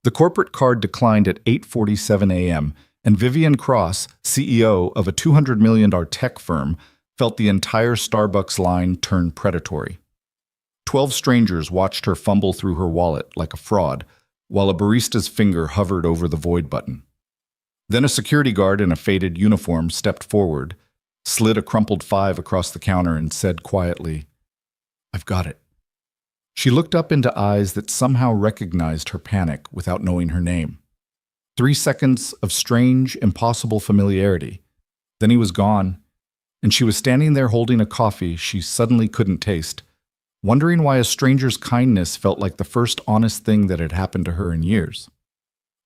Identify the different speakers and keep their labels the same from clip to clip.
Speaker 1: The corporate card declined at 8:47 a.m., and Vivian Cross, CEO of a $200 million tech firm, felt the entire Starbucks line turn predatory. 12 strangers watched her fumble through her wallet like a fraud, while a barista's finger hovered over the void button. Then a security guard in a faded uniform stepped forward, slid a crumpled $5 across the counter, and said quietly, "I've got it." She looked up into eyes that somehow recognized her panic without knowing her name. 3 seconds of strange, impossible familiarity. Then he was gone, and she was standing there holding a coffee she suddenly couldn't taste, wondering why a stranger's kindness felt like the first honest thing that had happened to her in years.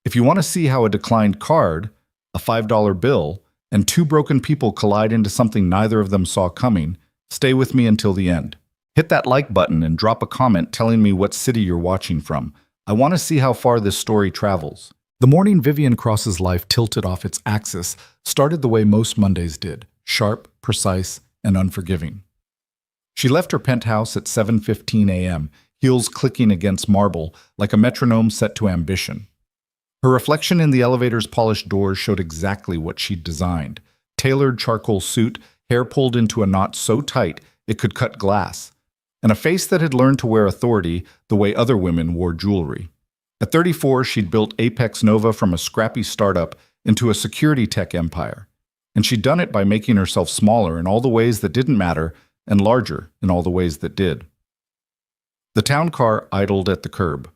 Speaker 1: If you want to see how a declined card, a $5 bill, and 2 broken people collide into something neither of them saw coming, stay with me until the end. Hit that like button and drop a comment telling me what city you're watching from. I want to see how far this story travels. The morning Vivian Cross's life tilted off its axis started the way most Mondays did, sharp, precise, and unforgiving. She left her penthouse at 7:15 a.m., heels clicking against marble like a metronome set to ambition. Her reflection in the elevator's polished doors showed exactly what she'd designed. Tailored charcoal suit, hair pulled into a knot so tight it could cut glass, and a face that had learned to wear authority the way other women wore jewelry. At 34, she'd built Apex Nova from a scrappy startup into a security tech empire, and she'd done it by making herself smaller in all the ways that didn't matter and larger in all the ways that did. The town car idled at the curb.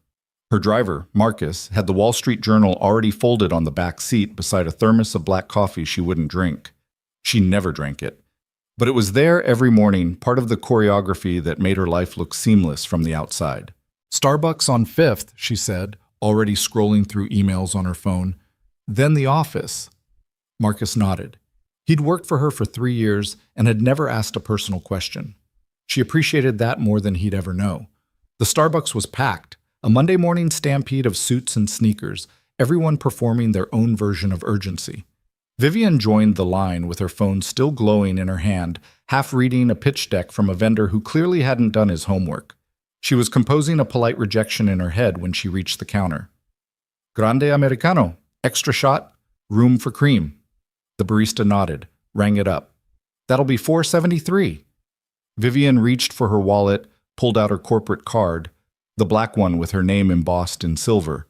Speaker 1: Her driver, Marcus, had the Wall Street Journal already folded on the back seat beside a thermos of black coffee she wouldn't drink. She never drank it. But it was there every morning, part of the choreography that made her life look seamless from the outside. "Starbucks on 5th, she said, already scrolling through emails on her phone. "Then the office." Marcus nodded. He'd worked for her for 3 years and had never asked a personal question. She appreciated that more than he'd ever know. The Starbucks was packed, a Monday morning stampede of suits and sneakers, everyone performing their own version of urgency. Vivian joined the line with her phone still glowing in her hand, half reading a pitch deck from a vendor who clearly hadn't done his homework. She was composing a polite rejection in her head when she reached the counter. "Grande Americano, extra shot, room for cream." The barista nodded, rang it up. "That'll be $4.73. Vivian reached for her wallet, pulled out her corporate card, the black one with her name embossed in silver,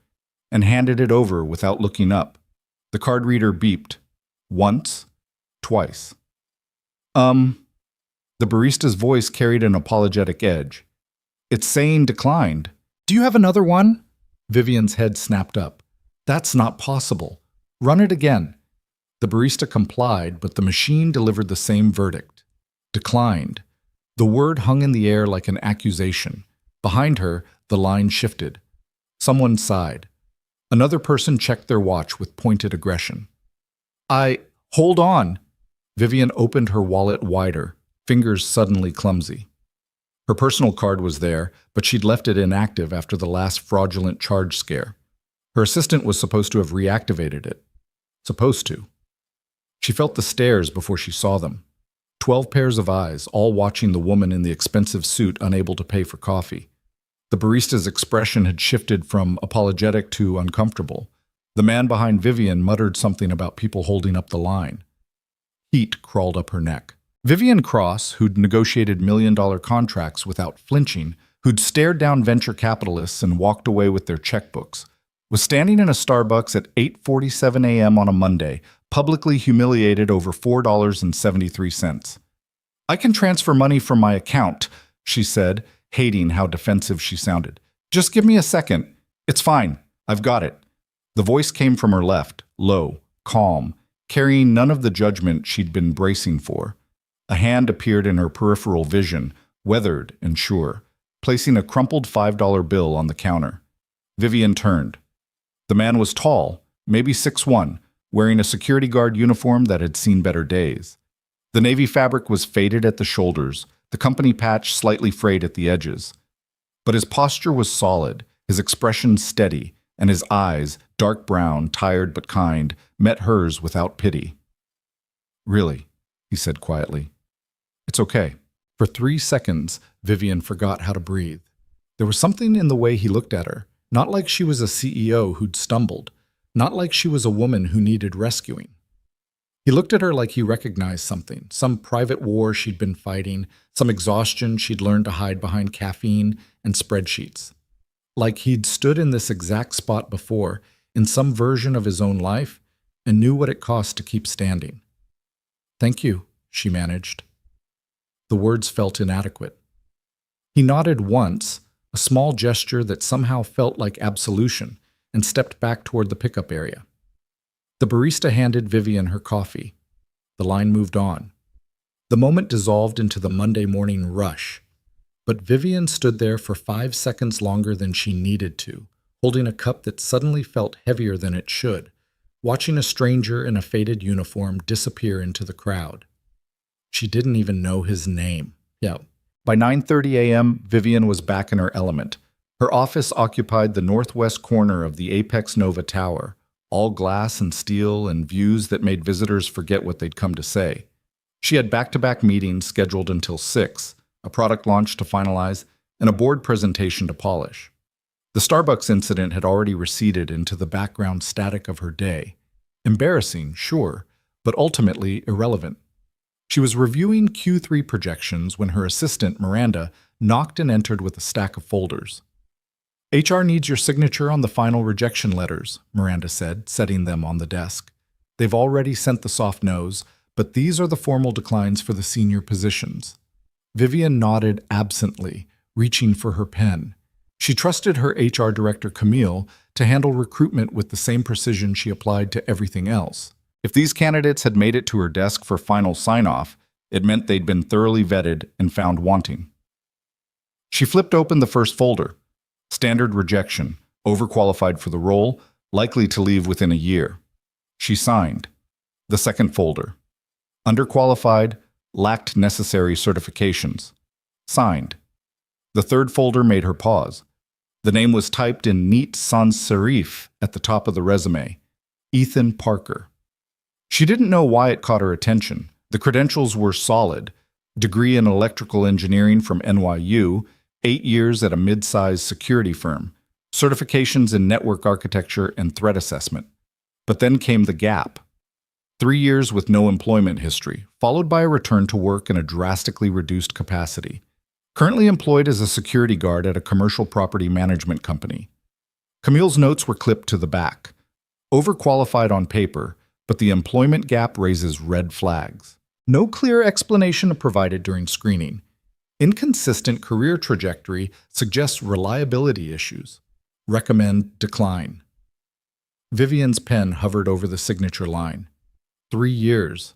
Speaker 1: and handed it over without looking up. The card reader beeped. Once, twice. The barista's voice carried an apologetic edge. "It's saying declined." "Do you have another one?" Vivian's head snapped up. "That's not possible. Run it again." The barista complied, but the machine delivered the same verdict. Declined. The word hung in the air like an accusation. Behind her, the line shifted. Someone sighed. Another person checked their watch with pointed aggression. Hold on." Vivian opened her wallet wider, fingers suddenly clumsy. Her personal card was there, but she'd left it inactive after the last fraudulent charge scare. Her assistant was supposed to have reactivated it. Supposed to. She felt the stares before she saw them. 12 pairs of eyes, all watching the woman in the expensive suit unable to pay for coffee. The barista's expression had shifted from apologetic to uncomfortable. The man behind Vivian muttered something about people holding up the line. Heat crawled up her neck. Vivian Cross, who'd negotiated million-dollar contracts without flinching, who'd stared down venture capitalists and walked away with their checkbooks, was standing in a Starbucks at 8:47 a.m. on a Monday, publicly humiliated over $4.73. "I can transfer money from my account," she said, hating how defensive she sounded. "Just give me a second. It's fine. I've got it." The voice came from her left, low, calm, carrying none of the judgment she'd been bracing for. A hand appeared in her peripheral vision, weathered and sure, placing a crumpled $5 bill on the counter. Vivian turned. The man was tall, maybe 6'1", wearing a security guard uniform that had seen better days. The navy fabric was faded at the shoulders, the company patch slightly frayed at the edges. But his posture was solid, his expression steady, and his eyes, dark brown, tired but kind, met hers without pity. "Really?" he said quietly. "It's okay." For 3 seconds, Vivian forgot how to breathe. There was something in the way he looked at her, Not like she was a CEO who'd stumbled. Not like she was a woman who needed rescuing. He looked at her like he recognized something, some private war she'd been fighting, some exhaustion she'd learned to hide behind caffeine and spreadsheets. Like he'd stood in this exact spot before, in some version of his own life, and knew what it cost to keep standing. "Thank you," she managed. The words felt inadequate. He nodded once, a small gesture that somehow felt like absolution, and stepped back toward the pickup area. The barista handed Vivian her coffee. The line moved on. The moment dissolved into the Monday morning rush. But Vivian stood there for 5 seconds longer than she needed to, holding a cup that suddenly felt heavier than it should, watching a stranger in a faded uniform disappear into the crowd. She didn't even know his name. Yeah. By 9:30 a.m., Vivian was back in her element. Her office occupied the northwest corner of the Apex Nova Tower, all glass and steel and views that made visitors forget what they'd come to say. She had back-to-back meetings scheduled until 6, a product launch to finalize, and a board presentation to polish. The Starbucks incident had already receded into the background static of her day. Embarrassing, sure, but ultimately irrelevant. She was reviewing Q3 projections when her assistant, Miranda, knocked and entered with a stack of folders. "HR needs your signature on the final rejection letters," Miranda said, setting them on the desk. "They've already sent the soft no's, but these are the formal declines for the senior positions." Vivian nodded absently, reaching for her pen. She trusted her HR director, Camille, to handle recruitment with the same precision she applied to everything else. If these candidates had made it to her desk for final sign-off, it meant they'd been thoroughly vetted and found wanting. She flipped open the first folder. Standard rejection, overqualified for the role, likely to leave within a year. She signed. The second folder. Underqualified, lacked necessary certifications. Signed. The third folder made her pause. The name was typed in neat sans serif at the top of the resume. Ethan Parker. She didn't know why it caught her attention. The credentials were solid. Degree in electrical engineering from NYU, 8 years at a mid-sized security firm, certifications in network architecture and threat assessment. But then came the gap. 3 years with no employment history, followed by a return to work in a drastically reduced capacity. Currently employed as a security guard at a commercial property management company. Camille's notes were clipped to the back. Overqualified on paper, but the employment gap raises red flags. No clear explanation provided during screening. Inconsistent career trajectory suggests reliability issues. Recommend decline. Vivian's pen hovered over the signature line. 3 years.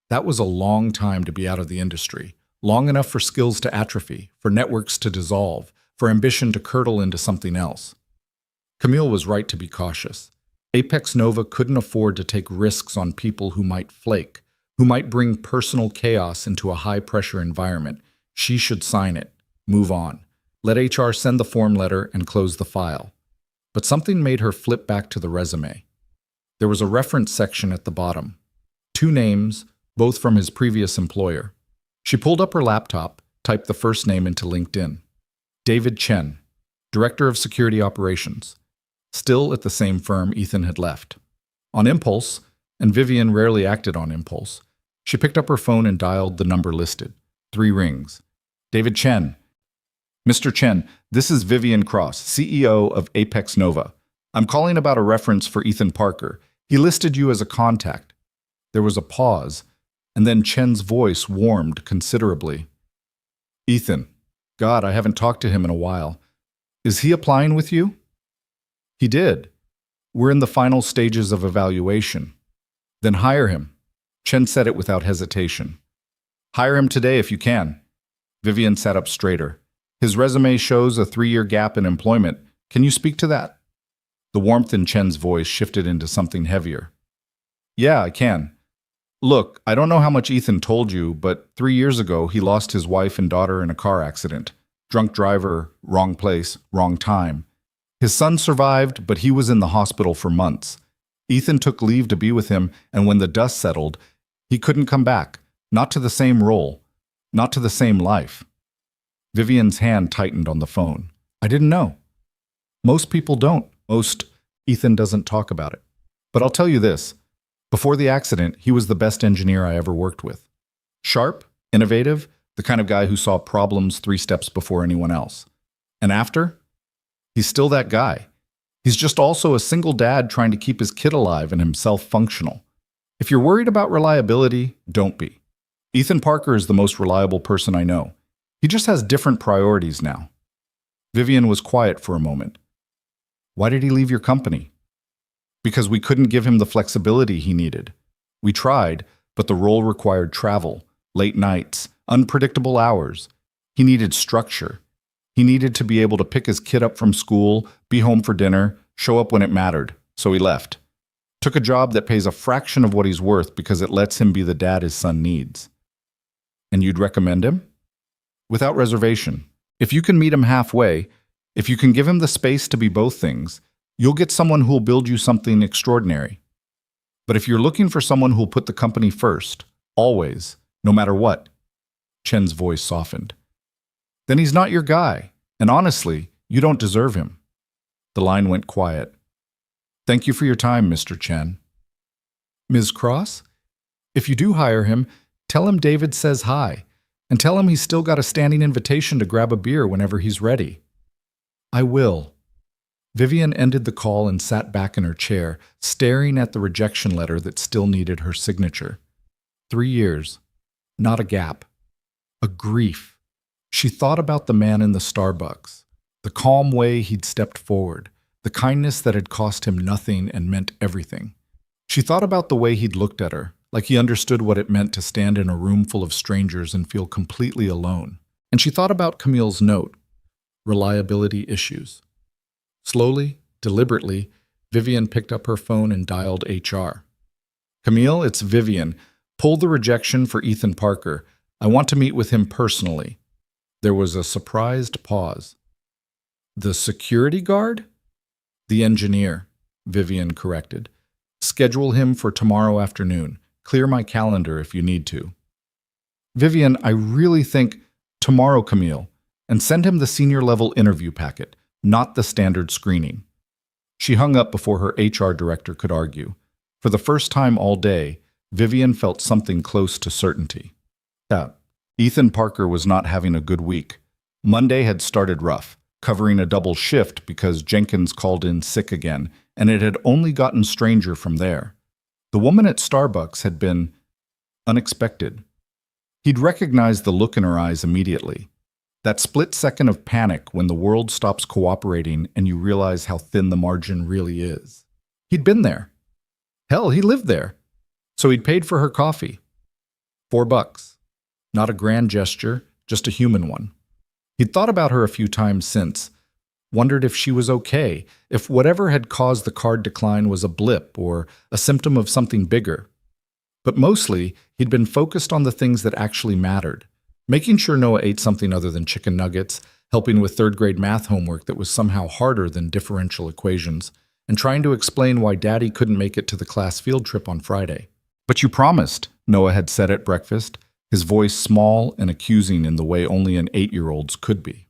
Speaker 1: That was a long time to be out of the industry. Long enough for skills to atrophy, for networks to dissolve, for ambition to curdle into something else. Camille was right to be cautious. Apex Nova couldn't afford to take risks on people who might flake, who might bring personal chaos into a high-pressure environment. She should sign it, move on, let HR send the form letter and close the file. But something made her flip back to the resume. There was a reference section at the bottom. 2 names, both from his previous employer. She pulled up her laptop, typed the first name into LinkedIn. David Chen, Director of Security Operations. Still at the same firm Ethan had left. On impulse, and Vivian rarely acted on impulse, she picked up her phone and dialed the number listed. 3 rings. David Chen. "Mr. Chen, this is Vivian Cross, CEO of Apex Nova. I'm calling about a reference for Ethan Parker. He listed you as a contact." There was a pause, and then Chen's voice warmed considerably. "Ethan. God, I haven't talked to him in a while. Is he applying with you?" "He did. We're in the final stages of evaluation." "Then hire him." Chen said it without hesitation. "Hire him today if you can." Vivian sat up straighter. "His resume shows a 3-year gap in employment. Can you speak to that?" The warmth in Chen's voice shifted into something heavier. "Yeah, I can. Look, I don't know how much Ethan told you, but 3 years ago he lost his wife and daughter in a car accident. Drunk driver, wrong place, wrong time. His son survived, but he was in the hospital for months. Ethan took leave to be with him, and when the dust settled, he couldn't come back. Not to the same role. Not to the same life." Vivian's hand tightened on the phone. "I didn't know." Most people don't. Ethan doesn't talk about it. But I'll tell you this. Before the accident, he was the best engineer I ever worked with. Sharp, innovative, the kind of guy who saw problems 3 steps before anyone else. And after? He's still that guy. He's just also a single dad trying to keep his kid alive and himself functional. If you're worried about reliability, don't be. Ethan Parker is the most reliable person I know. He just has different priorities now. Vivian was quiet for a moment. Why did he leave your company? Because we couldn't give him the flexibility he needed. We tried, but the role required travel, late nights, unpredictable hours. He needed structure. He needed to be able to pick his kid up from school, be home for dinner, show up when it mattered, so he left. Took a job that pays a fraction of what he's worth because it lets him be the dad his son needs. And you'd recommend him? Without reservation. If you can meet him halfway, if you can give him the space to be both things, you'll get someone who'll build you something extraordinary. But if you're looking for someone who'll put the company first, always, no matter what, Chen's voice softened, then he's not your guy, and honestly, you don't deserve him. The line went quiet. Thank you for your time, Mr. Chen. Ms. Cross? If you do hire him, tell him David says hi, and tell him he's still got a standing invitation to grab a beer whenever he's ready. I will. Vivian ended the call and sat back in her chair, staring at the rejection letter that still needed her signature. 3 years. Not a gap. A grief. She thought about the man in the Starbucks, the calm way he'd stepped forward, the kindness that had cost him nothing and meant everything. She thought about the way he'd looked at her, like he understood what it meant to stand in a room full of strangers and feel completely alone. And she thought about Camille's note, reliability issues. Slowly, deliberately, Vivian picked up her phone and dialed HR. Camille, it's Vivian. Pull the rejection for Ethan Parker. I want to meet with him personally. There was a surprised pause. The security guard? The engineer, Vivian corrected. Schedule him for tomorrow afternoon. Clear my calendar if you need to. Vivian, I really think tomorrow, Camille, and send him the senior-level interview packet, not the standard screening. She hung up before her HR director could argue. For the first time all day, Vivian felt something close to certainty. Ethan Parker was not having a good week. Monday had started rough, covering a double shift because Jenkins called in sick again, and it had only gotten stranger from there. The woman at Starbucks had been unexpected. He'd recognized the look in her eyes immediately. That split second of panic when the world stops cooperating and you realize how thin the margin really is. He'd been there. Hell, he lived there. So he'd paid for her coffee. $4. Not a grand gesture, just a human one. He'd thought about her a few times since, wondered if she was okay, if whatever had caused the card decline was a blip or a symptom of something bigger. But mostly, he'd been focused on the things that actually mattered, making sure Noah ate something other than chicken nuggets, helping with third-grade math homework that was somehow harder than differential equations, and trying to explain why Daddy couldn't make it to the class field trip on Friday. But you promised, Noah had said at breakfast, his voice small and accusing in the way only an 8-year-old's could be.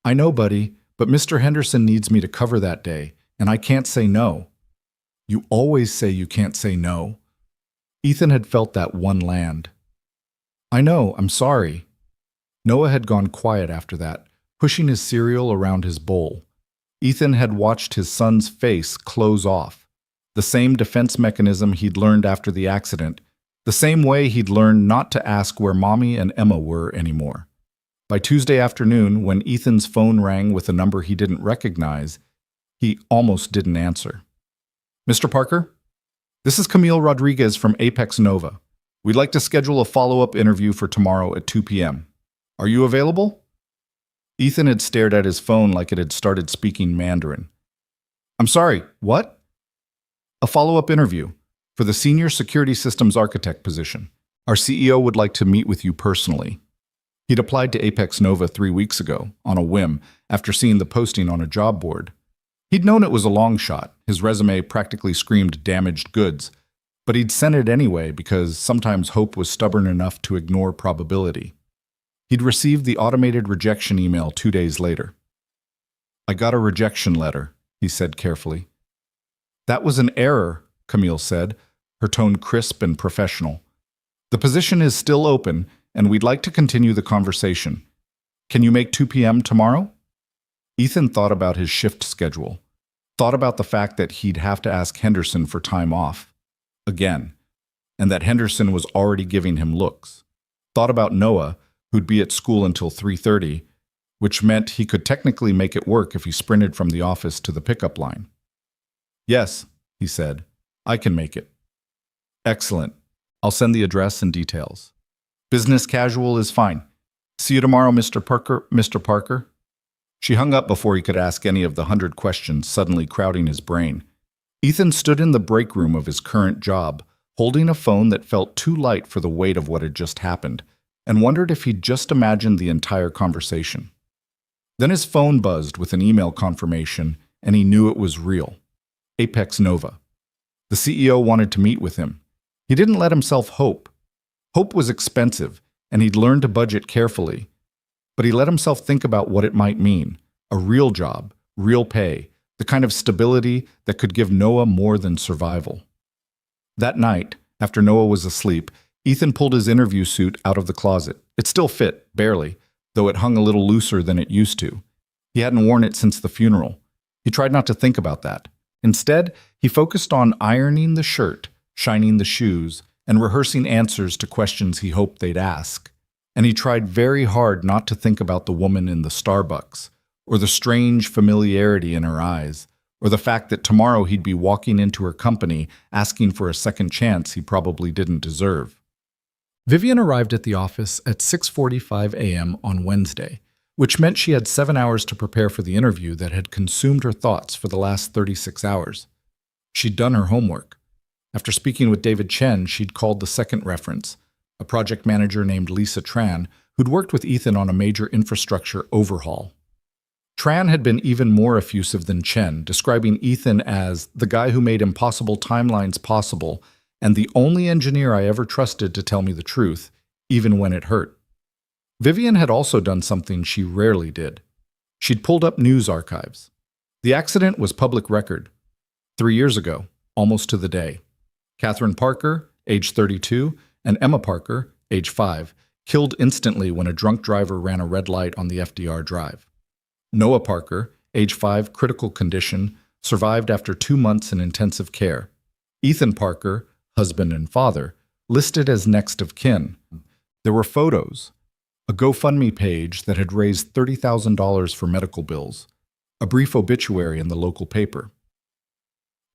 Speaker 1: I know, buddy, but Mr. Henderson needs me to cover that day, and I can't say no. You always say you can't say no. Ethan had felt that one land. I know, I'm sorry. Noah had gone quiet after that, pushing his cereal around his bowl. Ethan had watched his son's face close off, the same defense mechanism he'd learned after the accident, the same way he'd learned not to ask where Mommy and Emma were anymore. By Tuesday afternoon, when Ethan's phone rang with a number he didn't recognize, he almost didn't answer. Mr. Parker? This is Camille Rodriguez from Apex Nova. We'd like to schedule a follow-up interview for tomorrow at 2 p.m. Are you available? Ethan had stared at his phone like it had started speaking Mandarin. I'm sorry, what? A follow-up interview for the Senior Security Systems Architect position. Our CEO would like to meet with you personally. He'd applied to Apex Nova 3 weeks ago, on a whim, after seeing the posting on a job board. He'd known it was a long shot. His resume practically screamed damaged goods. But he'd sent it anyway because sometimes hope was stubborn enough to ignore probability. He'd received the automated rejection email 2 days later. I got a rejection letter, he said carefully. That was an error, Camille said, her tone crisp and professional. The position is still open, and we'd like to continue the conversation. Can you make 2 p.m. tomorrow? Ethan thought about his shift schedule, thought about the fact that he'd have to ask Henderson for time off. Again. And that Henderson was already giving him looks. Thought about Noah, who'd be at school until 3:30, which meant he could technically make it work if he sprinted from the office to the pickup line. Yes, he said, I can make it. Excellent. I'll send the address and details. Business casual is fine. See you tomorrow, Mr. Parker. Mr. Parker. She hung up before he could ask any of the 100 questions suddenly crowding his brain. Ethan stood in the break room of his current job, holding a phone that felt too light for the weight of what had just happened, and wondered if he'd just imagined the entire conversation. Then his phone buzzed with an email confirmation, and he knew it was real. Apex Nova. The CEO wanted to meet with him. He didn't let himself hope. Hope was expensive, and he'd learned to budget carefully. But he let himself think about what it might mean. A real job, real pay, the kind of stability that could give Noah more than survival. That night, after Noah was asleep, Ethan pulled his interview suit out of the closet. It still fit, barely, though it hung a little looser than it used to. He hadn't worn it since the funeral. He tried not to think about that. Instead, he focused on ironing the shirt, shining the shoes, and rehearsing answers to questions he hoped they'd ask. And he tried very hard not to think about the woman in the Starbucks, or the strange familiarity in her eyes, or the fact that tomorrow he'd be walking into her company asking for a second chance he probably didn't deserve. Vivian arrived at the office at 6:45 a.m. on Wednesday, which meant she had 7 hours to prepare for the interview that had consumed her thoughts for the last 36 hours. She'd done her homework. After speaking with David Chen, she'd called the second reference, a project manager named Lisa Tran, who'd worked with Ethan on a major infrastructure overhaul. Tran had been even more effusive than Chen, describing Ethan as the guy who made impossible timelines possible and the only engineer I ever trusted to tell me the truth, even when it hurt. Vivian had also done something she rarely did. She'd pulled up news archives. The accident was public record. 3 years ago, almost to the day. Catherine Parker, age 32, and Emma Parker, age 5, killed instantly when a drunk driver ran a red light on the FDR Drive. Noah Parker, age 5, critical condition, survived after 2 months in intensive care. Ethan Parker, husband and father, listed as next of kin. There were photos, a GoFundMe page that had raised $30,000 for medical bills, a brief obituary in the local paper.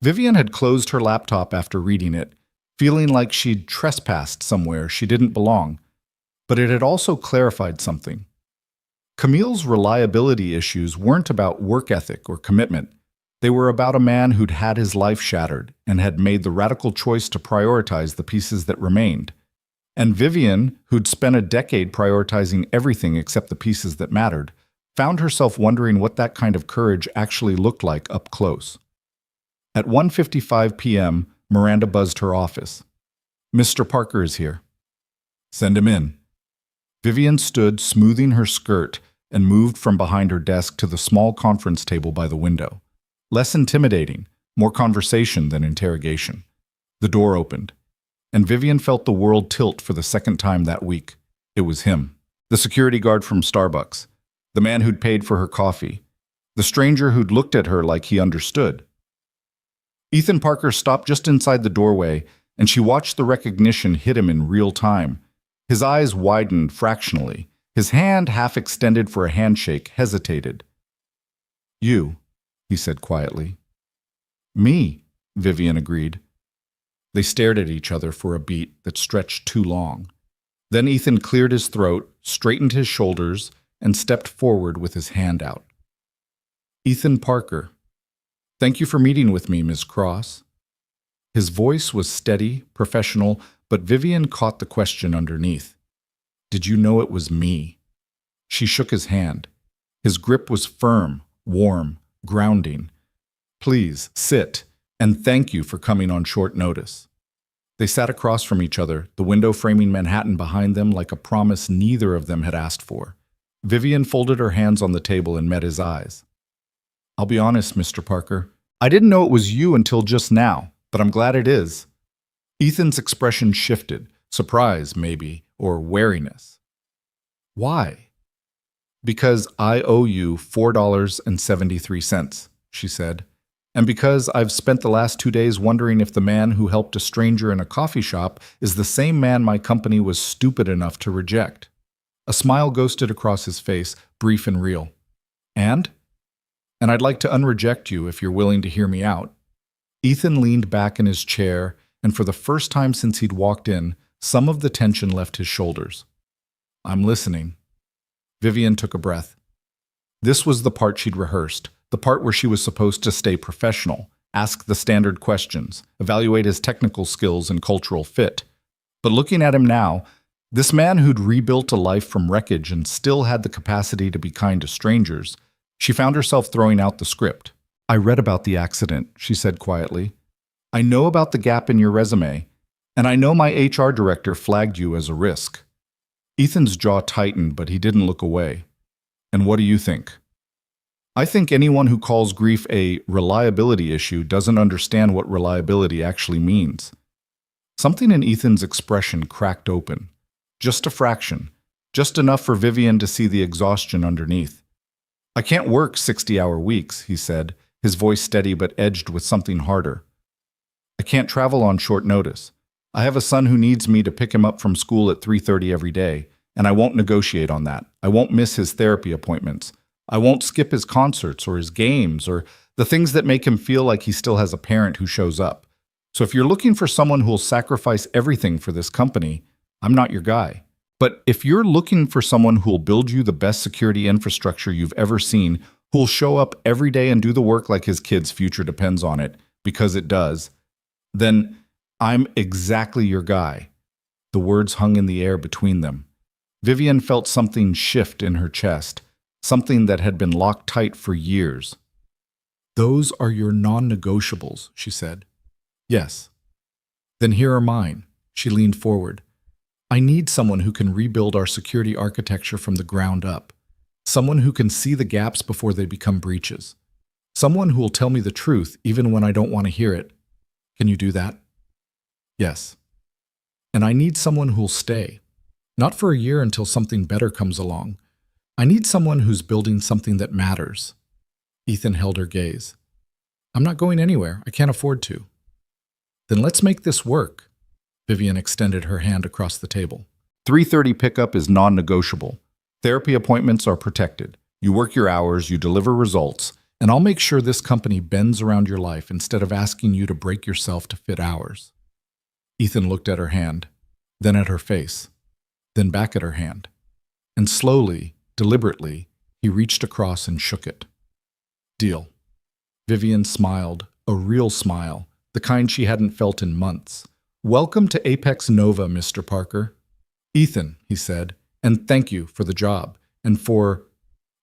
Speaker 1: Vivian had closed her laptop after reading it, feeling like she'd trespassed somewhere she didn't belong, but it had also clarified something. Camille's reliability issues weren't about work ethic or commitment. They were about a man who'd had his life shattered and had made the radical choice to prioritize the pieces that remained. And Vivian, who'd spent a decade prioritizing everything except the pieces that mattered, found herself wondering what that kind of courage actually looked like up close. At 1:55 p.m., Miranda buzzed her office. Mr. Parker is here. Send him in. Vivian stood, smoothing her skirt, and moved from behind her desk to the small conference table by the window. Less intimidating, more conversation than interrogation. The door opened, and Vivian felt the world tilt for the second time that week. It was him, the security guard from Starbucks, the man who'd paid for her coffee, the stranger who'd looked at her like he understood. Ethan Parker stopped just inside the doorway, and she watched the recognition hit him in real time. His eyes widened fractionally. His hand, half extended for a handshake, hesitated. You, he said quietly. Me, Vivian agreed. They stared at each other for a beat that stretched too long. Then Ethan cleared his throat, straightened his shoulders, and stepped forward with his hand out. Ethan Parker. Thank you for meeting with me, Ms. Cross. His voice was steady, professional, but Vivian caught the question underneath. Did you know it was me? She shook his hand. His grip was firm, warm, grounding. Please, sit, and thank you for coming on short notice. They sat across from each other, the window framing Manhattan behind them like a promise neither of them had asked for. Vivian folded her hands on the table and met his eyes. I'll be honest, Mr. Parker. I didn't know it was you until just now, but I'm glad it is. Ethan's expression shifted, surprise maybe, or wariness. Why? Because I owe you $4.73, she said. And because I've spent the last 2 days wondering if the man who helped a stranger in a coffee shop is the same man my company was stupid enough to reject. A smile ghosted across his face, brief and real. And I'd like to unreject you if you're willing to hear me out. Ethan leaned back in his chair, and for the first time since he'd walked in, some of the tension left his shoulders. I'm listening. Vivian took a breath. This was the part she'd rehearsed, the part where she was supposed to stay professional, ask the standard questions, evaluate his technical skills and cultural fit. But looking at him now, this man who'd rebuilt a life from wreckage and still had the capacity to be kind to strangers, she found herself throwing out the script. I read about the accident, she said quietly. I know about the gap in your resume, and I know my HR director flagged you as a risk. Ethan's jaw tightened, but he didn't look away. And what do you think? I think anyone who calls grief a reliability issue doesn't understand what reliability actually means. Something in Ethan's expression cracked open. Just a fraction. Just enough for Vivian to see the exhaustion underneath. I can't work 60-hour weeks, he said, his voice steady but edged with something harder. I can't travel on short notice. I have a son who needs me to pick him up from school at 3:30 every day, and I won't negotiate on that. I won't miss his therapy appointments. I won't skip his concerts or his games or the things that make him feel like he still has a parent who shows up. So if you're looking for someone who'll sacrifice everything for this company, I'm not your guy. But if you're looking for someone who'll build you the best security infrastructure you've ever seen, who'll show up every day and do the work like his kid's future depends on it, because it does, then I'm exactly your guy. The words hung in the air between them. Vivian felt something shift in her chest, something that had been locked tight for years. Those are your non-negotiables, she said. Yes. Then here are mine. She leaned forward. I need someone who can rebuild our security architecture from the ground up. Someone who can see the gaps before they become breaches. Someone who will tell me the truth even when I don't want to hear it. Can you do that? Yes. And I need someone who'll stay. Not for a year until something better comes along. I need someone who's building something that matters. Ethan held her gaze. I'm not going anywhere. I can't afford to. Then let's make this work. Vivian extended her hand across the table. 3:30 pickup is non-negotiable. Therapy appointments are protected. You work your hours, you deliver results, and I'll make sure this company bends around your life instead of asking you to break yourself to fit ours. Ethan looked at her hand, then at her face, then back at her hand. And slowly, deliberately, he reached across and shook it. Deal. Vivian smiled, a real smile, the kind she hadn't felt in months. Welcome to Apex Nova, Mr. Parker. Ethan, he said, and thank you for the job, and for,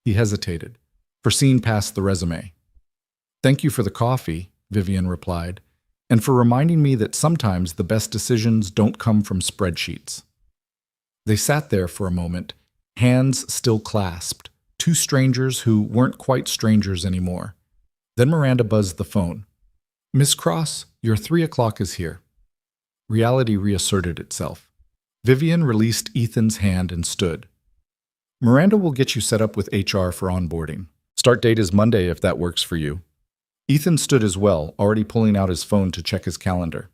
Speaker 1: he hesitated, for seeing past the resume. Thank you for the coffee, Vivian replied, and for reminding me that sometimes the best decisions don't come from spreadsheets. They sat there for a moment, hands still clasped, two strangers who weren't quite strangers anymore. Then Miranda buzzed the phone. Miss Cross, your 3 o'clock is here. Reality reasserted itself. Vivian released Ethan's hand and stood. Miranda will get you set up with HR for onboarding. Start date is Monday if that works for you. Ethan stood as well, already pulling out his phone to check his calendar.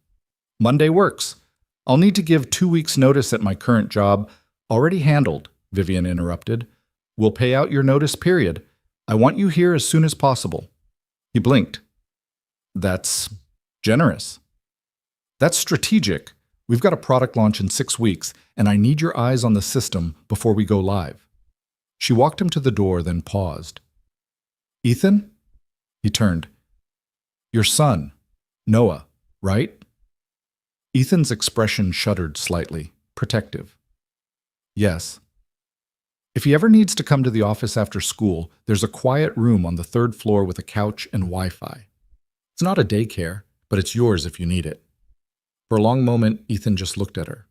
Speaker 1: Monday works. I'll need to give 2 weeks' notice at my current job. Already handled, Vivian interrupted. We'll pay out your notice period. I want you here as soon as possible. He blinked. That's generous. That's strategic. We've got a product launch in 6 weeks, and I need your eyes on the system before we go live. She walked him to the door, then paused. Ethan? He turned. Your son, Noah, right? Ethan's expression shuddered slightly, protective. Yes. If he ever needs to come to the office after school, there's a quiet room on the 3rd floor with a couch and Wi-Fi. It's not a daycare, but it's yours if you need it. For a long moment, Ethan just looked at her,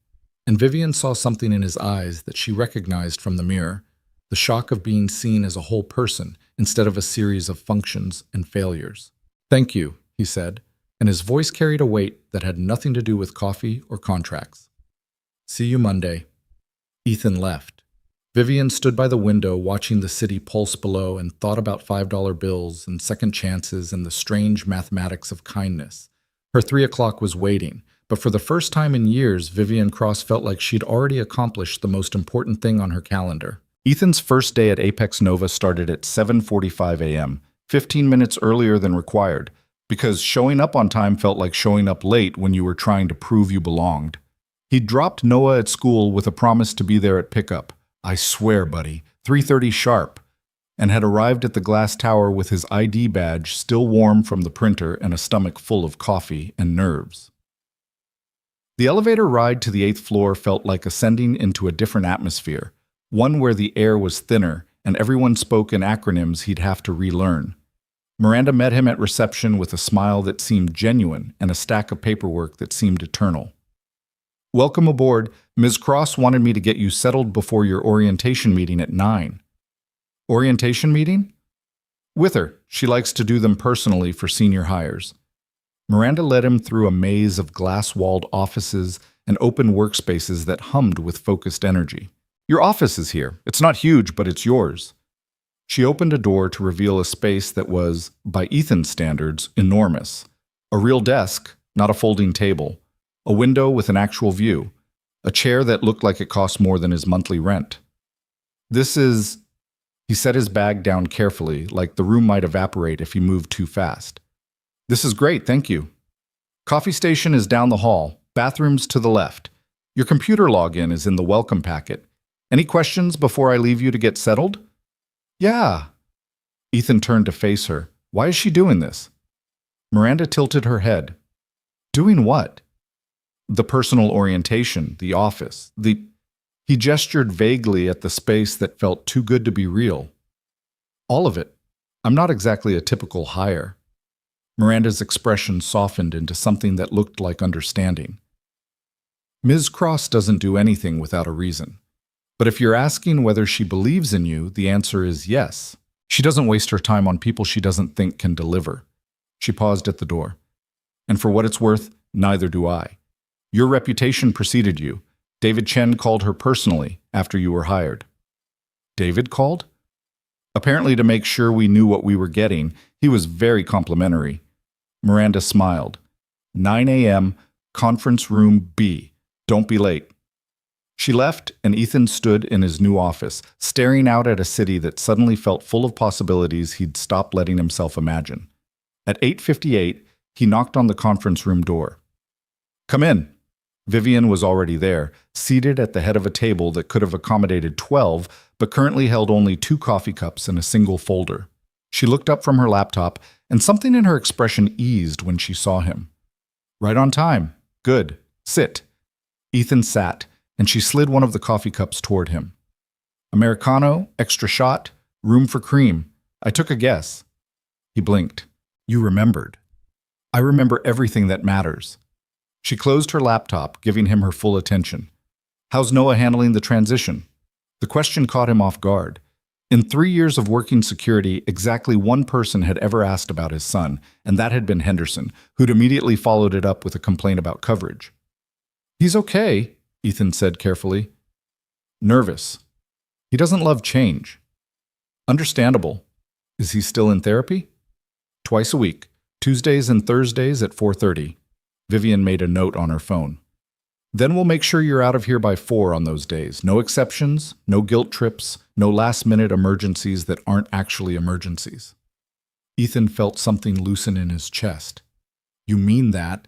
Speaker 1: and Vivian saw something in his eyes that she recognized from the mirror, the shock of being seen as a whole person instead of a series of functions and failures. "Thank you," he said, and his voice carried a weight that had nothing to do with coffee or contracts. "See you Monday." Ethan left. Vivian stood by the window watching the city pulse below and thought about $5 bills and second chances and the strange mathematics of kindness. Her 3 o'clock was waiting, but for the first time in years, Vivian Cross felt like she'd already accomplished the most important thing on her calendar. Ethan's first day at Apex Nova started at 7:45 a.m., 15 minutes earlier than required, because showing up on time felt like showing up late when you were trying to prove you belonged. He dropped Noah at school with a promise to be there at pickup. "I swear, buddy, 3:30 sharp," and had arrived at the glass tower with his ID badge still warm from the printer and a stomach full of coffee and nerves. The elevator ride to the 8th floor felt like ascending into a different atmosphere, one where the air was thinner and everyone spoke in acronyms he'd have to relearn. Miranda met him at reception with a smile that seemed genuine and a stack of paperwork that seemed eternal. "Welcome aboard. Ms. Cross wanted me to get you settled before your orientation meeting at 9. "Orientation meeting?" "With her. She likes to do them personally for senior hires." Miranda led him through a maze of glass-walled offices and open workspaces that hummed with focused energy. "Your office is here. It's not huge, but it's yours." She opened a door to reveal a space that was, by Ethan's standards, enormous. A real desk, not a folding table. A window with an actual view. A chair that looked like it cost more than his monthly rent. "This is..." He set his bag down carefully, like the room might evaporate if he moved too fast. "This is great, thank you. Coffee station is down the hall. Bathrooms to the left. Your computer login is in the welcome packet. Any questions before I leave you to get settled?" "Yeah." Ethan turned to face her. "Why is she doing this?" Miranda tilted her head. "Doing what?" "The personal orientation, the office, the..." He gestured vaguely at the space that felt too good to be real. "All of it. I'm not exactly a typical hire." Miranda's expression softened into something that looked like understanding. "Ms. Cross doesn't do anything without a reason. But if you're asking whether she believes in you, the answer is yes. She doesn't waste her time on people she doesn't think can deliver." She paused at the door. "And for what it's worth, neither do I. Your reputation preceded you. David Chen called her personally after you were hired." "David called?" "Apparently to make sure we knew what we were getting. He was very complimentary." Miranda smiled. 9 a.m., conference room B. Don't be late." She left, and Ethan stood in his new office, staring out at a city that suddenly felt full of possibilities he'd stopped letting himself imagine. At 8:58, he knocked on the conference room door. "Come in." Vivian was already there, seated at the head of a table that could have accommodated 12, but currently held only 2 coffee cups and a single folder. She looked up from her laptop, and something in her expression eased when she saw him. "Right on time. Good. Sit." Ethan sat, and she slid one of the coffee cups toward him. "Americano, extra shot, room for cream. I took a guess." He blinked. "You remembered." "I remember everything that matters." She closed her laptop, giving him her full attention. "How's Noah handling the transition?" The question caught him off guard. In 3 years of working security, exactly one person had ever asked about his son, and that had been Henderson, who'd immediately followed it up with a complaint about coverage. "He's okay," Ethan said carefully. "Nervous. He doesn't love change." "Understandable. Is he still in therapy?" "Twice a week, Tuesdays and Thursdays at 4:30. Vivian made a note on her phone. "Then we'll make sure you're out of here by 4 on those days. No exceptions, no guilt trips, no last-minute emergencies that aren't actually emergencies." Ethan felt something loosen in his chest. "You mean that?"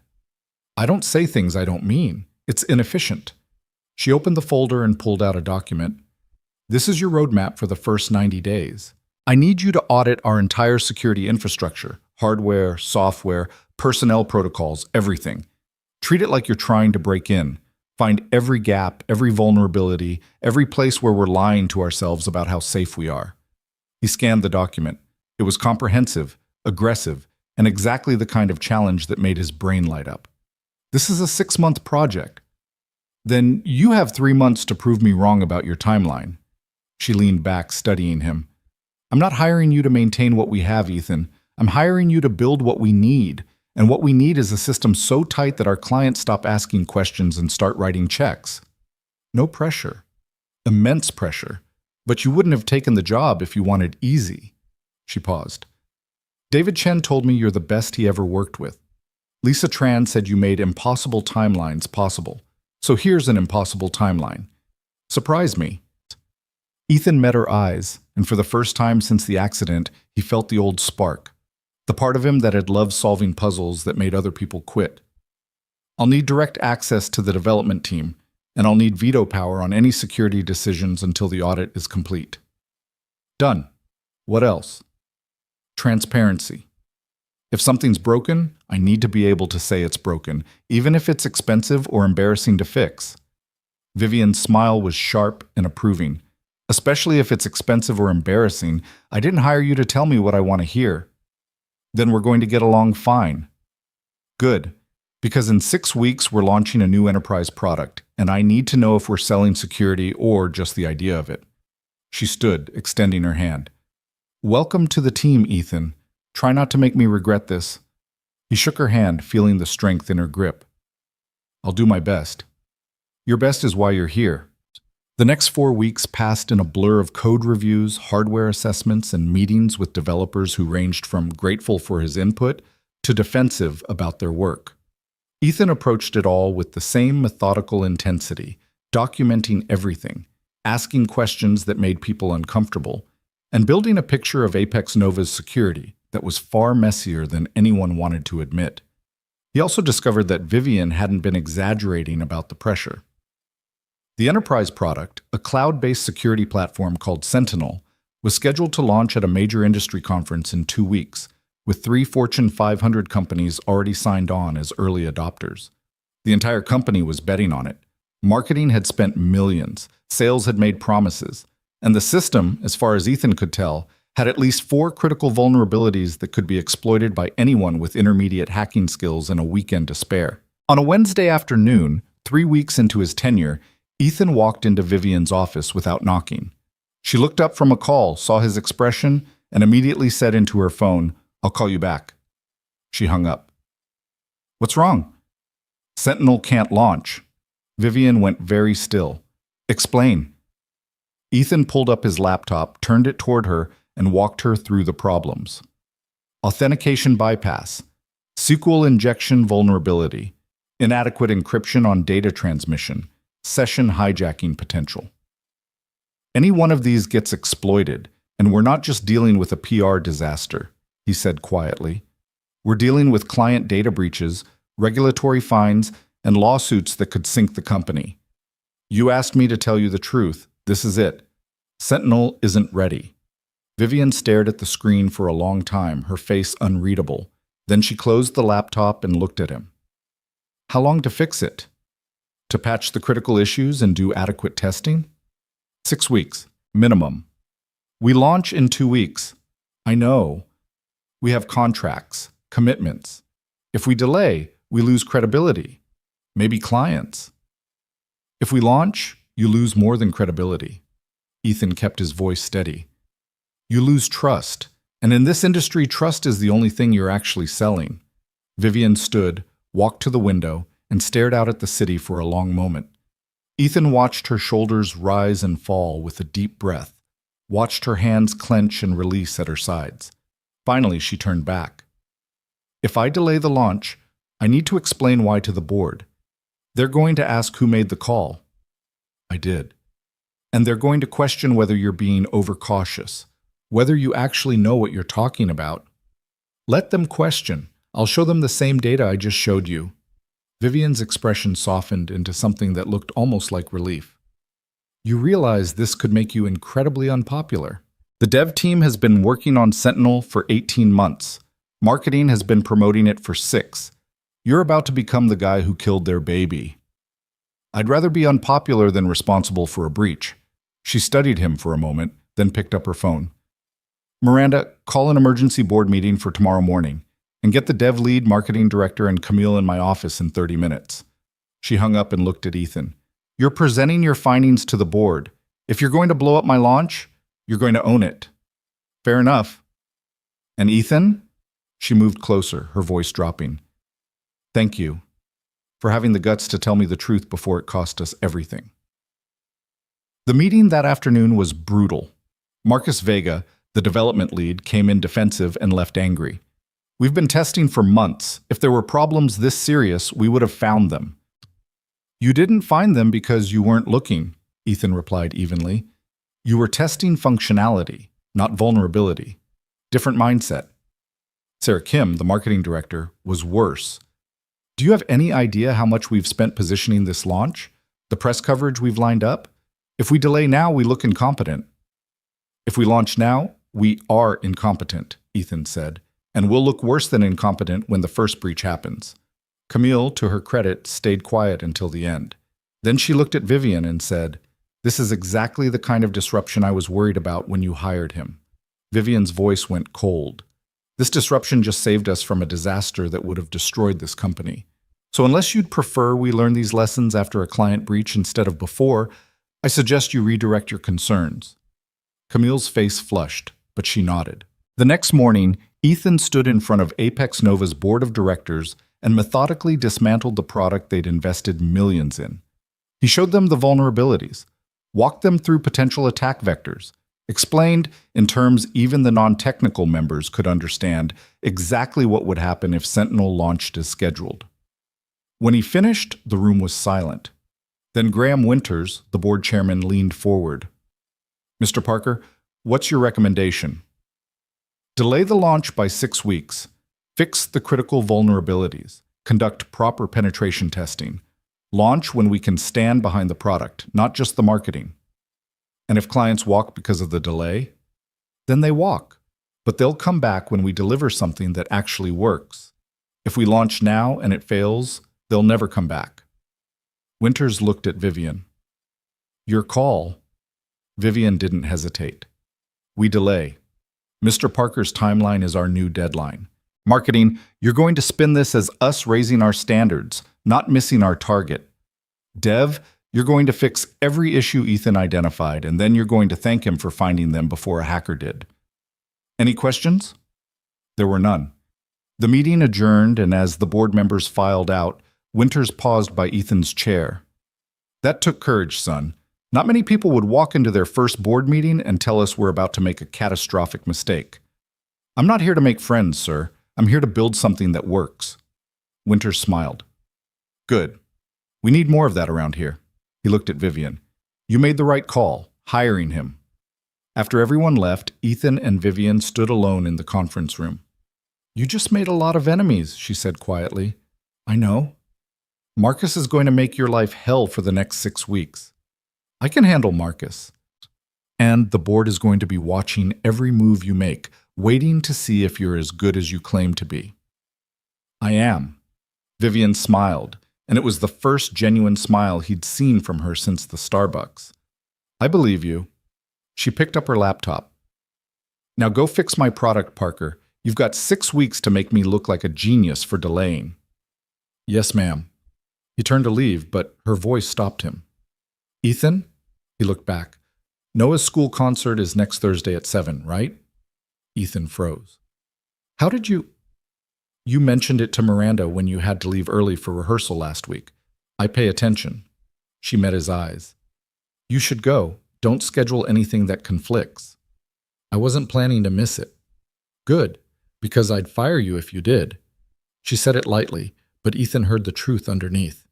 Speaker 1: "I don't say things I don't mean. It's inefficient." She opened the folder and pulled out a document. "This is your roadmap for the first 90 days. I need you to audit our entire security infrastructure, hardware, software, personnel protocols, everything. Treat it like you're trying to break in. Find every gap, every vulnerability, every place where we're lying to ourselves about how safe we are." He scanned the document. It was comprehensive, aggressive, and exactly the kind of challenge that made his brain light up. "This is a 6-month project." "Then you have 3 months to prove me wrong about your timeline." She leaned back, studying him. I'm not hiring you to maintain what we have, Ethan. I'm hiring you to build what we need. And what we need is a system so tight that our clients stop asking questions and start writing checks. No pressure. Immense pressure. But you wouldn't have taken the job if you wanted easy. She paused. David Chen told me you're the best he ever worked with. Lisa Tran said you made impossible timelines possible. So here's an impossible timeline. Surprise me. Ethan met her eyes, and for the first time since the accident, he felt the old spark. The part of him that had loved solving puzzles that made other people quit. I'll need direct access to the development team, and I'll need veto power on any security decisions until the audit is complete. Done. What else? Transparency. If something's broken, I need to be able to say it's broken, even if it's expensive or embarrassing to fix. Vivian's smile was sharp and approving. Especially if it's expensive or embarrassing, I didn't hire you to tell me what I want to hear. Then we're going to get along fine. Good, because in 6 weeks we're launching a new enterprise product, and I need to know if we're selling security or just the idea of it. She stood, extending her hand. Welcome to the team, Ethan. Try not to make me regret this. He shook her hand, feeling the strength in her grip. I'll do my best. Your best is why you're here. The next 4 weeks passed in a blur of code reviews, hardware assessments, and meetings with developers who ranged from grateful for his input to defensive about their work. Ethan approached it all with the same methodical intensity, documenting everything, asking questions that made people uncomfortable, and building a picture of Apex Nova's security that was far messier than anyone wanted to admit. He also discovered that Vivian hadn't been exaggerating about the pressure. The enterprise product, a cloud-based security platform called Sentinel, was scheduled to launch at a major industry conference in 2 weeks, with 3 Fortune 500 companies already signed on as early adopters. The entire company was betting on it. Marketing had spent millions, sales had made promises, and the system, as far as Ethan could tell, had at least 4 critical vulnerabilities that could be exploited by anyone with intermediate hacking skills and a weekend to spare. On a Wednesday afternoon, 3 weeks into his tenure, Ethan walked into Vivian's office without knocking. She looked up from a call, saw his expression, and immediately said into her phone, "I'll call you back." She hung up. "What's wrong?" "Sentinel can't launch." Vivian went very still. "Explain." Ethan pulled up his laptop, turned it toward her, and walked her through the problems. Authentication bypass, SQL injection vulnerability, inadequate encryption on data transmission, session hijacking potential. Any one of these gets exploited, and we're not just dealing with a PR disaster, he said quietly. We're dealing with client data breaches, regulatory fines, and lawsuits that could sink the company. You asked me to tell you the truth. This is it. Sentinel isn't ready. Vivian stared at the screen for a long time, her face unreadable. Then she closed the laptop and looked at him. How long to fix it? To patch the critical issues and do adequate testing? 6 weeks, minimum. We launch in 2 weeks. I know. We have contracts, commitments. If we delay, we lose credibility. Maybe clients. If we launch, you lose more than credibility. Ethan kept his voice steady. You lose trust, and in this industry, trust is the only thing you're actually selling. Vivian stood, walked to the window, and stared out at the city for a long moment. Ethan watched her shoulders rise and fall with a deep breath, watched her hands clench and release at her sides. Finally, she turned back. If I delay the launch, I need to explain why to the board. They're going to ask who made the call. I did. And they're going to question whether you're being overcautious, whether you actually know what you're talking about. Let them question. I'll show them the same data I just showed you. Vivian's expression softened into something that looked almost like relief. You realize this could make you incredibly unpopular. The dev team has been working on Sentinel for 18 months. Marketing has been promoting it for 6. You're about to become the guy who killed their baby. I'd rather be unpopular than responsible for a breach. She studied him for a moment, then picked up her phone. Miranda, call an emergency board meeting for tomorrow morning. And get the dev lead, marketing director, and Camille in my office in 30 minutes. She hung up and looked at Ethan. You're presenting your findings to the board. If you're going to blow up my launch, you're going to own it. Fair enough. And Ethan? She moved closer, her voice dropping. Thank you for having the guts to tell me the truth before it cost us everything. The meeting that afternoon was brutal. Marcus Vega, the development lead, came in defensive and left angry. We've been testing for months. If there were problems this serious, we would have found them. You didn't find them because you weren't looking, Ethan replied evenly. You were testing functionality, not vulnerability. Different mindset. Sarah Kim, the marketing director, was worse. Do you have any idea how much we've spent positioning this launch? The press coverage we've lined up? If we delay now, we look incompetent. If we launch now, we are incompetent, Ethan said, and we'll look worse than incompetent when the first breach happens. Camille, to her credit, stayed quiet until the end. Then she looked at Vivian and said, "This is exactly the kind of disruption I was worried about when you hired him." Vivian's voice went cold. This disruption just saved us from a disaster that would have destroyed this company. So unless you'd prefer we learn these lessons after a client breach instead of before, I suggest you redirect your concerns. Camille's face flushed, but she nodded. The next morning, Ethan stood in front of Apex Nova's board of directors and methodically dismantled the product they'd invested millions in. He showed them the vulnerabilities, walked them through potential attack vectors, explained, in terms even the non-technical members could understand, exactly what would happen if Sentinel launched as scheduled. When he finished, the room was silent. Then Graham Winters, the board chairman, leaned forward. "Mr. Parker, what's your recommendation?" "Delay the launch by 6 weeks. Fix the critical vulnerabilities. Conduct proper penetration testing. Launch when we can stand behind the product, not just the marketing. And if clients walk because of the delay, then they walk. But they'll come back when we deliver something that actually works. If we launch now and it fails, they'll never come back." Winters looked at Vivian. "Your call." Vivian didn't hesitate. "We delay. Mr. Parker's timeline is our new deadline. Marketing, you're going to spin this as us raising our standards, not missing our target. Dev, you're going to fix every issue Ethan identified, and then you're going to thank him for finding them before a hacker did." Any questions? There were none. The meeting adjourned, and as the board members filed out, Winters paused by Ethan's chair. "That took courage, son. Not many people would walk into their first board meeting and tell us we're about to make a catastrophic mistake. I'm not here to make friends, sir. I'm here to build something that works." Winters smiled. "Good. We need more of that around here." He looked at Vivian. "You made the right call, hiring him." After everyone left, Ethan and Vivian stood alone in the conference room. "You just made a lot of enemies," she said quietly. "I know. Marcus is going to make your life hell for the next 6 weeks. I can handle Marcus. And the board is going to be watching every move you make, waiting to see if you're as good as you claim to be." "I am." Vivian smiled, and it was the first genuine smile he'd seen from her since the Starbucks. "I believe you." She picked up her laptop. "Now go fix my product, Parker. You've got 6 weeks to make me look like a genius for delaying." "Yes, ma'am." He turned to leave, but her voice stopped him. "Ethan?" He looked back. "Noah's school concert is next Thursday at 7, right?" Ethan froze. "How did you—" "You mentioned it to Miranda when you had to leave early for rehearsal last week. I pay attention." She met his eyes. "You should go. Don't schedule anything that conflicts." "I wasn't planning to miss it." "Good, because I'd fire you if you did." She said it lightly, but Ethan heard the truth underneath.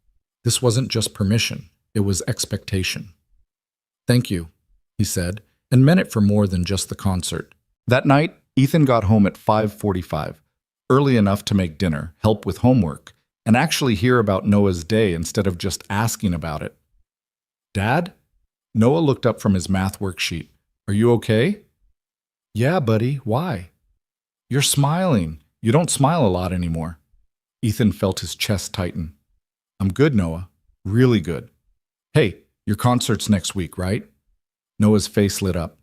Speaker 1: This wasn't just permission, it was expectation. "Thank you," he said, and meant it for more than just the concert. That night, Ethan got home at 5:45, early enough to make dinner, help with homework, and actually hear about Noah's day instead of just asking about it. "Dad?" Noah looked up from his math worksheet. "Are you okay?" "Yeah, buddy. Why?" "You're smiling. You don't smile a lot anymore." Ethan felt his chest tighten. "I'm good, Noah. Really good." "Hey, your concert's next week, right?" Noah's face lit up.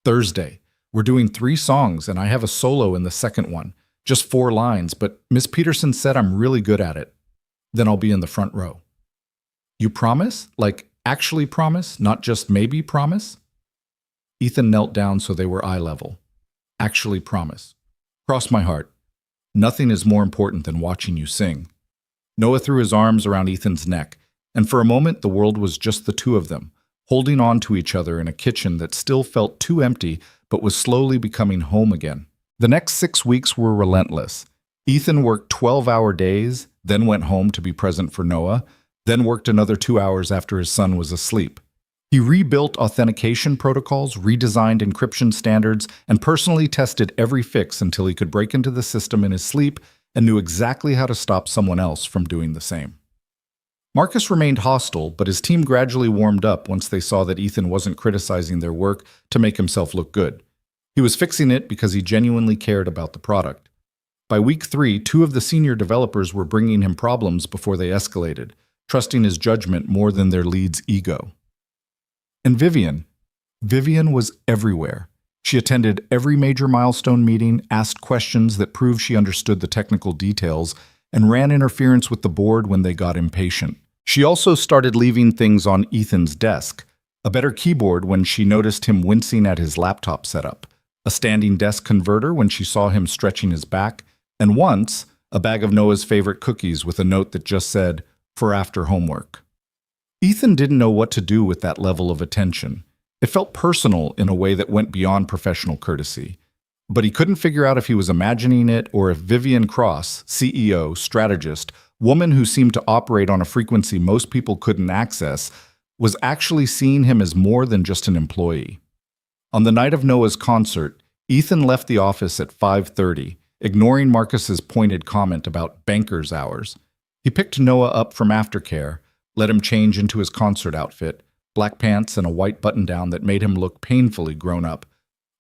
Speaker 1: "Thursday. We're doing 3 songs, and I have a solo in the second one. Just 4 lines, but Miss Peterson said I'm really good at it. Then I'll be in the front row." "You promise? Like, Actually promise, not just maybe promise? Ethan knelt down so they were eye level. Actually promise. Cross my heart. Nothing is more important than watching you sing. Noah threw his arms around Ethan's neck, and for a moment the world was just the two of them, holding on to each other in a kitchen that still felt too empty but was slowly becoming home again. The next 6 weeks were relentless. Ethan worked 12-hour days, then went home to be present for Noah, then worked another 2 hours after his son was asleep. He rebuilt authentication protocols, redesigned encryption standards, and personally tested every fix until he could break into the system in his sleep and knew exactly how to stop someone else from doing the same. Marcus remained hostile, but his team gradually warmed up once they saw that Ethan wasn't criticizing their work to make himself look good. He was fixing it because he genuinely cared about the product. By week 3, 2 of the senior developers were bringing him problems before they escalated, trusting his judgment more than their lead's ego. And Vivian was everywhere. She attended every major milestone meeting, asked questions that proved she understood the technical details, and ran interference with the board when they got impatient. She also started leaving things on Ethan's desk, a better keyboard when she noticed him wincing at his laptop setup, a standing desk converter when she saw him stretching his back, and once, a bag of Noah's favorite cookies with a note that just said, "For after homework." Ethan didn't know what to do with that level of attention. It felt personal in a way that went beyond professional courtesy. But he couldn't figure out if he was imagining it or if Vivian Cross, CEO, strategist, woman who seemed to operate on a frequency most people couldn't access, was actually seeing him as more than just an employee. On the night of Noah's concert, Ethan left the office at 5:30, ignoring Marcus's pointed comment about banker's hours. He picked Noah up from aftercare, let him change into his concert outfit, black pants and a white button-down that made him look painfully grown up,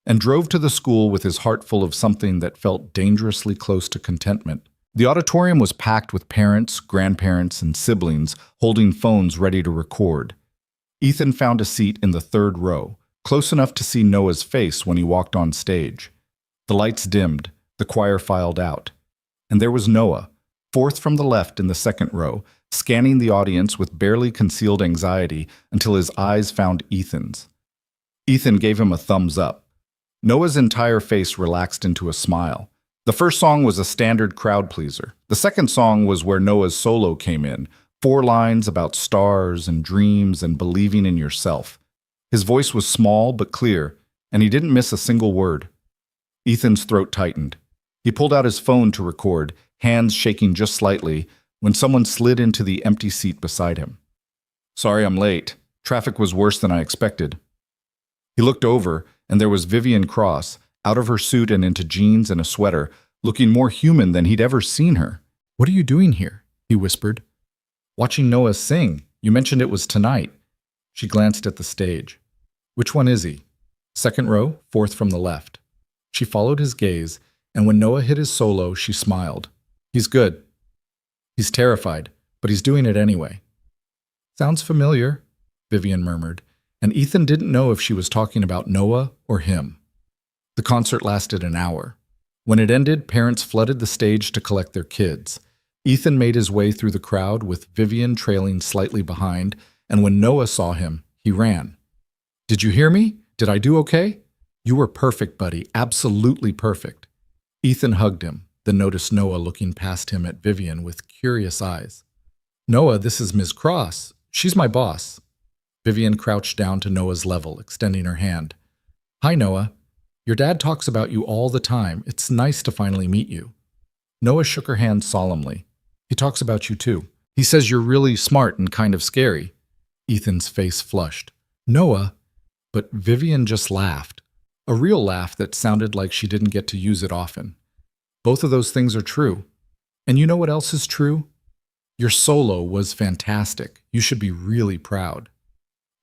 Speaker 1: and drove to the school with his heart full of something that felt dangerously close to contentment. The auditorium was packed with parents, grandparents, and siblings holding phones ready to record. Ethan found a seat in the 3rd row, close enough to see Noah's face when he walked on stage. The lights dimmed, the choir filed out, and there was Noah, 4th from the left in the 2nd row, scanning the audience with barely concealed anxiety until his eyes found Ethan's. Ethan gave him a thumbs up. Noah's entire face relaxed into a smile. The first song was a standard crowd pleaser. The second song was where Noah's solo came in, 4 lines about stars and dreams and believing in yourself. His voice was small but clear, and he didn't miss a single word. Ethan's throat tightened. He pulled out his phone to record, hands shaking just slightly, when someone slid into the empty seat beside him. "Sorry I'm late. Traffic was worse than I expected." He looked over, and there was Vivian Cross, out of her suit and into jeans and a sweater, looking more human than he'd ever seen her. "What are you doing here?" he whispered. "Watching Noah sing. You mentioned it was tonight." She glanced at the stage. "Which one is he?" "2nd row, 4th from the left." She followed his gaze, and when Noah hit his solo, she smiled. "He's good. He's terrified, but he's doing it anyway." "Sounds familiar," Vivian murmured, and Ethan didn't know if she was talking about Noah or him. The concert lasted an hour. When it ended, parents flooded the stage to collect their kids. Ethan made his way through the crowd with Vivian trailing slightly behind, and when Noah saw him, he ran. "Did you hear me? Did I do okay?" "You were perfect, buddy. Absolutely perfect." Ethan hugged him, then noticed Noah looking past him at Vivian with curious eyes. "Noah, this is Ms. Cross. She's my boss." Vivian crouched down to Noah's level, extending her hand. "Hi, Noah. Your dad talks about you all the time. It's nice to finally meet you." Noah shook her hand solemnly. "He talks about you too. He says you're really smart and kind of scary." Ethan's face flushed. "Noah," but Vivian just laughed. A real laugh that sounded like she didn't get to use it often. "Both of those things are true. And you know what else is true? Your solo was fantastic. You should be really proud."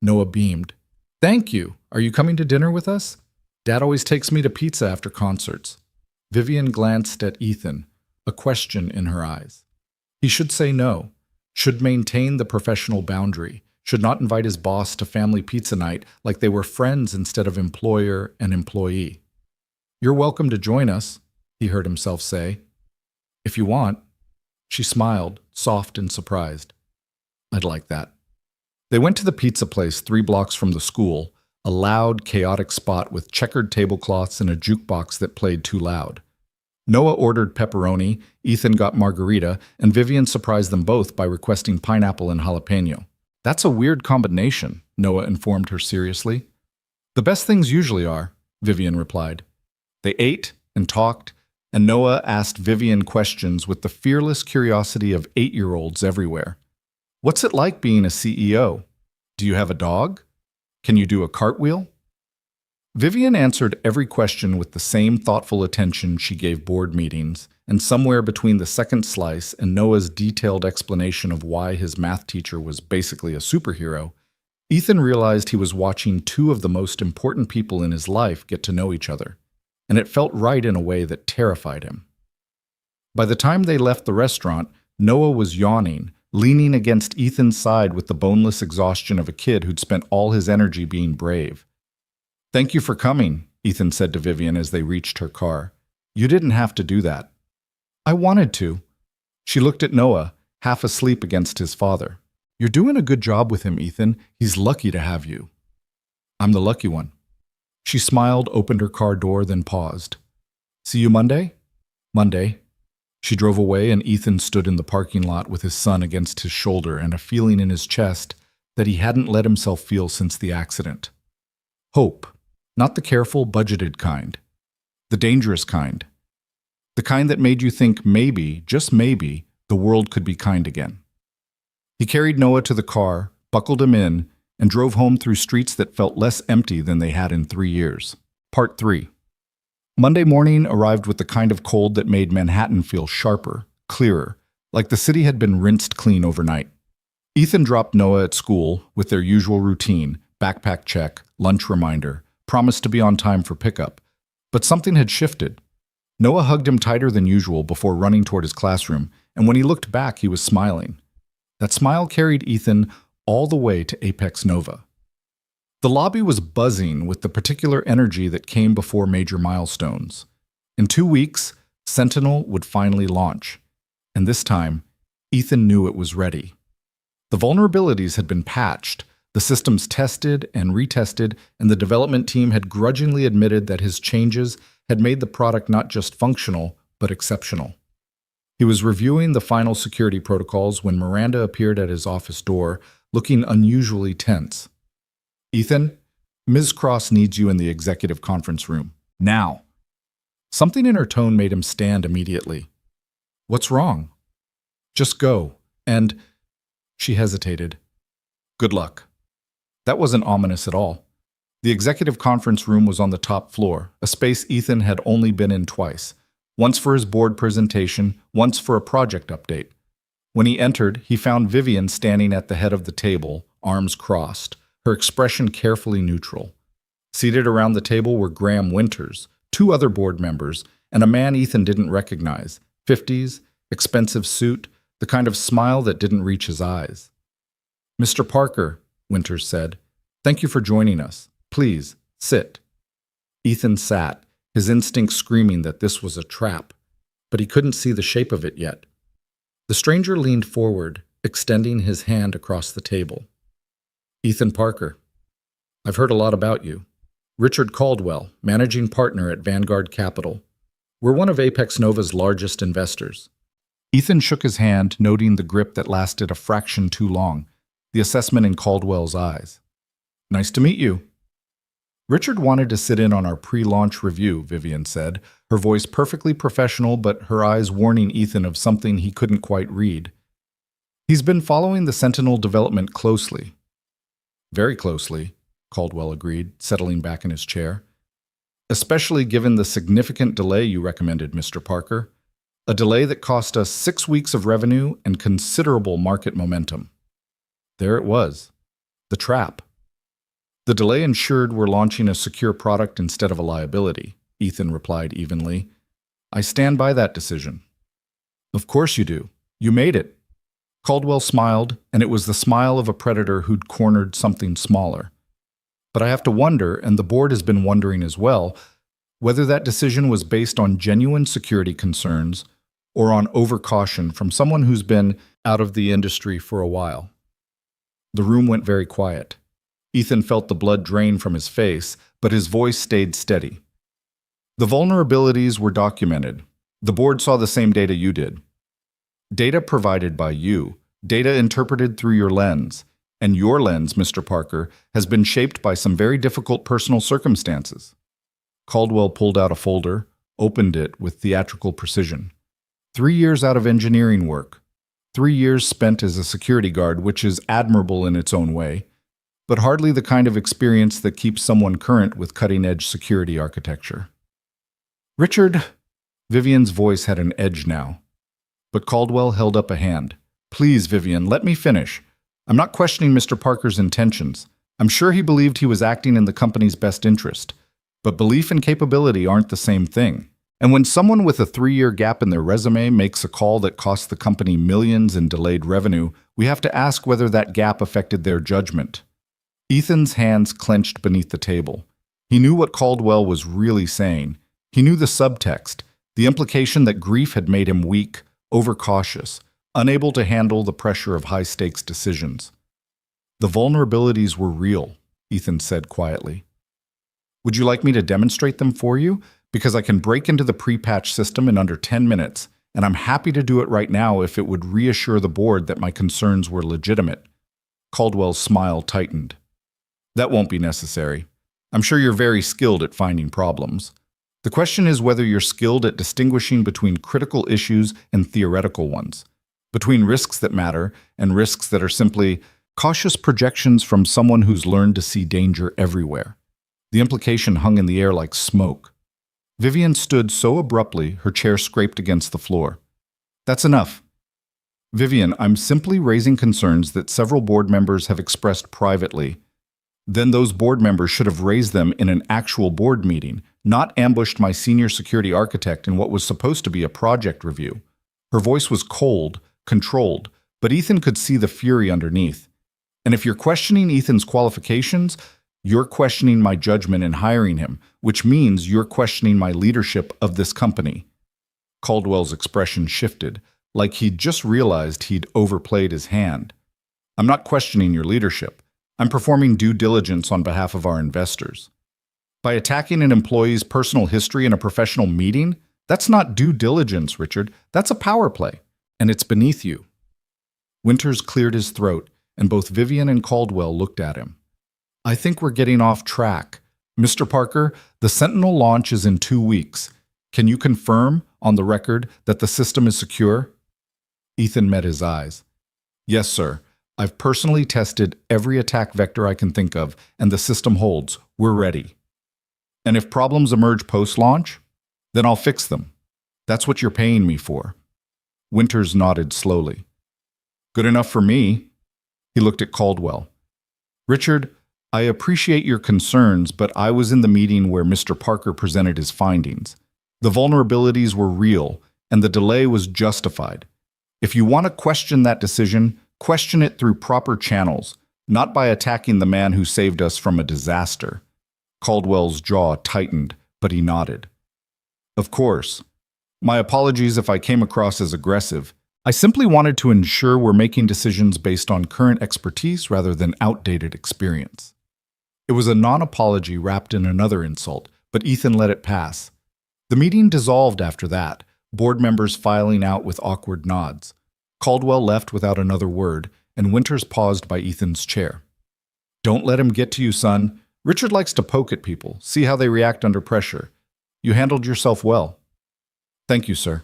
Speaker 1: Noah beamed. "Thank you. Are you coming to dinner with us? Dad always takes me to pizza after concerts." Vivian glanced at Ethan, a question in her eyes. He should say no, should maintain the professional boundary, should not invite his boss to family pizza night like they were friends instead of employer and employee. "You're welcome to join us," he heard himself say. "If you want." She smiled, soft and surprised. "I'd like that." They went to the pizza place 3 blocks from the school, a loud, chaotic spot with checkered tablecloths and a jukebox that played too loud. Noah ordered pepperoni, Ethan got margarita, and Vivian surprised them both by requesting pineapple and jalapeno. "That's a weird combination," Noah informed her seriously. "The best things usually are," Vivian replied. They ate and talked, and Noah asked Vivian questions with the fearless curiosity of 8-year-olds everywhere. "What's it like being a CEO? Do you have a dog? Can you do a cartwheel?" Vivian answered every question with the same thoughtful attention she gave board meetings, and somewhere between the second slice and Noah's detailed explanation of why his math teacher was basically a superhero, Ethan realized he was watching two of the most important people in his life get to know each other, and it felt right in a way that terrified him. By the time they left the restaurant, Noah was yawning, leaning against Ethan's side with the boneless exhaustion of a kid who'd spent all his energy being brave. "Thank you for coming," Ethan said to Vivian as they reached her car. "You didn't have to do that." "I wanted to." She looked at Noah, half asleep against his father. "You're doing a good job with him, Ethan. He's lucky to have you." "I'm the lucky one." She smiled, opened her car door, then paused. "See you Monday?" "Monday." She drove away, and Ethan stood in the parking lot with his son against his shoulder and a feeling in his chest that he hadn't let himself feel since the accident. Hope. Not the careful, budgeted kind. The dangerous kind. The kind that made you think maybe, just maybe, the world could be kind again. He carried Noah to the car, buckled him in, and drove home through streets that felt less empty than they had in 3 years. Part 3. Monday morning arrived with the kind of cold that made Manhattan feel sharper, clearer, like the city had been rinsed clean overnight. Ethan dropped Noah at school with their usual routine, backpack check, lunch reminder, promised to be on time for pickup. But something had shifted. Noah hugged him tighter than usual before running toward his classroom, and when he looked back, he was smiling. That smile carried Ethan all the way to Apex Nova. The lobby was buzzing with the particular energy that came before major milestones. In 2 weeks, Sentinel would finally launch, and this time, Ethan knew it was ready. The vulnerabilities had been patched, the systems tested and retested, and the development team had grudgingly admitted that his changes had made the product not just functional, but exceptional. He was reviewing the final security protocols when Miranda appeared at his office door, looking unusually tense. "Ethan, Ms. Cross needs you in the executive conference room. Now." Something in her tone made him stand immediately. "What's wrong?" "Just go, and—" She hesitated. "Good luck." That wasn't ominous at all. The executive conference room was on the top floor, a space Ethan had only been in twice, once for his board presentation, once for a project update. When he entered, he found Vivian standing at the head of the table, arms crossed, her expression carefully neutral. Seated around the table were Graham Winters, 2 other board members, and a man Ethan didn't recognize, 50s, expensive suit, the kind of smile that didn't reach his eyes. "Mr. Parker," Winters said, "thank you for joining us. Please, sit." Ethan sat, his instincts screaming that this was a trap, but he couldn't see the shape of it yet. The stranger leaned forward, extending his hand across the table. "Ethan Parker, I've heard a lot about you. Richard Caldwell, managing partner at Vanguard Capital. We're one of Apex Nova's largest investors." Ethan shook his hand, noting the grip that lasted a fraction too long, the assessment in Caldwell's eyes. "Nice to meet you." "Richard wanted to sit in on our pre-launch review," Vivian said, her voice perfectly professional but her eyes warning Ethan of something he couldn't quite read. "He's been following the Sentinel development closely." "Very closely," Caldwell agreed, settling back in his chair. "Especially given the significant delay you recommended, Mr. Parker. A delay that cost us 6 weeks of revenue and considerable market momentum." There it was. The trap. "The delay ensured we're launching a secure product instead of a liability," Ethan replied evenly. "I stand by that decision." "Of course you do. You made it." Caldwell smiled, and it was the smile of a predator who'd cornered something smaller. "But I have to wonder, and the board has been wondering as well, whether that decision was based on genuine security concerns or on overcaution from someone who's been out of the industry for a while." The room went very quiet. Ethan felt the blood drain from his face, but his voice stayed steady. The vulnerabilities were documented. The board saw the same data you did. Data provided by you, data interpreted through your lens, and your lens, Mr. Parker, has been shaped by some very difficult personal circumstances. Caldwell pulled out a folder, opened it with theatrical precision. 3 years out of engineering work. 3 years spent as a security guard, which is admirable in its own way, but hardly the kind of experience that keeps someone current with cutting-edge security architecture. Richard, Vivian's voice had an edge now, but Caldwell held up a hand. Please, Vivian, let me finish. I'm not questioning Mr. Parker's intentions. I'm sure he believed he was acting in the company's best interest, but belief and capability aren't the same thing. And when someone with a 3-year gap in their resume makes a call that costs the company millions in delayed revenue, we have to ask whether that gap affected their judgment. Ethan's hands clenched beneath the table. He knew what Caldwell was really saying. He knew the subtext, the implication that grief had made him weak, overcautious, unable to handle the pressure of high-stakes decisions. The vulnerabilities were real, Ethan said quietly. Would you like me to demonstrate them for you? Because I can break into the pre-patch system in under 10 minutes, and I'm happy to do it right now if it would reassure the board that my concerns were legitimate. Caldwell's smile tightened. That won't be necessary. I'm sure you're very skilled at finding problems. The question is whether you're skilled at distinguishing between critical issues and theoretical ones, between risks that matter and risks that are simply cautious projections from someone who's learned to see danger everywhere. The implication hung in the air like smoke. Vivian stood so abruptly, her chair scraped against the floor. That's enough. Vivian, I'm simply raising concerns that several board members have expressed privately. Then those board members should have raised them in an actual board meeting, not ambushed my senior security architect in what was supposed to be a project review. Her voice was cold, controlled, but Ethan could see the fury underneath. And if you're questioning Ethan's qualifications, you're questioning my judgment in hiring him, which means you're questioning my leadership of this company. Caldwell's expression shifted, like he'd just realized he'd overplayed his hand. I'm not questioning your leadership. I'm performing due diligence on behalf of our investors. By attacking an employee's personal history in a professional meeting, that's not due diligence, Richard. That's a power play, and it's beneath you. Winters cleared his throat, and both Vivian and Caldwell looked at him. I think we're getting off track. Mr. Parker, the Sentinel launch is in 2 weeks. Can you confirm, on the record, that the system is secure? Ethan met his eyes. Yes, sir. I've personally tested every attack vector I can think of, and the system holds. We're ready. And if problems emerge post-launch, then I'll fix them. That's what you're paying me for. Winters nodded slowly. Good enough for me. He looked at Caldwell. Richard, I appreciate your concerns, but I was in the meeting where Mr. Parker presented his findings. The vulnerabilities were real, and the delay was justified. If you want to question that decision, question it through proper channels, not by attacking the man who saved us from a disaster. Caldwell's jaw tightened, but he nodded. Of course. My apologies if I came across as aggressive. I simply wanted to ensure we're making decisions based on current expertise rather than outdated experience. It was a non-apology wrapped in another insult, but Ethan let it pass. The meeting dissolved after that, board members filing out with awkward nods. Caldwell left without another word, and Winters paused by Ethan's chair. Don't let him get to you, son. Richard likes to poke at people, see how they react under pressure. You handled yourself well. Thank you, sir.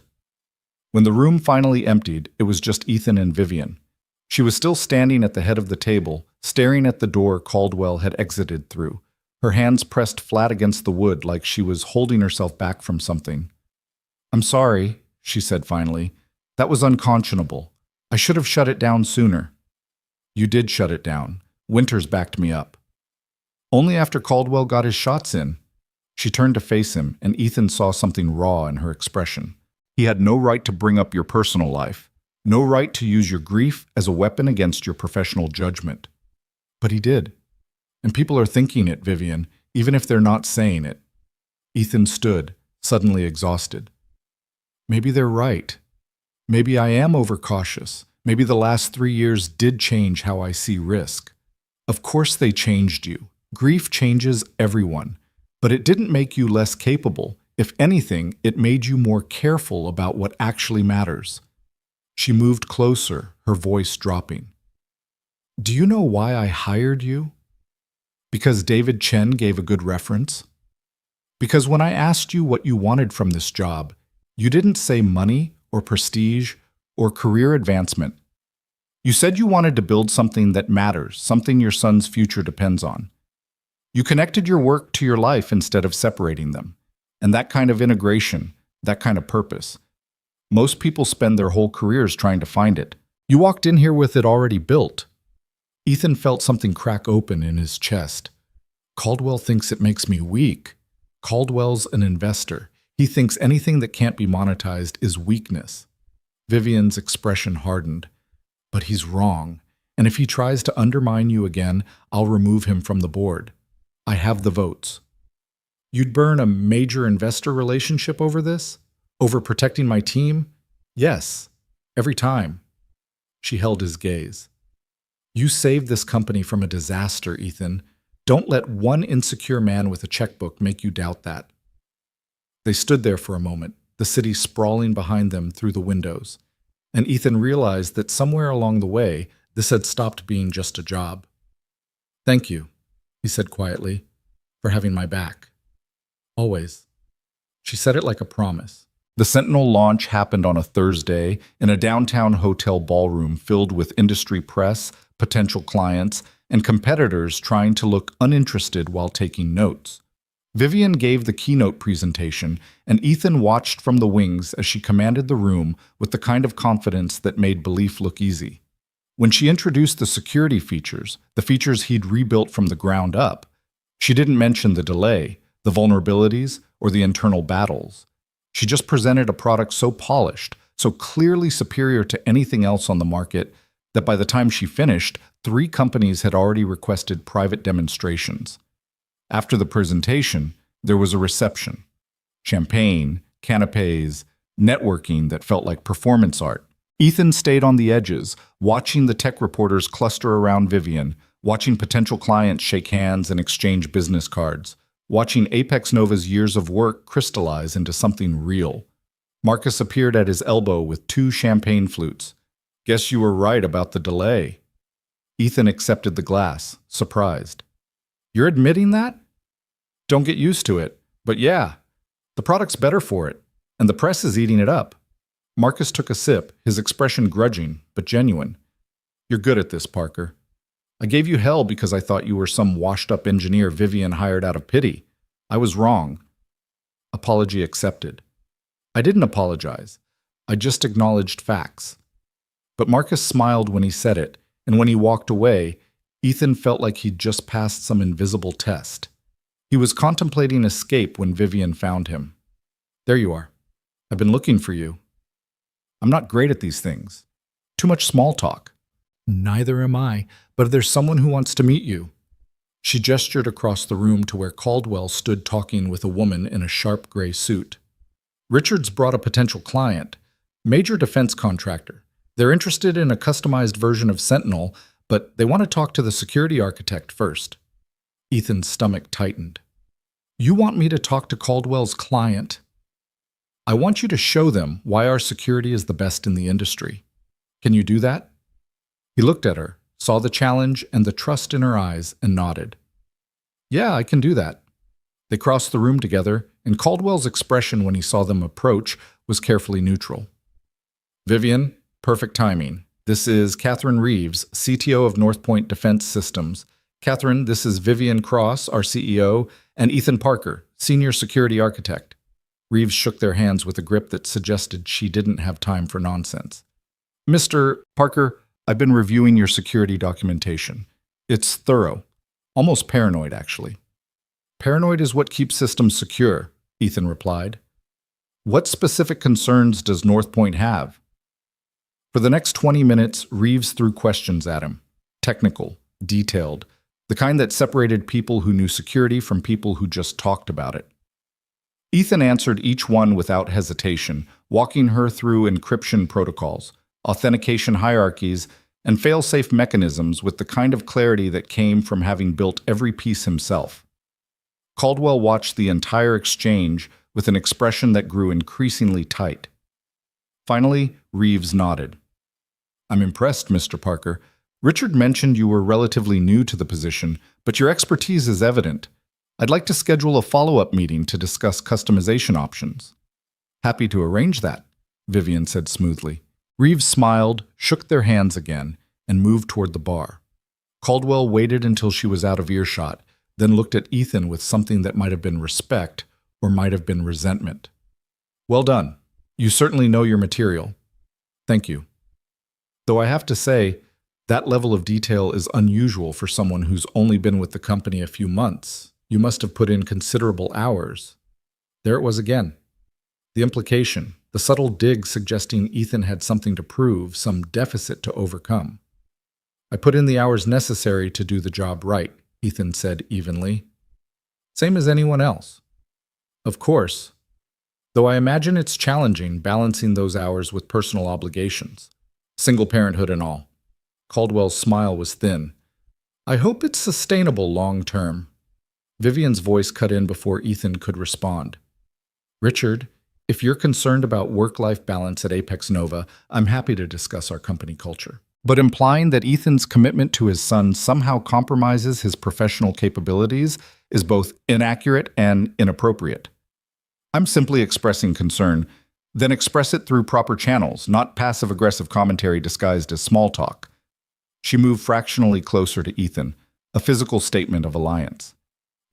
Speaker 1: When the room finally emptied, it was just Ethan and Vivian. She was still standing at the head of the table, staring at the door Caldwell had exited through, her hands pressed flat against the wood like she was holding herself back from something. I'm sorry, she said finally. That was unconscionable. I should have shut it down sooner. You did shut it down. Winters backed me up. Only after Caldwell got his shots in. She turned to face him, and Ethan saw something raw in her expression. He had no right to bring up your personal life, no right to use your grief as a weapon against your professional judgment. But he did. And people are thinking it, Vivian, even if they're not saying it. Ethan stood, suddenly exhausted. Maybe they're right. Maybe I am overcautious. Maybe the last 3 years did change how I see risk. Of course they changed you. Grief changes everyone. But it didn't make you less capable. If anything, it made you more careful about what actually matters. She moved closer, her voice dropping. Do you know why I hired you? Because David Chen gave a good reference? Because when I asked you what you wanted from this job, you didn't say money or prestige or career advancement. You said you wanted to build something that matters, something your son's future depends on. You connected your work to your life instead of separating them. And that kind of integration, that kind of purpose, most people spend their whole careers trying to find it. You walked in here with it already built. Ethan felt something crack open in his chest. Caldwell thinks it makes me weak. Caldwell's an investor. He thinks anything that can't be monetized is weakness. Vivian's expression hardened. But he's wrong. And if he tries to undermine you again, I'll remove him from the board. I have the votes. You'd burn a major investor relationship over this? Over protecting my team? Yes, every time. She held his gaze. You saved this company from a disaster, Ethan. Don't let one insecure man with a checkbook make you doubt that. They stood there for a moment, the city sprawling behind them through the windows, and Ethan realized that somewhere along the way, this had stopped being just a job. Thank you, he said quietly, for having my back. Always. She said it like a promise. The Sentinel launch happened on a Thursday in a downtown hotel ballroom filled with industry press, potential clients, and competitors trying to look uninterested while taking notes. Vivian gave the keynote presentation, and Ethan watched from the wings as she commanded the room with the kind of confidence that made belief look easy. When she introduced the security features, the features he'd rebuilt from the ground up, she didn't mention the delay, the vulnerabilities, or the internal battles. She just presented a product so polished, so clearly superior to anything else on the market, that by the time she finished, 3 companies had already requested private demonstrations. After the presentation, there was a reception. Champagne, canapes, networking that felt like performance art. Ethan stayed on the edges, watching the tech reporters cluster around Vivian, watching potential clients shake hands and exchange business cards, watching Apex Nova's years of work crystallize into something real. Marcus appeared at his elbow with 2 champagne flutes. Guess you were right about the delay. Ethan accepted the glass, surprised. You're admitting that? Don't get used to it, but yeah, the product's better for it, and the press is eating it up. Marcus took a sip, his expression grudging, but genuine. You're good at this, Parker. I gave you hell because I thought you were some washed-up engineer Vivian hired out of pity. I was wrong. Apology accepted. I didn't apologize. I just acknowledged facts. But Marcus smiled when he said it, and when he walked away, Ethan felt like he'd just passed some invisible test. He was contemplating escape when Vivian found him. There you are. I've been looking for you. I'm not great at these things. Too much small talk. Neither am I, but if there's someone who wants to meet you. She gestured across the room to where Caldwell stood talking with a woman in a sharp gray suit. Richards brought a potential client, major defense contractor. They're interested in a customized version of Sentinel, but they want to talk to the security architect first. Ethan's stomach tightened. You want me to talk to Caldwell's client? I want you to show them why our security is the best in the industry. Can you do that? He looked at her, saw the challenge and the trust in her eyes, and nodded. Yeah, I can do that. They crossed the room together, and Caldwell's expression when he saw them approach was carefully neutral. Vivian, perfect timing. This is Catherine Reeves, CTO of Northpoint Defense Systems. Catherine, this is Vivian Cross, our CEO, and Ethan Parker, Senior Security Architect. Reeves shook their hands with a grip that suggested she didn't have time for nonsense. Mr. Parker, I've been reviewing your security documentation. It's thorough. Almost paranoid, actually. Paranoid is what keeps systems secure, Ethan replied. What specific concerns does Northpoint have? For the next 20 minutes, Reeves threw questions at him. Technical, detailed, the kind that separated people who knew security from people who just talked about it. Ethan answered each one without hesitation, walking her through encryption protocols, authentication hierarchies, and fail-safe mechanisms with the kind of clarity that came from having built every piece himself. Caldwell watched the entire exchange with an expression that grew increasingly tight. Finally, Reeves nodded. "I'm impressed, Mr. Parker. Richard mentioned you were relatively new to the position, but your expertise is evident. I'd like to schedule a follow-up meeting to discuss customization options." "Happy to arrange that," Vivian said smoothly. Reeves smiled, shook their hands again, and moved toward the bar. Caldwell waited until she was out of earshot, then looked at Ethan with something that might have been respect or might have been resentment. "Well done. You certainly know your material. Thank you. Though I have to say, that level of detail is unusual for someone who's only been with the company a few months. You must have put in considerable hours." There it was again. The implication, the subtle dig suggesting Ethan had something to prove, some deficit to overcome. "I put in the hours necessary to do the job right," Ethan said evenly. "Same as anyone else." "Of course. Though I imagine it's challenging balancing those hours with personal obligations. Single parenthood and all." Caldwell's smile was thin. "I hope it's sustainable long term." Vivian's voice cut in before Ethan could respond. "Richard, if you're concerned about work-life balance at Apex Nova, I'm happy to discuss our company culture." But implying that Ethan's commitment to his son somehow compromises his professional capabilities is both inaccurate and inappropriate. "I'm simply expressing concern. Then express it through proper channels, not passive-aggressive commentary disguised as small talk." She moved fractionally closer to Ethan, a physical statement of alliance.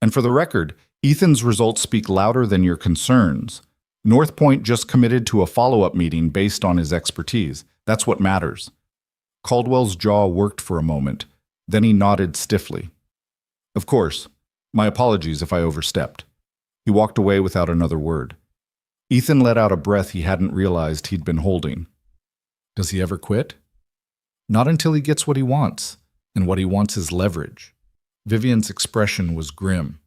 Speaker 1: "And for the record, Ethan's results speak louder than your concerns. North Point just committed to a follow-up meeting based on his expertise. That's what matters." Caldwell's jaw worked for a moment, then he nodded stiffly. "Of course. My apologies if I overstepped." He walked away without another word. Ethan let out a breath he hadn't realized he'd been holding. Does he ever quit? Not until he gets what he wants, and what he wants is leverage. Vivian's expression was grim.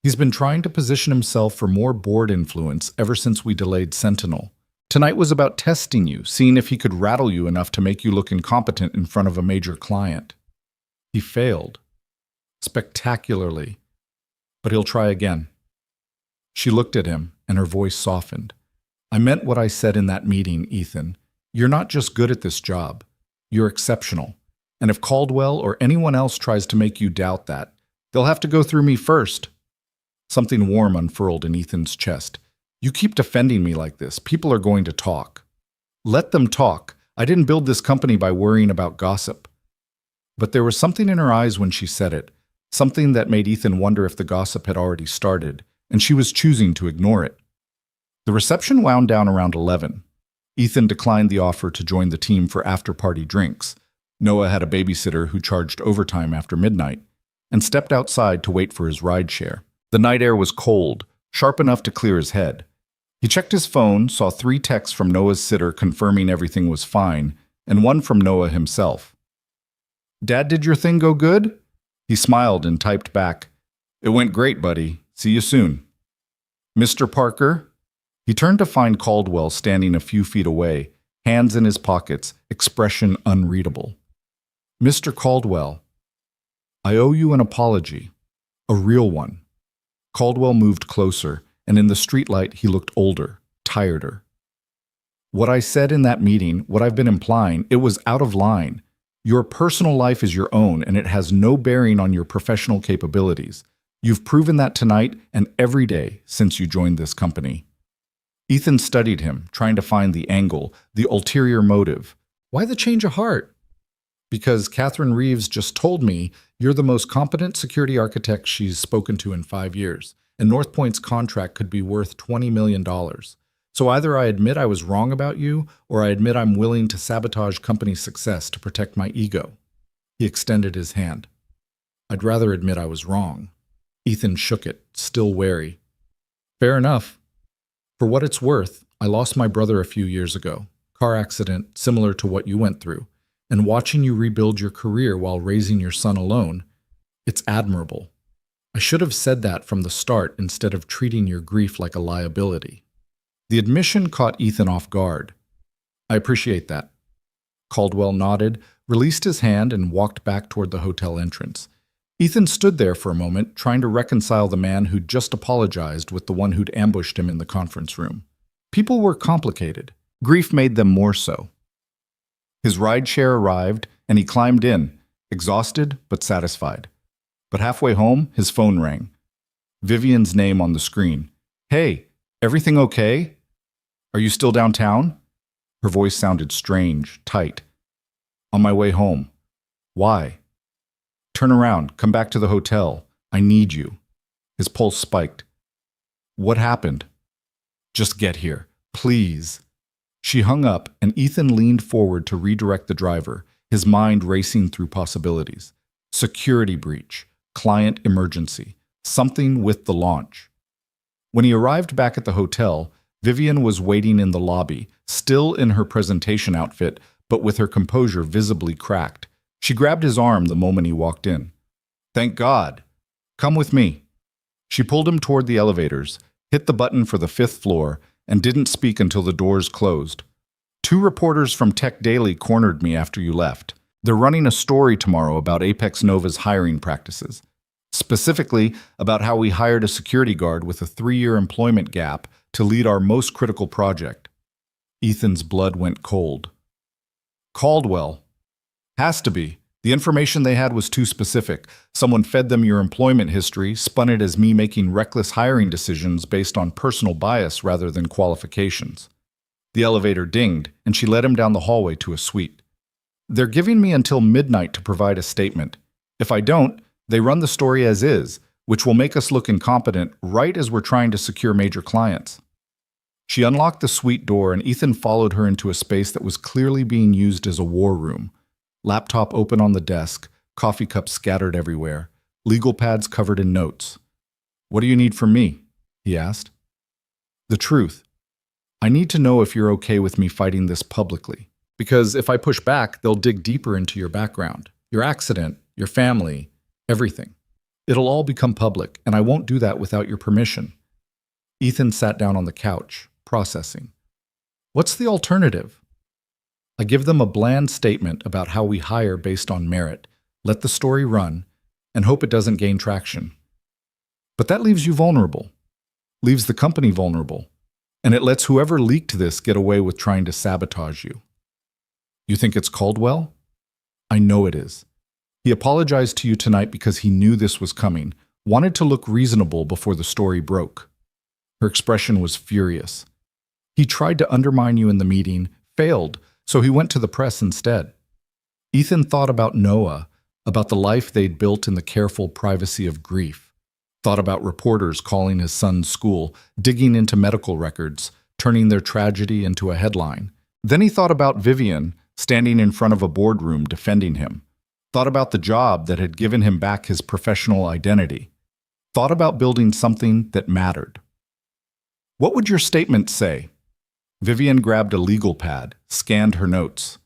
Speaker 1: He's been trying to position himself for more board influence ever since we delayed Sentinel. Tonight was about testing you, seeing if he could rattle you enough to make you look incompetent in front of a major client. He failed. Spectacularly. But he'll try again. She looked at him, and her voice softened. "I meant what I said in that meeting, Ethan. You're not just good at this job. You're exceptional. And if Caldwell or anyone else tries to make you doubt that, they'll have to go through me first." Something warm unfurled in Ethan's chest. "You keep defending me like this. People are going to talk." "Let them talk. I didn't build this company by worrying about gossip." But there was something in her eyes when she said it, something that made Ethan wonder if the gossip had already started, and she was choosing to ignore it. The reception wound down around 11. Ethan declined the offer to join the team for after-party drinks. Noah had a babysitter who charged overtime after midnight, and stepped outside to wait for his rideshare. The night air was cold, sharp enough to clear his head. He checked his phone, saw 3 texts from Noah's sitter confirming everything was fine, and one from Noah himself. "Dad, did your thing go good?" He smiled and typed back, "It went great, buddy. See you soon." "Mr. Parker?" He turned to find Caldwell standing a few feet away, hands in his pockets, expression unreadable. "Mr. Caldwell, I owe you an apology. A real one." Caldwell moved closer, and in the streetlight he looked older, tireder. "What I said in that meeting, what I've been implying, it was out of line. Your personal life is your own, and it has no bearing on your professional capabilities. You've proven that tonight and every day since you joined this company." Ethan studied him, trying to find the angle, the ulterior motive. "Why the change of heart?" "Because Catherine Reeves just told me you're the most competent security architect she's spoken to in 5 years, and North Point's contract could be worth $20 million. So either I admit I was wrong about you, or I admit I'm willing to sabotage company success to protect my ego." He extended his hand. "I'd rather admit I was wrong." Ethan shook it, still wary. "Fair enough. For what it's worth, I lost my brother a few years ago. Car accident, similar to what you went through. And watching you rebuild your career while raising your son alone, it's admirable. I should have said that from the start instead of treating your grief like a liability." The admission caught Ethan off guard. "I appreciate that. Caldwell nodded, released his hand, and walked back toward the hotel entrance. Ethan stood there for a moment, trying to reconcile the man who'd just apologized with the one who'd ambushed him in the conference room. People were complicated. Grief made them more so. His rideshare arrived, and he climbed in, exhausted but satisfied. But halfway home, his phone rang. Vivian's name on the screen. "Hey, everything okay? Are you still downtown?" Her voice sounded strange, tight. "On my way home." "Why?" "Turn around, come back to the hotel. I need you." His pulse spiked. "What happened?" "Just get here, please." She hung up, and Ethan leaned forward to redirect the driver, his mind racing through possibilities. Security breach, client emergency, something with the launch. When he arrived back at the hotel, Vivian was waiting in the lobby, still in her presentation outfit, but with her composure visibly cracked. She grabbed his arm the moment he walked in. "Thank God. Come with me." She pulled him toward the elevators, hit the button for the 5th floor, and didn't speak until the doors closed. "2 reporters from Tech Daily cornered me after you left. They're running a story tomorrow about Apex Nova's hiring practices. Specifically about how we hired a security guard with a 3-year employment gap to lead our most critical project." Ethan's blood went cold. "Caldwell. Has to be. The information they had was too specific. Someone fed them your employment history, spun it as me making reckless hiring decisions based on personal bias rather than qualifications." The elevator dinged, and she led him down the hallway to a suite. "They're giving me until midnight to provide a statement. If I don't, they run the story as is, which will make us look incompetent right as we're trying to secure major clients." She unlocked the suite door, and Ethan followed her into a space that was clearly being used as a war room. Laptop open on the desk, coffee cups scattered everywhere, legal pads covered in notes. "What do you need from me?" he asked. "The truth. I need to know if you're okay with me fighting this publicly. Because if I push back, they'll dig deeper into your background, your accident, your family, everything. It'll all become public, and I won't do that without your permission." Ethan sat down on the couch, processing. "What's the alternative?" "I give them a bland statement about how we hire based on merit, let the story run, and hope it doesn't gain traction. But that leaves you vulnerable, leaves the company vulnerable, and it lets whoever leaked this get away with trying to sabotage you." "You think it's Caldwell?" "I know it is. He apologized to you tonight because he knew this was coming, wanted to look reasonable before the story broke." Her expression was furious. "He tried to undermine you in the meeting, failed, so he went to the press instead." Ethan thought about Noah, about the life they'd built in the careful privacy of grief. Thought about reporters calling his son's school, digging into medical records, turning their tragedy into a headline. Then he thought about Vivian, standing in front of a boardroom defending him. Thought about the job that had given him back his professional identity. Thought about building something that mattered. "What would your statement say?" Vivian grabbed a legal pad, scanned her notes.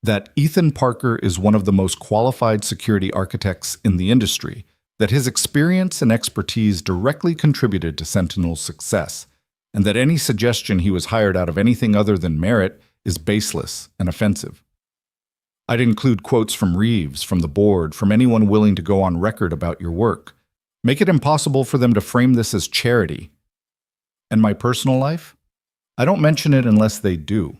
Speaker 1: "That Ethan Parker is one of the most qualified security architects in the industry, that his experience and expertise directly contributed to Sentinel's success, and that any suggestion he was hired out of anything other than merit is baseless and offensive. I'd include quotes from Reeves, from the board, from anyone willing to go on record about your work. Make it impossible for them to frame this as charity. And my personal life? I don't mention it unless they do.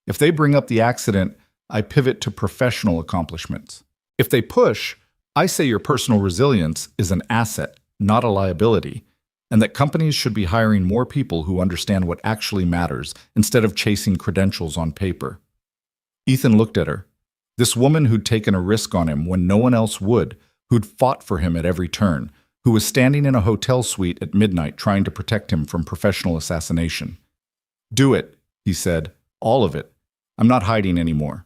Speaker 1: If they bring up the accident, I pivot to professional accomplishments. If they push, I say your personal resilience is an asset, not a liability, and that companies should be hiring more people who understand what actually matters instead of chasing credentials on paper." Ethan looked at her. This woman who'd taken a risk on him when no one else would, who'd fought for him at every turn, who was standing in a hotel suite at midnight trying to protect him from professional assassination. "Do it," he said. "All of it. I'm not hiding anymore."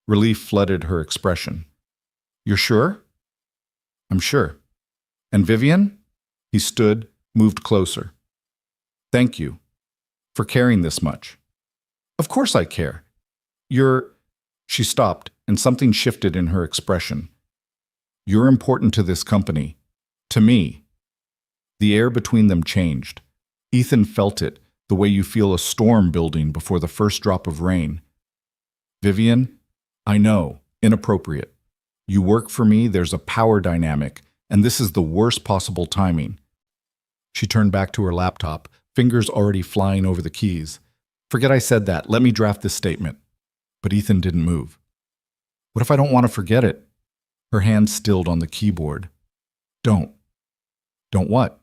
Speaker 1: Relief flooded her expression. "You're sure?" "I'm sure." "And Vivian?" He stood, moved closer. "Thank you for caring this much." "Of course I care. You're—" She stopped, and something shifted in her expression. "You're important to this company. To me." The air between them changed. Ethan felt it, the way you feel a storm building before the first drop of rain. Vivian, I know, inappropriate. You work for me, there's a power dynamic, and this is the worst possible timing. She turned back to her laptop, fingers already flying over the keys. Forget I said that. Let me draft this statement. But Ethan didn't move. What if I don't want to forget it? Her hand stilled on the keyboard. Don't. Don't what?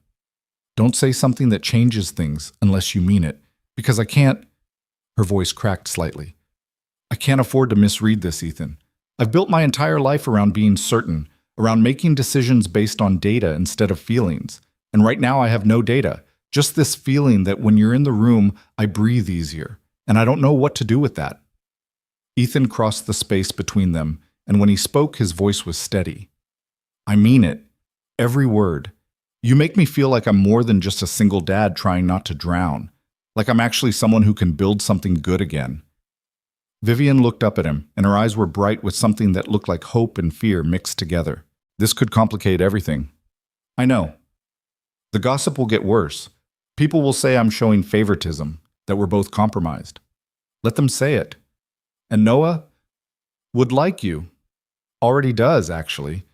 Speaker 1: Don't say something that changes things unless you mean it, because I can't. Her voice cracked slightly. I can't afford to misread this, Ethan. I've built my entire life around being certain, around making decisions based on data instead of feelings. And right now I have no data, just this feeling that when you're in the room, I breathe easier, and I don't know what to do with that. Ethan crossed the space between them, and when he spoke, his voice was steady. I mean it. Every word. You make me feel like I'm more than just a single dad trying not to drown, like I'm actually someone who can build something good again. Vivian looked up at him, and her eyes were bright with something that looked like hope and fear mixed together. This could complicate everything. I know. The gossip will get worse. People will say I'm showing favoritism, that we're both compromised. Let them say it. And Noah would like you. Already does, actually.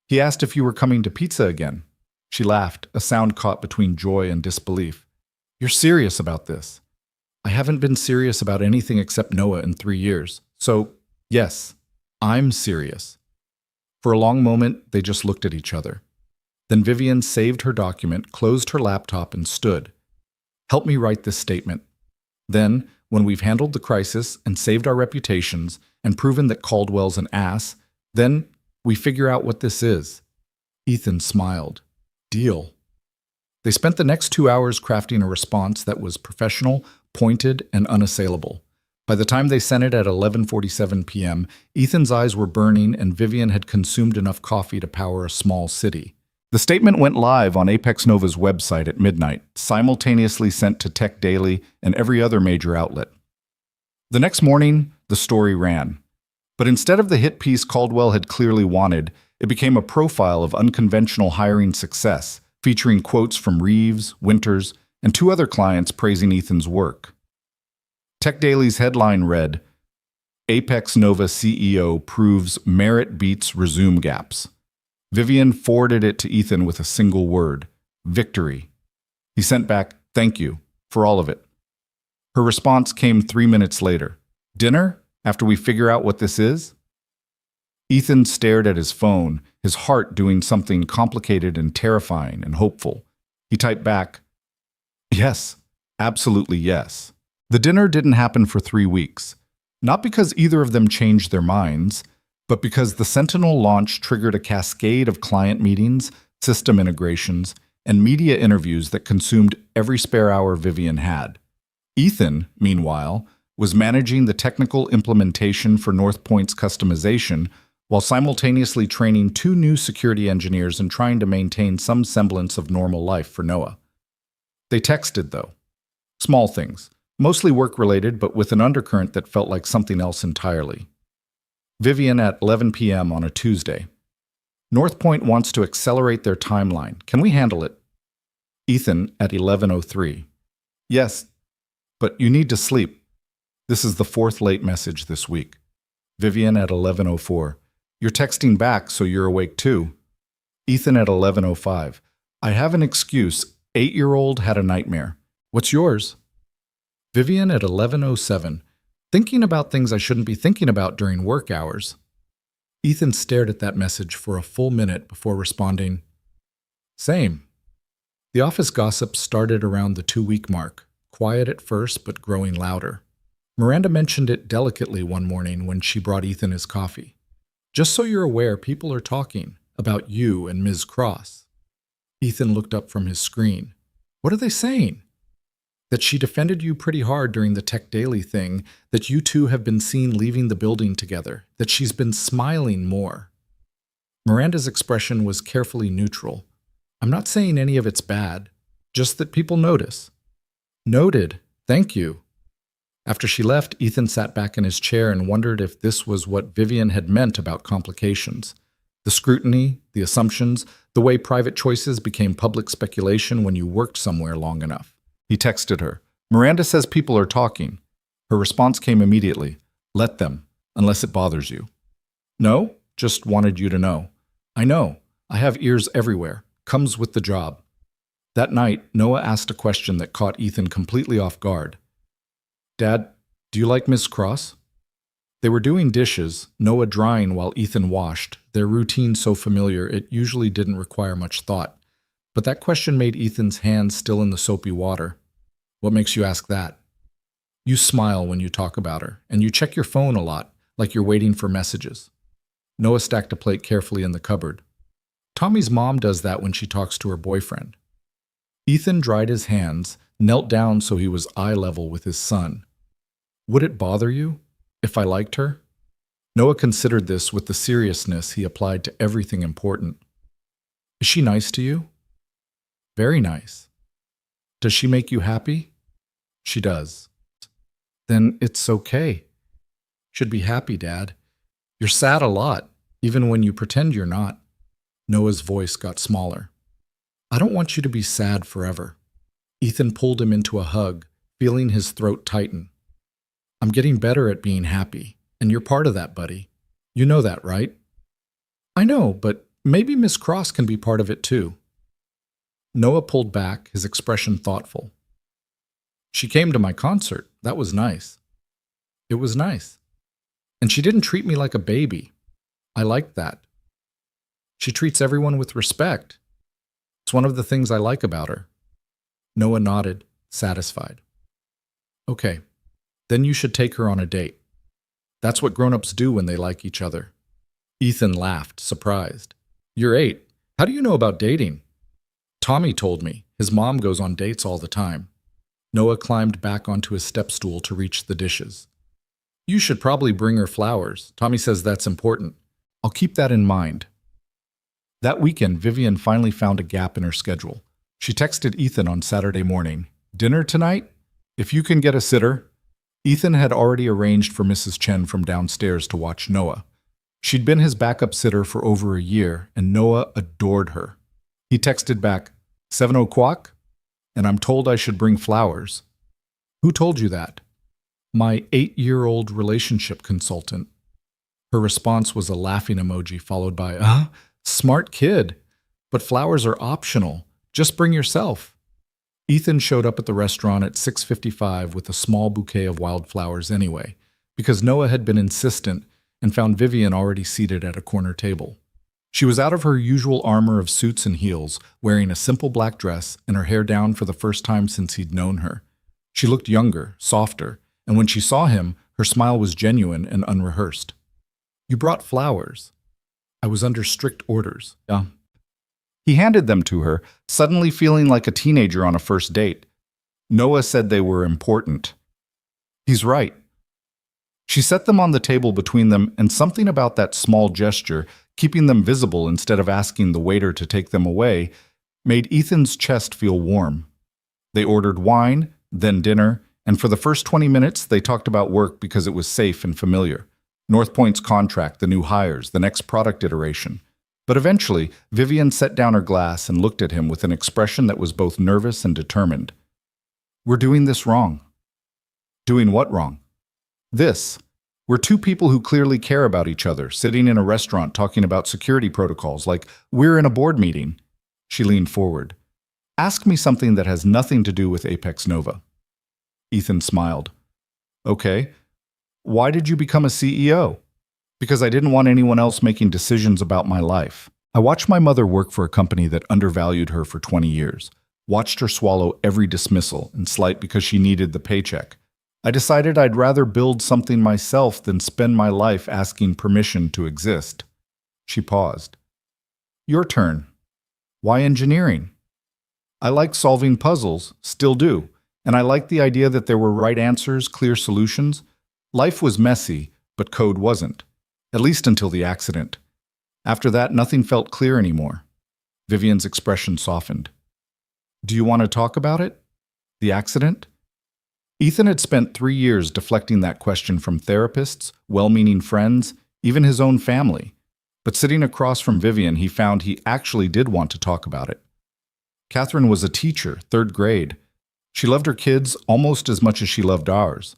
Speaker 1: He asked if you were coming to pizza again. She laughed, a sound caught between joy and disbelief. You're serious about this. I haven't been serious about anything except Noah in 3 years. So, yes, I'm serious. For a long moment, they just looked at each other. Then Vivian saved her document, closed her laptop, and stood. Help me write this statement. Then, when we've handled the crisis and saved our reputations and proven that Caldwell's an ass, then we figure out what this is. Ethan smiled. Deal. They spent the next 2 hours crafting a response that was professional, pointed, and unassailable. By the time they sent it at 11:47 p.m., Ethan's eyes were burning and Vivian had consumed enough coffee to power a small city. The statement went live on Apex Nova's website at midnight, simultaneously sent to Tech Daily and every other major outlet. The next morning, the story ran. But instead of the hit piece Caldwell had clearly wanted, it became a profile of unconventional hiring success, featuring quotes from Reeves, Winters, and 2 other clients praising Ethan's work. Tech Daily's headline read, Apex Nova CEO proves merit beats resume gaps. Vivian forwarded it to Ethan with a single word, victory. He sent back, thank you, for all of it. Her response came 3 minutes later. Dinner, after we figure out what this is? Ethan stared at his phone, his heart doing something complicated and terrifying and hopeful. He typed back, yes, absolutely yes. The dinner didn't happen for 3 weeks, not because either of them changed their minds, but because the Sentinel launch triggered a cascade of client meetings, system integrations, and media interviews that consumed every spare hour Vivian had. Ethan, meanwhile, was managing the technical implementation for Northpoint's customization while simultaneously training 2 new security engineers and trying to maintain some semblance of normal life for Noah. They texted, though. Small things, mostly work-related, but with an undercurrent that felt like something else entirely. Vivian at 11 p.m. on a Tuesday. Northpoint wants to accelerate their timeline. Can we handle it? Ethan at 11:03. Yes, but you need to sleep. This is the 4th late message this week. Vivian at 11:04. You're texting back, so you're awake too. Ethan at 11:05. I have an excuse. 8-year-old had a nightmare. What's yours? Vivian at 11:07. Thinking about things I shouldn't be thinking about during work hours. Ethan stared at that message for a full minute before responding, same. The office gossip started around the 2-week mark, quiet at first but growing louder. Miranda mentioned it delicately one morning when she brought Ethan his coffee. Just so you're aware, people are talking about you and Ms. Cross. Ethan looked up from his screen. What are they saying? That she defended you pretty hard during the Tech Daily thing, that you two have been seen leaving the building together, that she's been smiling more. Miranda's expression was carefully neutral. I'm not saying any of it's bad, just that people notice. Noted. Thank you. After she left, Ethan sat back in his chair and wondered if this was what Vivian had meant about complications. The scrutiny, the assumptions, the way private choices became public speculation when you worked somewhere long enough. He texted her. Miranda says people are talking. Her response came immediately. Let them. unless it bothers you. No, just wanted you to know. I know, I have ears everywhere. Comes with the job. That night, Noah asked a question that caught Ethan completely off guard. Dad, do you like Miss Cross? They were doing dishes, Noah drying while Ethan washed, their routine so familiar it usually didn't require much thought. But that question made Ethan's hands still in the soapy water. What makes you ask that? You smile when you talk about her, and you check your phone a lot, like you're waiting for messages. Noah stacked a plate carefully in the cupboard. Tommy's mom does that when she talks to her boyfriend. Ethan dried his hands, knelt down so he was eye level with his son. Would it bother you if I liked her? Noah considered this with the seriousness he applied to everything important. Is she nice to you? Very nice. Does she make you happy? She does. Then it's okay. Should be happy, Dad. You're sad a lot, even when you pretend you're not. Noah's voice got smaller. I don't want you to be sad forever. Ethan pulled him into a hug, feeling his throat tighten. I'm getting better at being happy, and you're part of that, buddy. You know that, right? I know, but maybe Miss Cross can be part of it too. Noah pulled back, his expression thoughtful. She came to my concert. That was nice. It was nice. And she didn't treat me like a baby. I liked that. She treats everyone with respect. It's one of the things I like about her. Noah nodded, satisfied. Okay, then you should take her on a date. That's what grown-ups do when they like each other. Ethan laughed, surprised. You're 8. How do you know about dating? Tommy told me. His mom goes on dates all the time. Noah climbed back onto his step stool to reach the dishes. You should probably bring her flowers. Tommy says that's important. I'll keep that in mind. That weekend, Vivian finally found a gap in her schedule. She texted Ethan on Saturday morning, "Dinner tonight? If you can get a sitter." Ethan had already arranged for Mrs. Chen from downstairs to watch Noah. She'd been his backup sitter for over a year, and Noah adored her. He texted back, 7:00? And I'm told I should bring flowers. Who told you that? My 8-year-old relationship consultant. Her response was a laughing emoji followed by, smart kid. But flowers are optional. Just bring yourself. Ethan showed up at the restaurant at 6:55 with a small bouquet of wildflowers anyway, because Noah had been insistent and found Vivian already seated at a corner table. She was out of her usual armor of suits and heels, wearing a simple black dress and her hair down for the first time since he'd known her. She looked younger, softer, and when she saw him, her smile was genuine and unrehearsed. You brought flowers. I was under strict orders. Yeah. He handed them to her, suddenly feeling like a teenager on a first date. Noah said they were important. He's right. She set them on the table between them, and something about that small gesture, keeping them visible instead of asking the waiter to take them away, made Ethan's chest feel warm. They ordered wine, then dinner, and for the first 20 minutes they talked about work because it was safe and familiar. North Point's contract, the new hires, the next product iteration. But eventually, Vivian set down her glass and looked at him with an expression that was both nervous and determined. We're doing this wrong. Doing what wrong? This. We're two people who clearly care about each other, sitting in a restaurant talking about security protocols, like we're in a board meeting. She leaned forward. Ask me something that has nothing to do with Apex Nova. Ethan smiled. Okay. Why did you become a CEO? Because I didn't want anyone else making decisions about my life. I watched my mother work for a company that undervalued her for 20 years, watched her swallow every dismissal and slight because she needed the paycheck. I decided I'd rather build something myself than spend my life asking permission to exist. She paused. Your turn. Why engineering? I like solving puzzles, still do, and I liked the idea that there were right answers, clear solutions. Life was messy, but code wasn't. At least until the accident. After that, nothing felt clear anymore. Vivian's expression softened. Do you want to talk about it? The accident? Ethan had spent 3 years deflecting that question from therapists, well-meaning friends, even his own family. But sitting across from Vivian, he found he actually did want to talk about it. Catherine was a teacher, 3rd grade. She loved her kids almost as much as she loved ours.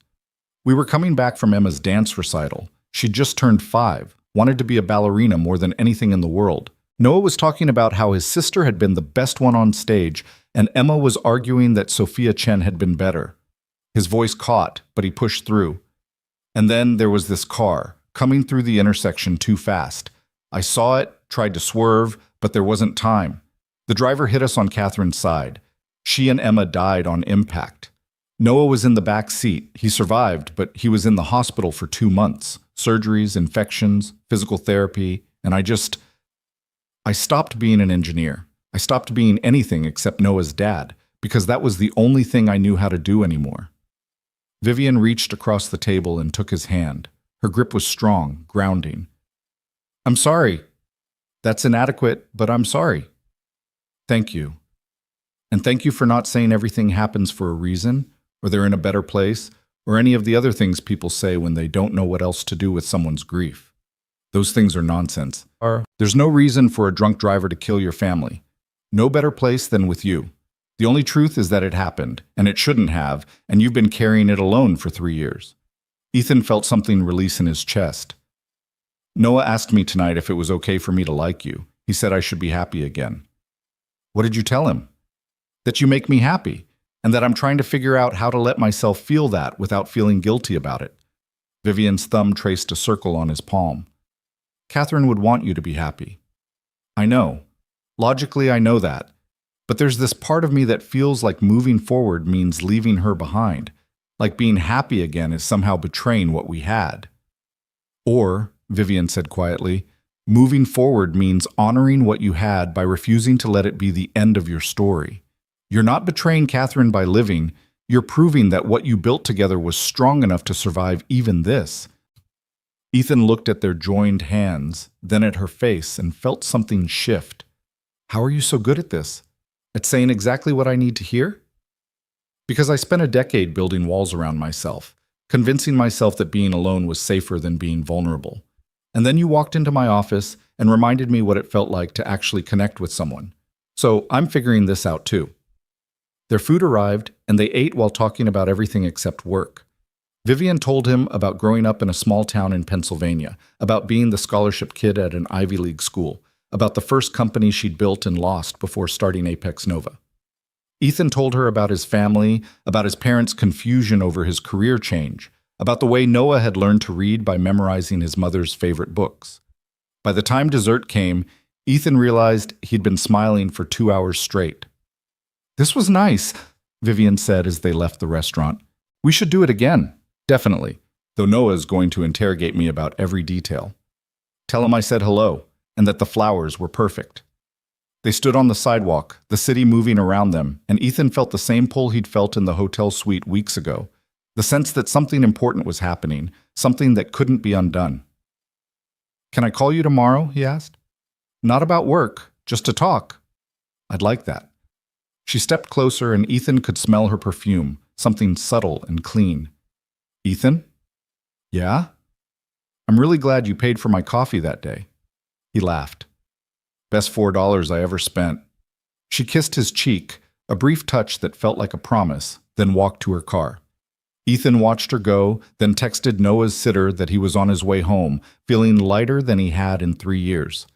Speaker 1: We were coming back from Emma's dance recital, She'd just turned 5, wanted to be a ballerina more than anything in the world. Noah was talking about how his sister had been the best one on stage, and Emma was arguing that Sophia Chen had been better. His voice caught, but he pushed through. And then there was this car, coming through the intersection too fast. I saw it, tried to swerve, but there wasn't time. The driver hit us on Catherine's side. She and Emma died on impact. Noah was in the back seat. He survived, but he was in the hospital for 2 months. Surgeries, infections, physical therapy, and I stopped being an engineer. I stopped being anything except Noah's dad, because that was the only thing I knew how to do anymore. Vivian reached across the table and took his hand. Her grip was strong, grounding. I'm sorry. That's inadequate, but I'm sorry. Thank you. And thank you for not saying everything happens for a reason, or they're in a better place, or any of the other things people say when they don't know what else to do with someone's grief. Those things are nonsense. There's no reason for a drunk driver to kill your family. No better place than with you. The only truth is that it happened, and it shouldn't have, and you've been carrying it alone for 3 years. Ethan felt something release in his chest. Noah asked me tonight if it was okay for me to like you. He said I should be happy again. What did you tell him? That you make me happy, and that I'm trying to figure out how to let myself feel that without feeling guilty about it. Vivian's thumb traced a circle on his palm. Catherine would want you to be happy. I know. Logically, I know that. But there's this part of me that feels like moving forward means leaving her behind, like being happy again is somehow betraying what we had. Or, Vivian said quietly, moving forward means honoring what you had by refusing to let it be the end of your story. You're not betraying Catherine by living, you're proving that what you built together was strong enough to survive even this. Ethan looked at their joined hands, then at her face, and felt something shift. How are you so good at this? At saying exactly what I need to hear? Because I spent a decade building walls around myself, convincing myself that being alone was safer than being vulnerable. And then you walked into my office and reminded me what it felt like to actually connect with someone. So I'm figuring this out too. Their food arrived, and they ate while talking about everything except work. Vivian told him about growing up in a small town in Pennsylvania, about being the scholarship kid at an Ivy League school, about the first company she'd built and lost before starting Apex Nova. Ethan told her about his family, about his parents' confusion over his career change, about the way Noah had learned to read by memorizing his mother's favorite books. By the time dessert came, Ethan realized he'd been smiling for 2 hours straight. This was nice, Vivian said as they left the restaurant. We should do it again. Definitely, though Noah's going to interrogate me about every detail. Tell him I said hello, and that the flowers were perfect. They stood on the sidewalk, the city moving around them, and Ethan felt the same pull he'd felt in the hotel suite weeks ago, the sense that something important was happening, something that couldn't be undone. Can I call you tomorrow? He asked. Not about work, just to talk. I'd like that. She stepped closer and Ethan could smell her perfume, something subtle and clean. Ethan? Yeah? I'm really glad you paid for my coffee that day. He laughed. Best $4 I ever spent. She kissed his cheek, a brief touch that felt like a promise, then walked to her car. Ethan watched her go, then texted Noah's sitter that he was on his way home, feeling lighter than he had in 3 years.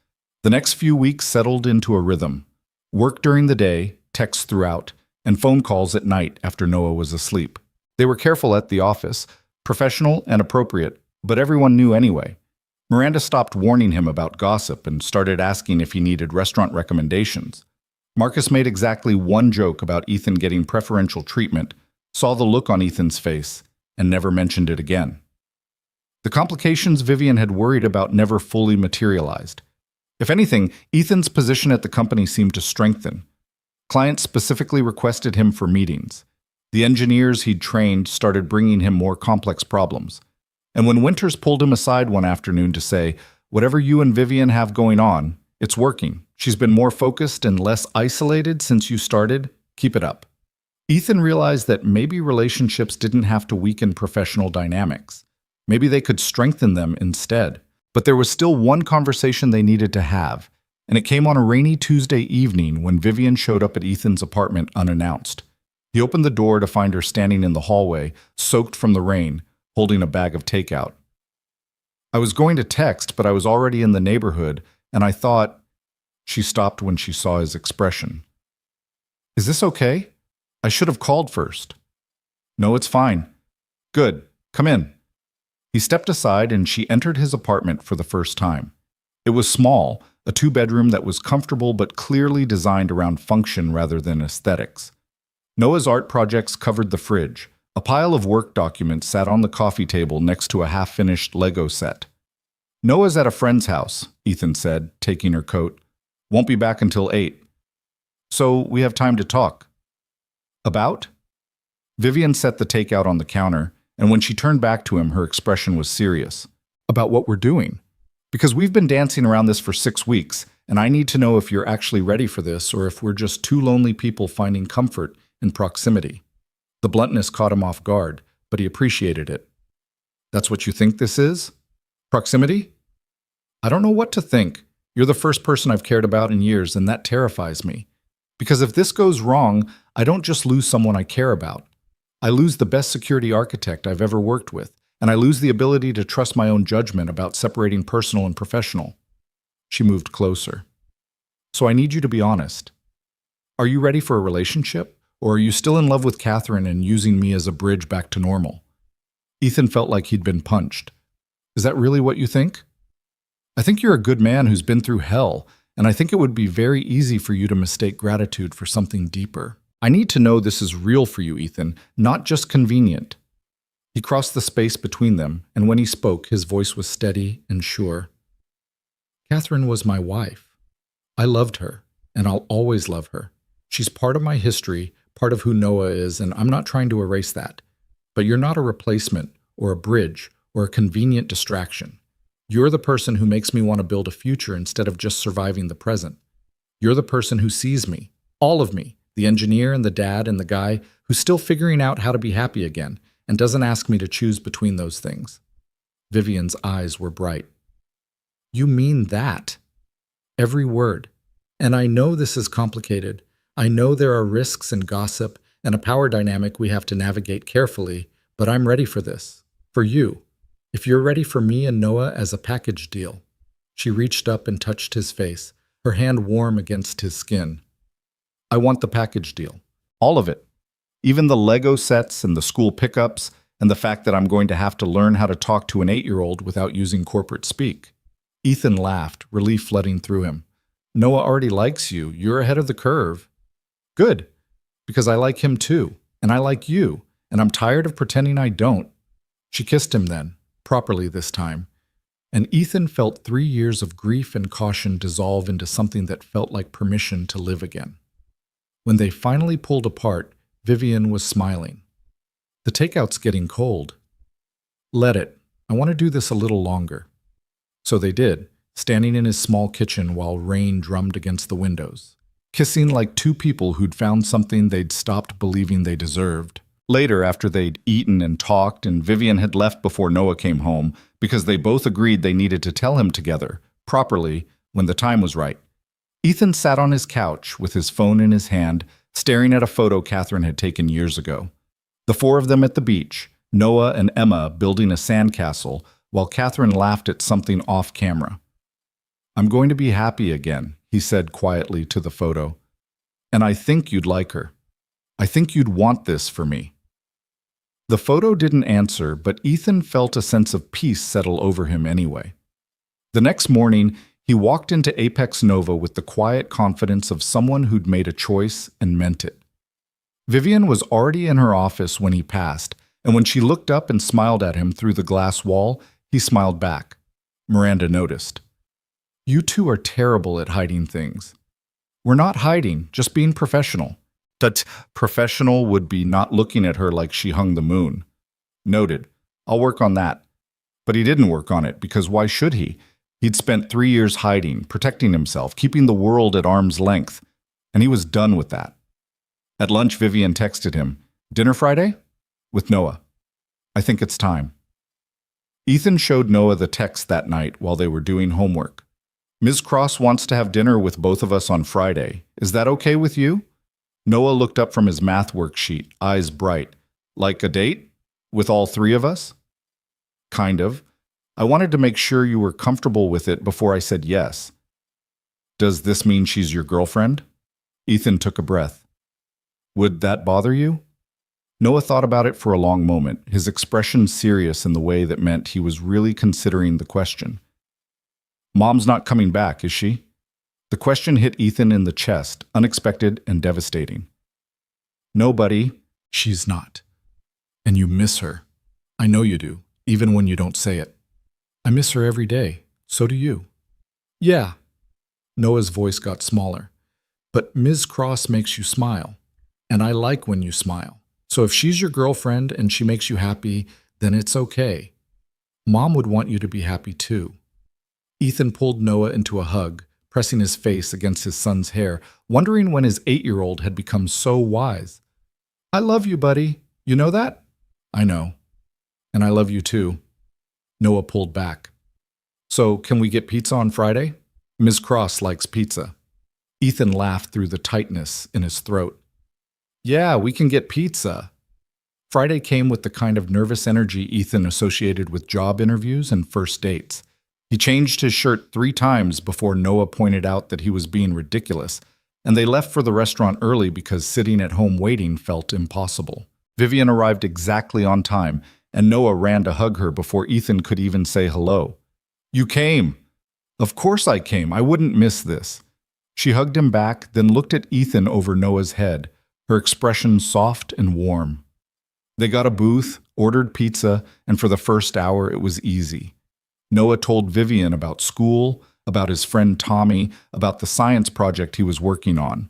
Speaker 1: The next few weeks settled into a rhythm. Work during the day, texts throughout, and phone calls at night after Noah was asleep. They were careful at the office, professional and appropriate, but everyone knew anyway. Miranda stopped warning him about gossip and started asking if he needed restaurant recommendations. Marcus made exactly one joke about Ethan getting preferential treatment, saw the look on Ethan's face, and never mentioned it again. The complications Vivian had worried about never fully materialized. If anything, Ethan's position at the company seemed to strengthen. Clients specifically requested him for meetings. The engineers he'd trained started bringing him more complex problems. And when Winters pulled him aside one afternoon to say, "Whatever you and Vivian have going on, it's working. She's been more focused and less isolated since you started. Keep it up." Ethan realized that maybe relationships didn't have to weaken professional dynamics. Maybe they could strengthen them instead. But there was still one conversation they needed to have, and it came on a rainy Tuesday evening when Vivian showed up at Ethan's apartment unannounced. He opened the door to find her standing in the hallway, soaked from the rain, holding a bag of takeout. I was going to text, but I was already in the neighborhood, and I thought. She stopped when she saw his expression. Is this okay? I should have called first. No, it's fine. Good. Come in. He stepped aside and she entered his apartment for the first time. It was small, a two-bedroom that was comfortable but clearly designed around function rather than aesthetics. Noah's art projects covered the fridge. A pile of work documents sat on the coffee table next to a half-finished Lego set. Noah's at a friend's house, Ethan said, taking her coat. Won't be back until 8. So we have time to talk. About? Vivian set the takeout on the counter, and when she turned back to him, her expression was serious. About what we're doing. Because we've been dancing around this for 6 weeks, and I need to know if you're actually ready for this or if we're just two lonely people finding comfort in proximity. The bluntness caught him off guard, but he appreciated it. That's what you think this is? Proximity? I don't know what to think. You're the first person I've cared about in years, and that terrifies me. Because if this goes wrong, I don't just lose someone I care about. I lose the best security architect I've ever worked with, and I lose the ability to trust my own judgment about separating personal and professional. She moved closer. So I need you to be honest. Are you ready for a relationship, or are you still in love with Catherine and using me as a bridge back to normal? Ethan felt like he'd been punched. Is that really what you think? I think you're a good man who's been through hell, and I think it would be very easy for you to mistake gratitude for something deeper. I need to know this is real for you, Ethan, not just convenient. He crossed the space between them, and when he spoke, his voice was steady and sure. Catherine was my wife. I loved her, and I'll always love her. She's part of my history, part of who Noah is, and I'm not trying to erase that. But you're not a replacement, or a bridge, or a convenient distraction. You're the person who makes me want to build a future instead of just surviving the present. You're the person who sees me, all of me, the engineer and the dad and the guy who's still figuring out how to be happy again and doesn't ask me to choose between those things. Vivian's eyes were bright. You mean that? Every word. And I know this is complicated. I know there are risks and gossip and a power dynamic we have to navigate carefully, but I'm ready for this. For you. If you're ready for me and Noah as a package deal. She reached up and touched his face, her hand warm against his skin. I want the package deal. All of it. Even the Lego sets and the school pickups and the fact that I'm going to have to learn how to talk to an 8-year-old without using corporate speak. Ethan laughed, relief flooding through him. Noah already likes you. You're ahead of the curve. Good. Because I like him too. And I like you. And I'm tired of pretending I don't. She kissed him then. Properly this time, and Ethan felt 3 years of grief and caution dissolve into something that felt like permission to live again. When they finally pulled apart, Vivian was smiling. The takeout's getting cold. Let it. I want to do this a little longer. So they did, standing in his small kitchen while rain drummed against the windows, kissing like two people who'd found something they'd stopped believing they deserved. Later, after they'd eaten and talked and Vivian had left before Noah came home because they both agreed they needed to tell him together, properly, when the time was right, Ethan sat on his couch with his phone in his hand, staring at a photo Catherine had taken years ago. The four of them at the beach, Noah and Emma building a sandcastle, while Catherine laughed at something off camera. I'm going to be happy again, he said quietly to the photo. And I think you'd like her. I think you'd want this for me. The photo didn't answer, but Ethan felt a sense of peace settle over him anyway. The next morning, he walked into Apex Nova with the quiet confidence of someone who'd made a choice and meant it. Vivian was already in her office when he passed, and when she looked up and smiled at him through the glass wall, he smiled back. Miranda noticed. You two are terrible at hiding things. We're not hiding, just being professional. That professional would be not looking at her like she hung the moon. Noted. I'll work on that. But he didn't work on it, because why should he? He'd spent 3 years hiding, protecting himself, keeping the world at arm's length, and he was done with that. At lunch, Vivian texted him, Dinner Friday? With Noah. I think it's time. Ethan showed Noah the text that night while they were doing homework. Ms. Cross wants to have dinner with both of us on Friday. Is that okay with you? Noah looked up from his math worksheet, eyes bright. Like a date? With all three of us? Kind of. I wanted to make sure you were comfortable with it before I said yes. Does this mean she's your girlfriend? Ethan took a breath. Would that bother you? Noah thought about it for a long moment, his expression serious in the way that meant he was really considering the question. Mom's not coming back, is she? The question hit Ethan in the chest, unexpected and devastating. No, buddy, she's not. And you miss her. I know you do, even when you don't say it. I miss her every day. So do you. Yeah. Noah's voice got smaller. But Ms. Cross makes you smile. And I like when you smile. So if she's your girlfriend and she makes you happy, then it's okay. Mom would want you to be happy too. Ethan pulled Noah into a hug, pressing his face against his son's hair, wondering when his 8-year-old had become so wise. I love you, buddy. You know that? I know. And I love you too. Noah pulled back. So, can we get pizza on Friday? Ms. Cross likes pizza. Ethan laughed through the tightness in his throat. Yeah, we can get pizza. Friday came with the kind of nervous energy Ethan associated with job interviews and first dates. He changed his shirt 3 times before Noah pointed out that he was being ridiculous, and they left for the restaurant early because sitting at home waiting felt impossible. Vivian arrived exactly on time, and Noah ran to hug her before Ethan could even say hello. You came. Of course I came. I wouldn't miss this. She hugged him back, then looked at Ethan over Noah's head, her expression soft and warm. They got a booth, ordered pizza, and for the first hour it was easy. Noah told Vivian about school, about his friend Tommy, about the science project he was working on.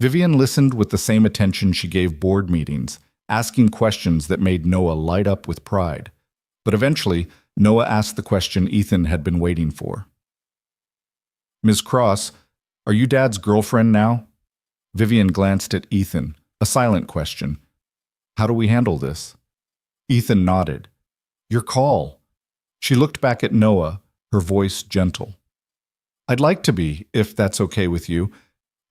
Speaker 1: Vivian listened with the same attention she gave board meetings, asking questions that made Noah light up with pride. But eventually, Noah asked the question Ethan had been waiting for. Ms. Cross, are you Dad's girlfriend now? Vivian glanced at Ethan, a silent question. How do we handle this? Ethan nodded. Your call. She looked back at Noah, her voice gentle. I'd like to be, if that's okay with you.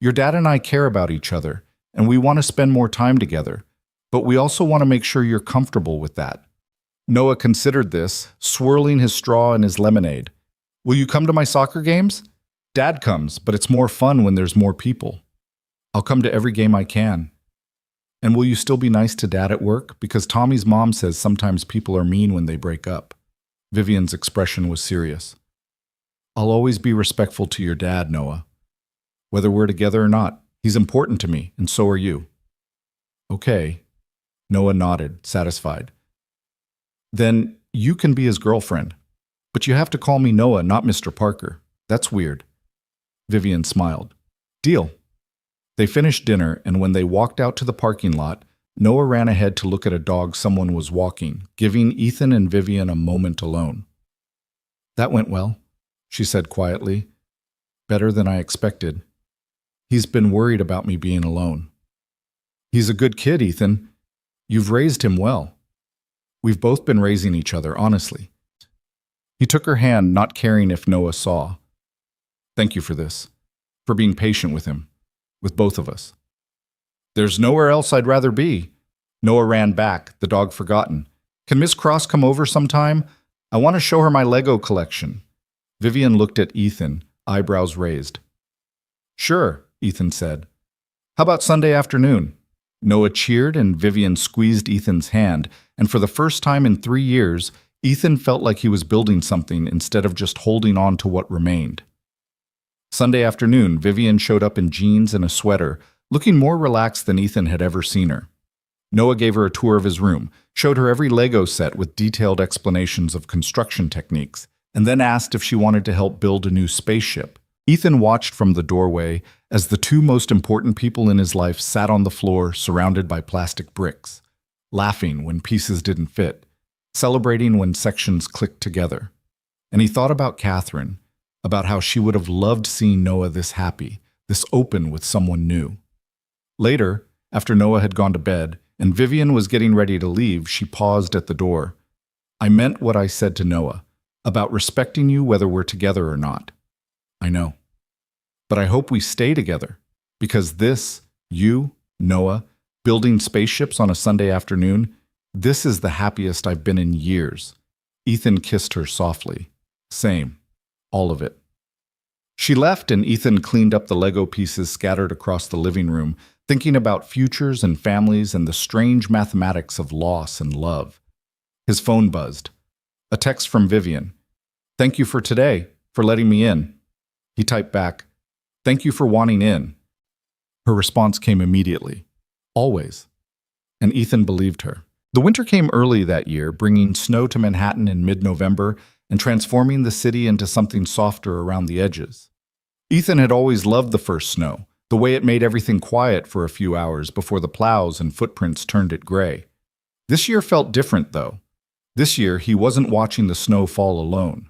Speaker 1: Your dad and I care about each other, and we want to spend more time together, but we also want to make sure you're comfortable with that. Noah considered this, swirling his straw in his lemonade. Will you come to my soccer games? Dad comes, but it's more fun when there's more people. I'll come to every game I can. And will you still be nice to Dad at work? Because Tommy's mom says sometimes people are mean when they break up. Vivian's expression was serious. I'll always be respectful to your dad, Noah. Whether we're together or not, he's important to me, and so are you. Okay. Noah nodded, satisfied. Then you can be his girlfriend. But you have to call me Noah, not Mr. Parker. That's weird. Vivian smiled. Deal. They finished dinner, and when they walked out to the parking lot, Noah ran ahead to look at a dog someone was walking, giving Ethan and Vivian a moment alone. That went well, she said quietly. Better than I expected. He's been worried about me being alone. He's a good kid, Ethan. You've raised him well. We've both been raising each other, honestly. He took her hand, not caring if Noah saw. Thank you for this, for being patient with him, with both of us. There's nowhere else I'd rather be. Noah ran back, the dog forgotten. Can Miss Cross come over sometime? I want to show her my Lego collection. Vivian looked at Ethan, eyebrows raised. Sure, Ethan said. How about Sunday afternoon? Noah cheered and Vivian squeezed Ethan's hand, and for the first time in 3 years, Ethan felt like he was building something instead of just holding on to what remained. Sunday afternoon, Vivian showed up in jeans and a sweater, looking more relaxed than Ethan had ever seen her. Noah gave her a tour of his room, showed her every Lego set with detailed explanations of construction techniques, and then asked if she wanted to help build a new spaceship. Ethan watched from the doorway as the 2 most important people in his life sat on the floor surrounded by plastic bricks, laughing when pieces didn't fit, celebrating when sections clicked together. And he thought about Catherine, about how she would have loved seeing Noah this happy, this open with someone new. Later, after Noah had gone to bed and Vivian was getting ready to leave, she paused at the door. I meant what I said to Noah, about respecting you whether we're together or not. I know. But I hope we stay together, because this, you, Noah, building spaceships on a Sunday afternoon, this is the happiest I've been in years. Ethan kissed her softly. Same. All of it. She left and Ethan cleaned up the Lego pieces scattered across the living room, thinking about futures and families and the strange mathematics of loss and love. His phone buzzed. A text from Vivian. Thank you for today, for letting me in. He typed back, thank you for wanting in. Her response came immediately. Always. And Ethan believed her. The winter came early that year, bringing snow to Manhattan in mid-November and transforming the city into something softer around the edges. Ethan had always loved the first snow, the way it made everything quiet for a few hours before the plows and footprints turned it gray. This year felt different, though. This year, he wasn't watching the snow fall alone.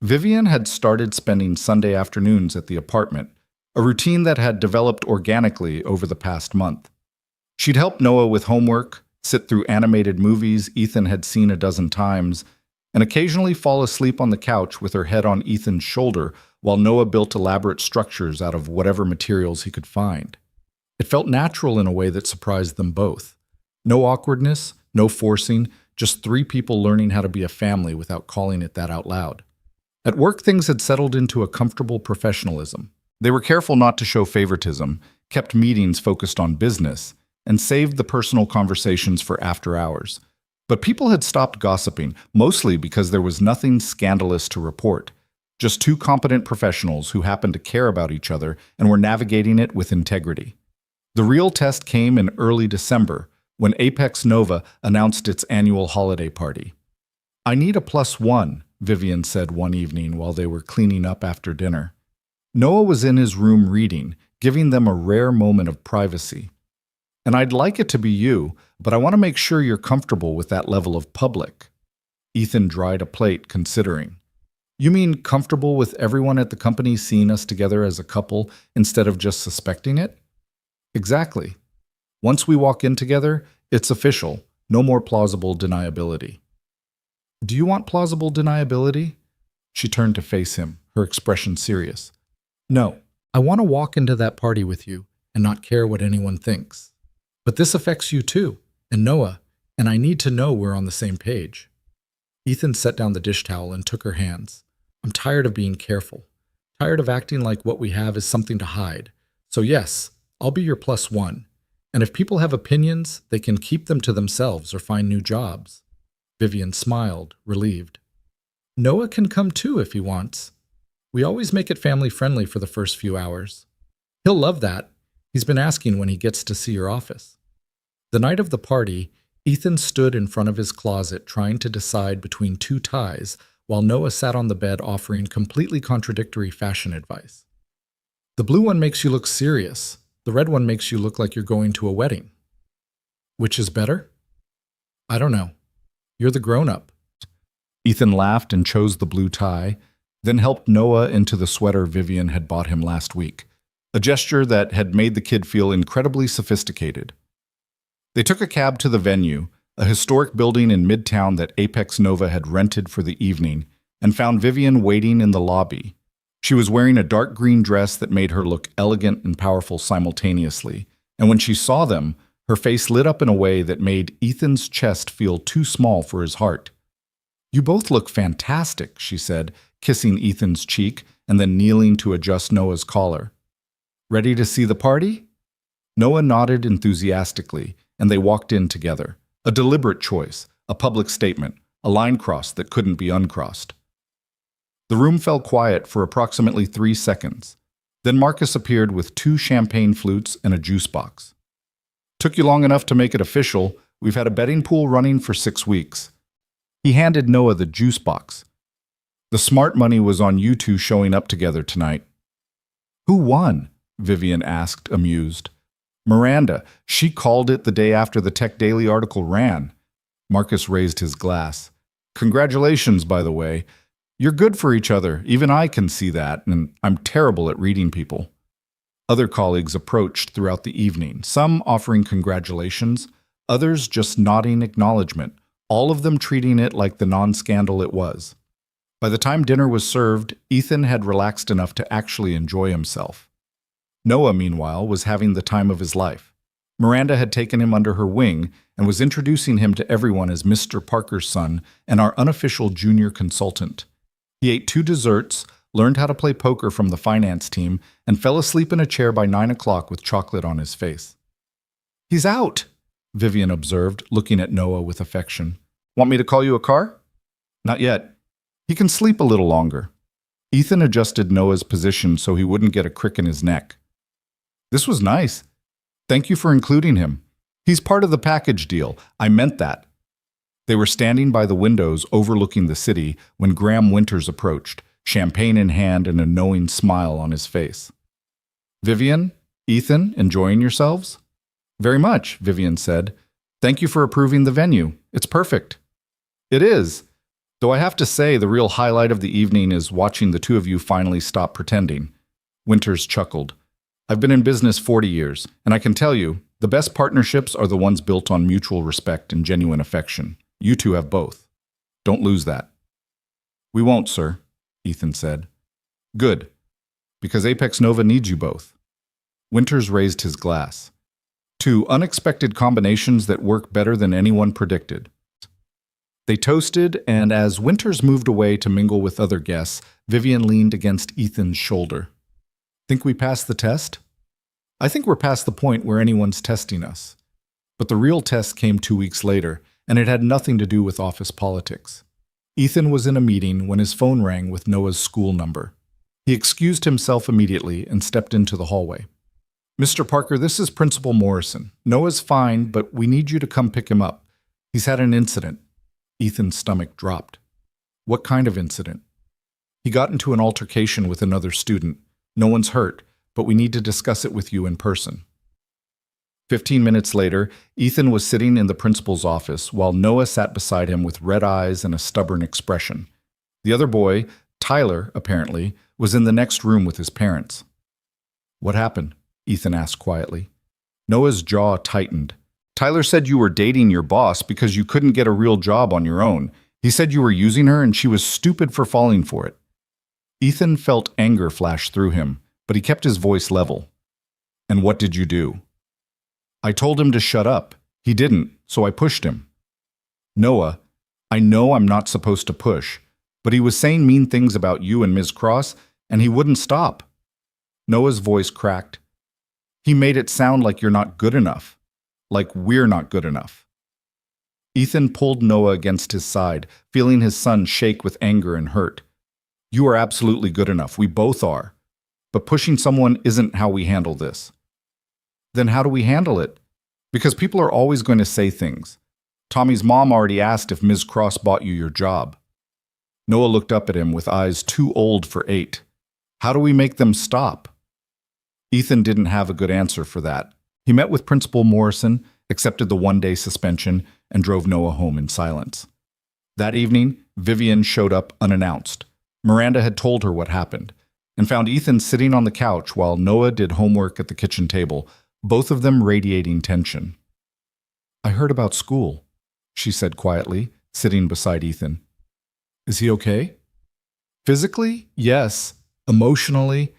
Speaker 1: Vivian had started spending Sunday afternoons at the apartment, a routine that had developed organically over the past month. She'd help Noah with homework, sit through animated movies Ethan had seen a dozen times, and occasionally fall asleep on the couch with her head on Ethan's shoulder while Noah built elaborate structures out of whatever materials he could find. It felt natural in a way that surprised them both. No awkwardness, no forcing, just three people learning how to be a family without calling it that out loud. At work, things had settled into a comfortable professionalism. They were careful not to show favoritism, kept meetings focused on business, and saved the personal conversations for after hours. But people had stopped gossiping, mostly because there was nothing scandalous to report. Just two competent professionals who happened to care about each other and were navigating it with integrity. The real test came in early December, when Apex Nova announced its annual holiday party. I need a +1, Vivian said one evening while they were cleaning up after dinner. Noah was in his room reading, giving them a rare moment of privacy. And I'd like it to be you, but I want to make sure you're comfortable with that level of public. Ethan dried a plate, considering. You mean comfortable with everyone at the company seeing us together as a couple instead of just suspecting it? Exactly. Once we walk in together, it's official. No more plausible deniability. Do you want plausible deniability? She turned to face him, her expression serious. No, I want to walk into that party with you and not care what anyone thinks. But this affects you too, and Noah, and I need to know we're on the same page. Ethan set down the dish towel and took her hands. I'm tired of being careful, tired of acting like what we have is something to hide. So yes, I'll be your +1. And if people have opinions, they can keep them to themselves or find new jobs. Vivian smiled, relieved. Noah can come too if he wants. We always make it family-friendly for the first few hours. He'll love that. He's been asking when he gets to see your office. The night of the party, Ethan stood in front of his closet trying to decide between two ties while Noah sat on the bed offering completely contradictory fashion advice. The blue one makes you look serious. The red one makes you look like you're going to a wedding. Which is better? I don't know. You're the grown-up. Ethan laughed and chose the blue tie, then helped Noah into the sweater Vivian had bought him last week, a gesture that had made the kid feel incredibly sophisticated. They took a cab to the venue, a historic building in Midtown that Apex Nova had rented for the evening, and found Vivian waiting in the lobby. She was wearing a dark green dress that made her look elegant and powerful simultaneously, and when she saw them, her face lit up in a way that made Ethan's chest feel too small for his heart. You both look fantastic, she said, kissing Ethan's cheek and then kneeling to adjust Noah's collar. Ready to see the party? Noah nodded enthusiastically, and they walked in together. A deliberate choice, a public statement, a line crossed that couldn't be uncrossed. The room fell quiet for approximately 3 seconds. Then Marcus appeared with 2 champagne flutes and a juice box. Took you long enough to make it official. We've had a betting pool running for 6 weeks. He handed Noah the juice box. The smart money was on you two showing up together tonight. Who won? Vivian asked, amused. Miranda. She called it the day after the Tech Daily article ran. Marcus raised his glass. Congratulations, by the way. You're good for each other. Even I can see that, and I'm terrible at reading people. Other colleagues approached throughout the evening, some offering congratulations, others just nodding acknowledgement, all of them treating it like the non-scandal it was. By the time dinner was served, Ethan had relaxed enough to actually enjoy himself. Noah, meanwhile, was having the time of his life. Miranda had taken him under her wing and was introducing him to everyone as Mr. Parker's son and our unofficial junior consultant. He ate 2 desserts, learned how to play poker from the finance team, and fell asleep in a chair by 9 o'clock with chocolate on his face. "He's out," Vivian observed, looking at Noah with affection. "Want me to call you a car?" "Not yet. He can sleep a little longer." Ethan adjusted Noah's position so he wouldn't get a crick in his neck. "This was nice. Thank you for including him. He's part of the package deal. I meant that." They were standing by the windows overlooking the city when Graham Winters approached, champagne in hand and a knowing smile on his face. "Vivian, Ethan, enjoying yourselves?" "Very much," Vivian said. "Thank you for approving the venue. It's perfect." "It is. Though I have to say the real highlight of the evening is watching the 2 of you finally stop pretending." Winters chuckled. "I've been in business 40 years, and I can tell you, the best partnerships are the ones built on mutual respect and genuine affection. You 2 have both. Don't lose that." "We won't, sir," Ethan said. "Good, because Apex Nova needs you both." Winters raised his glass. 2 unexpected combinations that work better than anyone predicted. They toasted, and as Winters moved away to mingle with other guests, Vivian leaned against Ethan's shoulder. "Think we passed the test?" "I think we're past the point where anyone's testing us." But the real test came 2 weeks later, and it had nothing to do with office politics. Ethan was in a meeting when his phone rang with Noah's school number. He excused himself immediately and stepped into the hallway. "Mr. Parker, this is Principal Morrison. Noah's fine, but we need you to come pick him up. He's had an incident." Ethan's stomach dropped. "What kind of incident?" "He got into an altercation with another student. No one's hurt, but we need to discuss it with you in person." 15 minutes later, Ethan was sitting in the principal's office while Noah sat beside him with red eyes and a stubborn expression. The other boy, Tyler, apparently, was in the next room with his parents. "What happened?" Ethan asked quietly. Noah's jaw tightened. "Tyler said you were dating your boss because you couldn't get a real job on your own. He said you were using her and she was stupid for falling for it." Ethan felt anger flash through him, but he kept his voice level. "And what did you do?" "I told him to shut up. He didn't, so I pushed him." "Noah, I know I'm not supposed to push, but he was saying mean things about you and Ms. Cross, and he wouldn't stop." Noah's voice cracked. "He made it sound like you're not good enough. Like we're not good enough." Ethan pulled Noah against his side, feeling his son shake with anger and hurt. "You are absolutely good enough. We both are. But pushing someone isn't how we handle this." "Then how do we handle it?" "Because people are always going to say things. Tommy's mom already asked if Ms. Cross bought you your job." Noah looked up at him with eyes too old for 8. "How do we make them stop?" Ethan didn't have a good answer for that. He met with Principal Morrison, accepted the 1-day suspension, and drove Noah home in silence. That evening, Vivian showed up unannounced. Miranda had told her what happened, and found Ethan sitting on the couch while Noah did homework at the kitchen table, both of them radiating tension. "I heard about school," she said quietly, sitting beside Ethan. "Is he okay?" "Physically, yes. Emotionally,"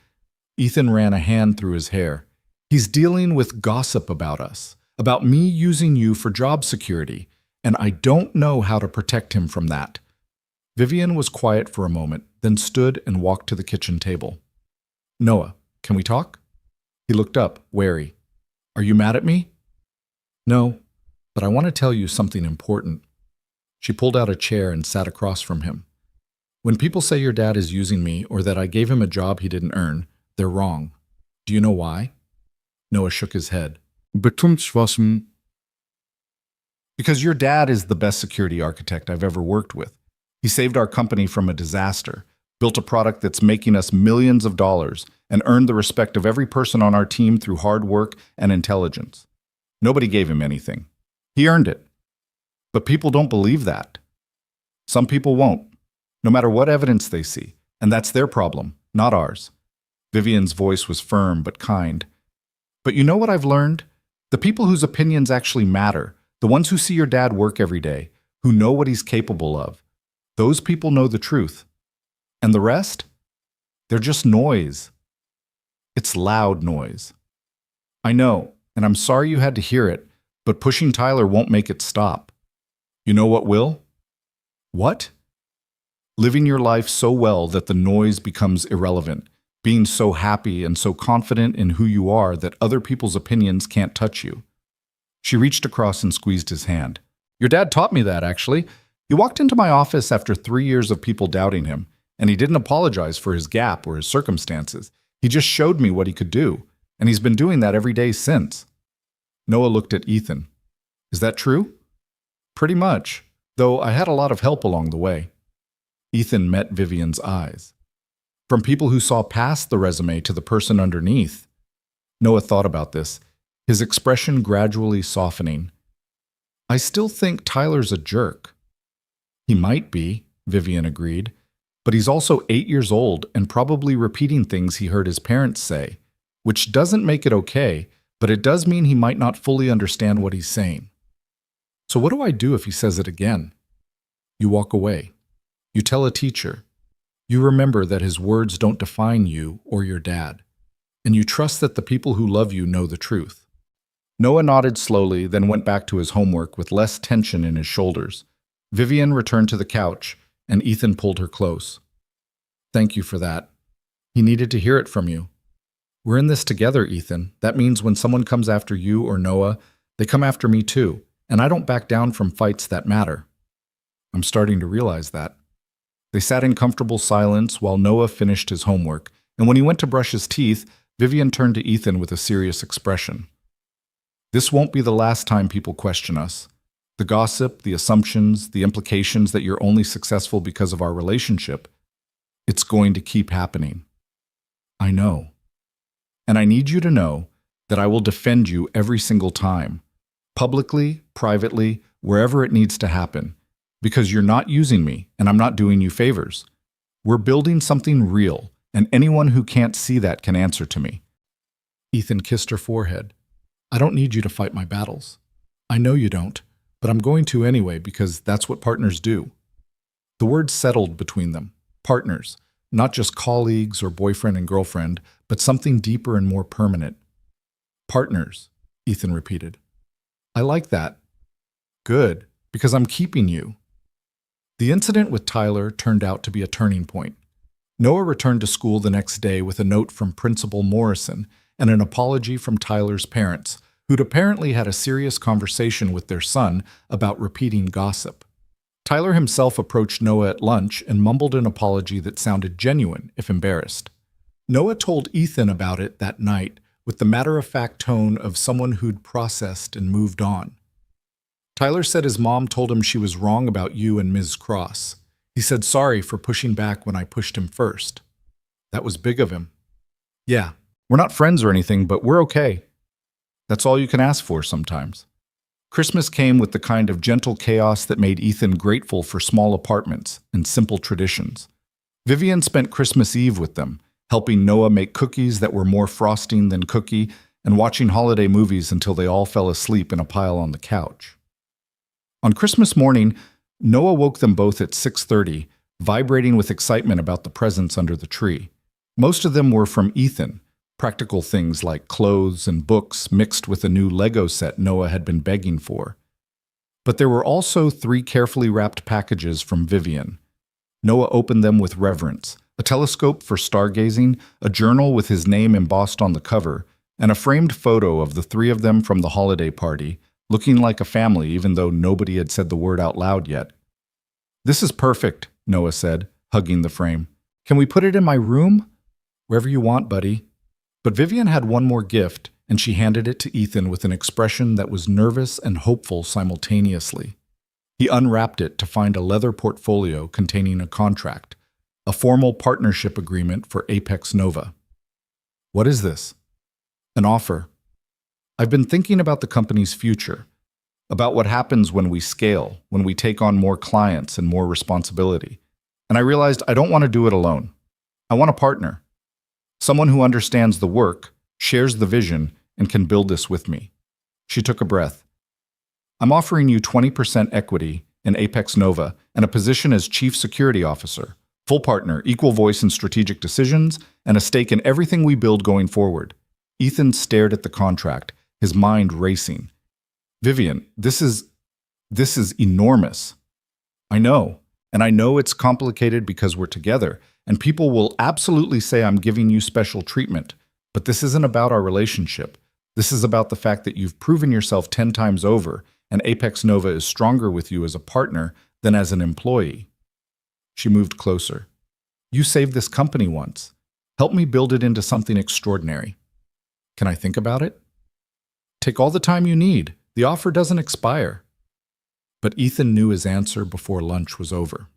Speaker 1: Ethan ran a hand through his hair. "He's dealing with gossip about us, about me using you for job security, and I don't know how to protect him from that." Vivian was quiet for a moment, then stood and walked to the kitchen table. "Noah, can we talk?" He looked up, wary. "Are you mad at me?" "No, but I want to tell you something important." She pulled out a chair and sat across from him. "When people say your dad is using me or that I gave him a job he didn't earn, they're wrong. Do you know why?" Noah shook his head. "Because your dad is the best security architect I've ever worked with. He saved our company from a disaster, built a product that's making us millions of dollars, and earned the respect of every person on our team through hard work and intelligence. Nobody gave him anything. He earned it. But people don't believe that. Some people won't, no matter what evidence they see, and that's their problem, not ours." Vivian's voice was firm but kind. "But you know what I've learned? The people whose opinions actually matter, the ones who see your dad work every day, who know what he's capable of, those people know the truth. And the rest? They're just noise. It's loud noise." "I know, And I'm sorry you had to hear it, but pushing Tyler won't make it stop. You know what will? What? Living your life so well that the noise becomes irrelevant. Being so happy and so confident in who you are that other people's opinions can't touch you. She reached across and squeezed his hand. Your dad taught me that, actually. He walked into my office after 3 years of people doubting him, and he didn't apologize for his gap or his circumstances. He just showed me what he could do, and he's been doing that every day since. Noah looked at Ethan. Is that true? Pretty much, though I had a lot of help along the way. Ethan met Vivian's eyes. From people who saw past the resume to the person underneath. Noah thought about this, his expression gradually softening. I still think Tyler's a jerk. He might be, Vivian agreed, but he's also 8 years old and probably repeating things he heard his parents say, which doesn't make it okay, but it does mean he might not fully understand what he's saying. So what do I do if he says it again? You walk away. You tell a teacher. You remember that his words don't define you or your dad, and you trust that the people who love you know the truth. Noah nodded slowly, then went back to his homework with less tension in his shoulders. Vivian returned to the couch, and Ethan pulled her close. Thank you for that. He needed to hear it from you. We're in this together, Ethan. That means when someone comes after you or Noah, they come after me too, and I don't back down from fights that matter. I'm starting to realize that. They sat in comfortable silence while Noah finished his homework, and when he went to brush his teeth, Vivian turned to Ethan with a serious expression. This won't be the last time people question us. The gossip, the assumptions, the implications that you're only successful because of our relationship, it's going to keep happening. I know. And I need you to know that I will defend you every single time, publicly, privately, wherever it needs to happen, because you're not using me and I'm not doing you favors. We're building something real, and anyone who can't see that can answer to me. Ethan kissed her forehead. I don't need you to fight my battles. I know you don't, but I'm going to anyway because that's what partners do. The word settled between them. Partners, not just colleagues or boyfriend and girlfriend, but something deeper and more permanent. Partners, Ethan repeated. I like that. Good, because I'm keeping you. The incident with Tyler turned out to be a turning point. Noah returned to school the next day with a note from Principal Morrison and an apology from Tyler's parents, who'd apparently had a serious conversation with their son about repeating gossip. Tyler himself approached Noah at lunch and mumbled an apology that sounded genuine, if embarrassed. Noah told Ethan about it that night with the matter-of-fact tone of someone who'd processed and moved on. Tyler said his mom told him she was wrong about you and Ms. Cross. He said sorry for pushing back when I pushed him first. That was big of him. Yeah, we're not friends or anything, but we're okay. That's all you can ask for sometimes. Christmas came with the kind of gentle chaos that made Ethan grateful for small apartments and simple traditions. Vivian spent Christmas Eve with them, helping Noah make cookies that were more frosting than cookie and watching holiday movies until they all fell asleep in a pile on the couch. On Christmas morning, Noah woke them both at 6:30, vibrating with excitement about the presents under the tree. Most of them were from Ethan, practical things like clothes and books mixed with a new Lego set Noah had been begging for. But there were also 3 carefully wrapped packages from Vivian. Noah opened them with reverence, a telescope for stargazing, a journal with his name embossed on the cover, and a framed photo of the 3 of them from the holiday party, looking like a family even though nobody had said the word out loud yet. This is perfect, Noah said, hugging the frame. Can we put it in my room? Wherever you want, buddy. But Vivian had one more gift, and she handed it to Ethan with an expression that was nervous and hopeful simultaneously. He unwrapped it to find a leather portfolio containing a contract, a formal partnership agreement for Apex Nova. What is this? An offer. I've been thinking about the company's future, about what happens when we scale, when we take on more clients and more responsibility. And I realized I don't want to do it alone. I want a partner. Someone who understands the work, shares the vision, and can build this with me. She took a breath. I'm offering you 20% equity in Apex Nova and a position as Chief Security Officer, full partner, equal voice in strategic decisions, and a stake in everything we build going forward. Ethan stared at the contract, his mind racing. Vivian, this is enormous. I know, and I know it's complicated because we're together, and people will absolutely say I'm giving you special treatment, but this isn't about our relationship. This is about the fact that you've proven yourself 10 times over, and Apex Nova is stronger with you as a partner than as an employee. She moved closer. You saved this company once. Help me build it into something extraordinary. Can I think about it? Take all the time you need. The offer doesn't expire. But Ethan knew his answer before lunch was over.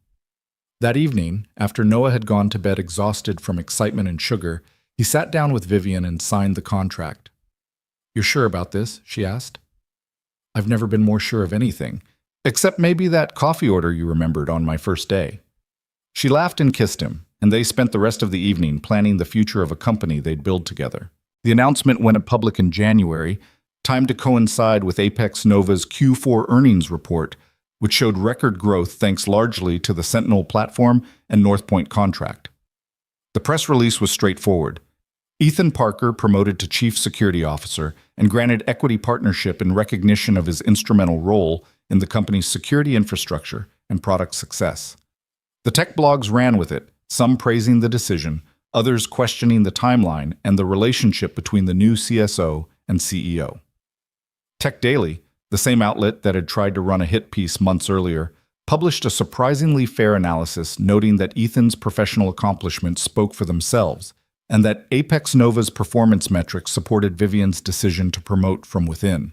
Speaker 1: That evening, after Noah had gone to bed exhausted from excitement and sugar, he sat down with Vivian and signed the contract. You're sure about this? She asked. I've never been more sure of anything, except maybe that coffee order you remembered on my first day. She laughed and kissed him, and they spent the rest of the evening planning the future of a company they'd build together. The announcement went public in January, timed to coincide with Apex Nova's Q4 earnings report, which showed record growth thanks largely to the Sentinel platform and Northpoint contract. The press release was straightforward. Ethan Parker promoted to Chief Security Officer and granted equity partnership in recognition of his instrumental role in the company's security infrastructure and product success. The tech blogs ran with it, some praising the decision, others questioning the timeline and the relationship between the new CSO and CEO. Tech Daily, the same outlet that had tried to run a hit piece months earlier, published a surprisingly fair analysis noting that Ethan's professional accomplishments spoke for themselves, and that Apex Nova's performance metrics supported Vivian's decision to promote from within.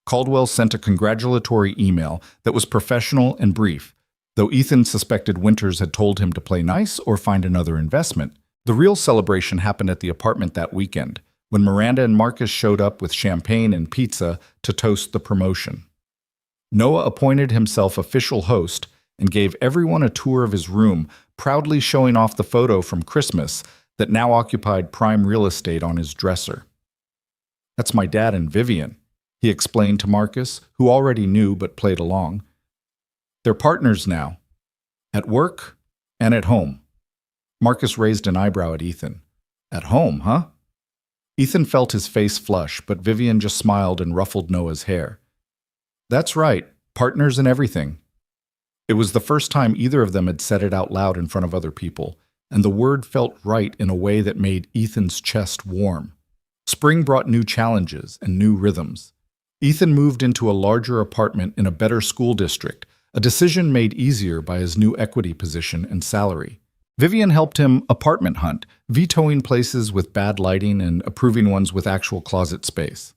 Speaker 1: Caldwell sent a congratulatory email that was professional and brief, though Ethan suspected Winters had told him to play nice or find another investment. The real celebration happened at the apartment that weekend, when Miranda and Marcus showed up with champagne and pizza to toast the promotion. Noah appointed himself official host and gave everyone a tour of his room, proudly showing off the photo from Christmas that now occupied prime real estate on his dresser. That's my dad and Vivian, he explained to Marcus, who already knew but played along. They're partners now, at work and at home. Marcus raised an eyebrow at Ethan. At home, huh? Ethan felt his face flush, but Vivian just smiled and ruffled Noah's hair. That's right, partners in everything. It was the first time either of them had said it out loud in front of other people, and the word felt right in a way that made Ethan's chest warm. Spring brought new challenges and new rhythms. Ethan moved into a larger apartment in a better school district, a decision made easier by his new equity position and salary. Vivian helped him apartment hunt, vetoing places with bad lighting and approving ones with actual closet space.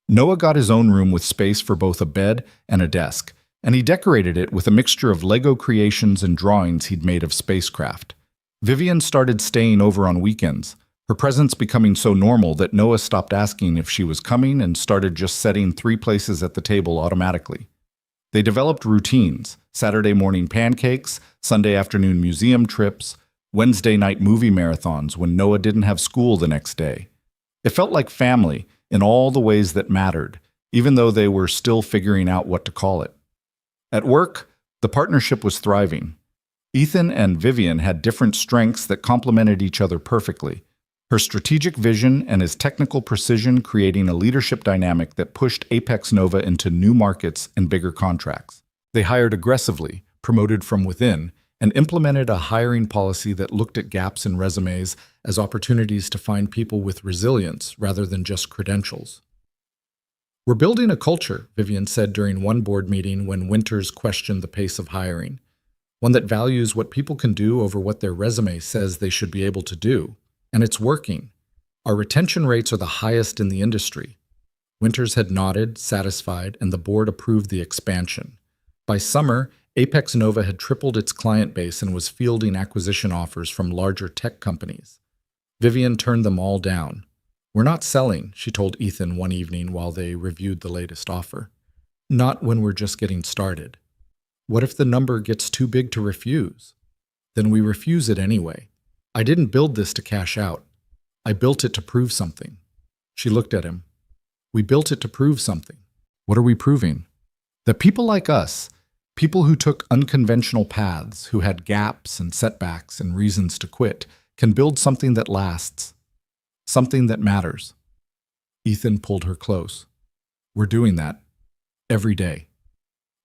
Speaker 1: Noah got his own room with space for both a bed and a desk, and he decorated it with a mixture of Lego creations and drawings he'd made of spacecraft. Vivian started staying over on weekends, her presence becoming so normal that Noah stopped asking if she was coming and started just setting 3 places at the table automatically. They developed routines: Saturday morning pancakes, Sunday afternoon museum trips, Wednesday night movie marathons when Noah didn't have school the next day. It felt like family in all the ways that mattered, even though they were still figuring out what to call it. At work, the partnership was thriving. Ethan and Vivian had different strengths that complemented each other perfectly, her strategic vision and his technical precision creating a leadership dynamic that pushed Apex Nova into new markets and bigger contracts. They hired aggressively, promoted from within, and implemented a hiring policy that looked at gaps in resumes as opportunities to find people with resilience rather than just credentials. We're building a culture, Vivian said during one board meeting when Winters questioned the pace of hiring. One that values what people can do over what their resume says they should be able to do. And it's working. Our retention rates are the highest in the industry. Winters had nodded, satisfied, and the board approved the expansion. By summer, Apex Nova had tripled its client base and was fielding acquisition offers from larger tech companies. Vivian turned them all down. We're not selling, she told Ethan one evening while they reviewed the latest offer. Not when we're just getting started. What if the number gets too big to refuse? Then we refuse it anyway. I didn't build this to cash out. I built it to prove something. She looked at him. We built it to prove something. What are we proving? That people like us, people who took unconventional paths, who had gaps and setbacks and reasons to quit, can build something that lasts. Something that matters. Ethan pulled her close. We're doing that. Every day.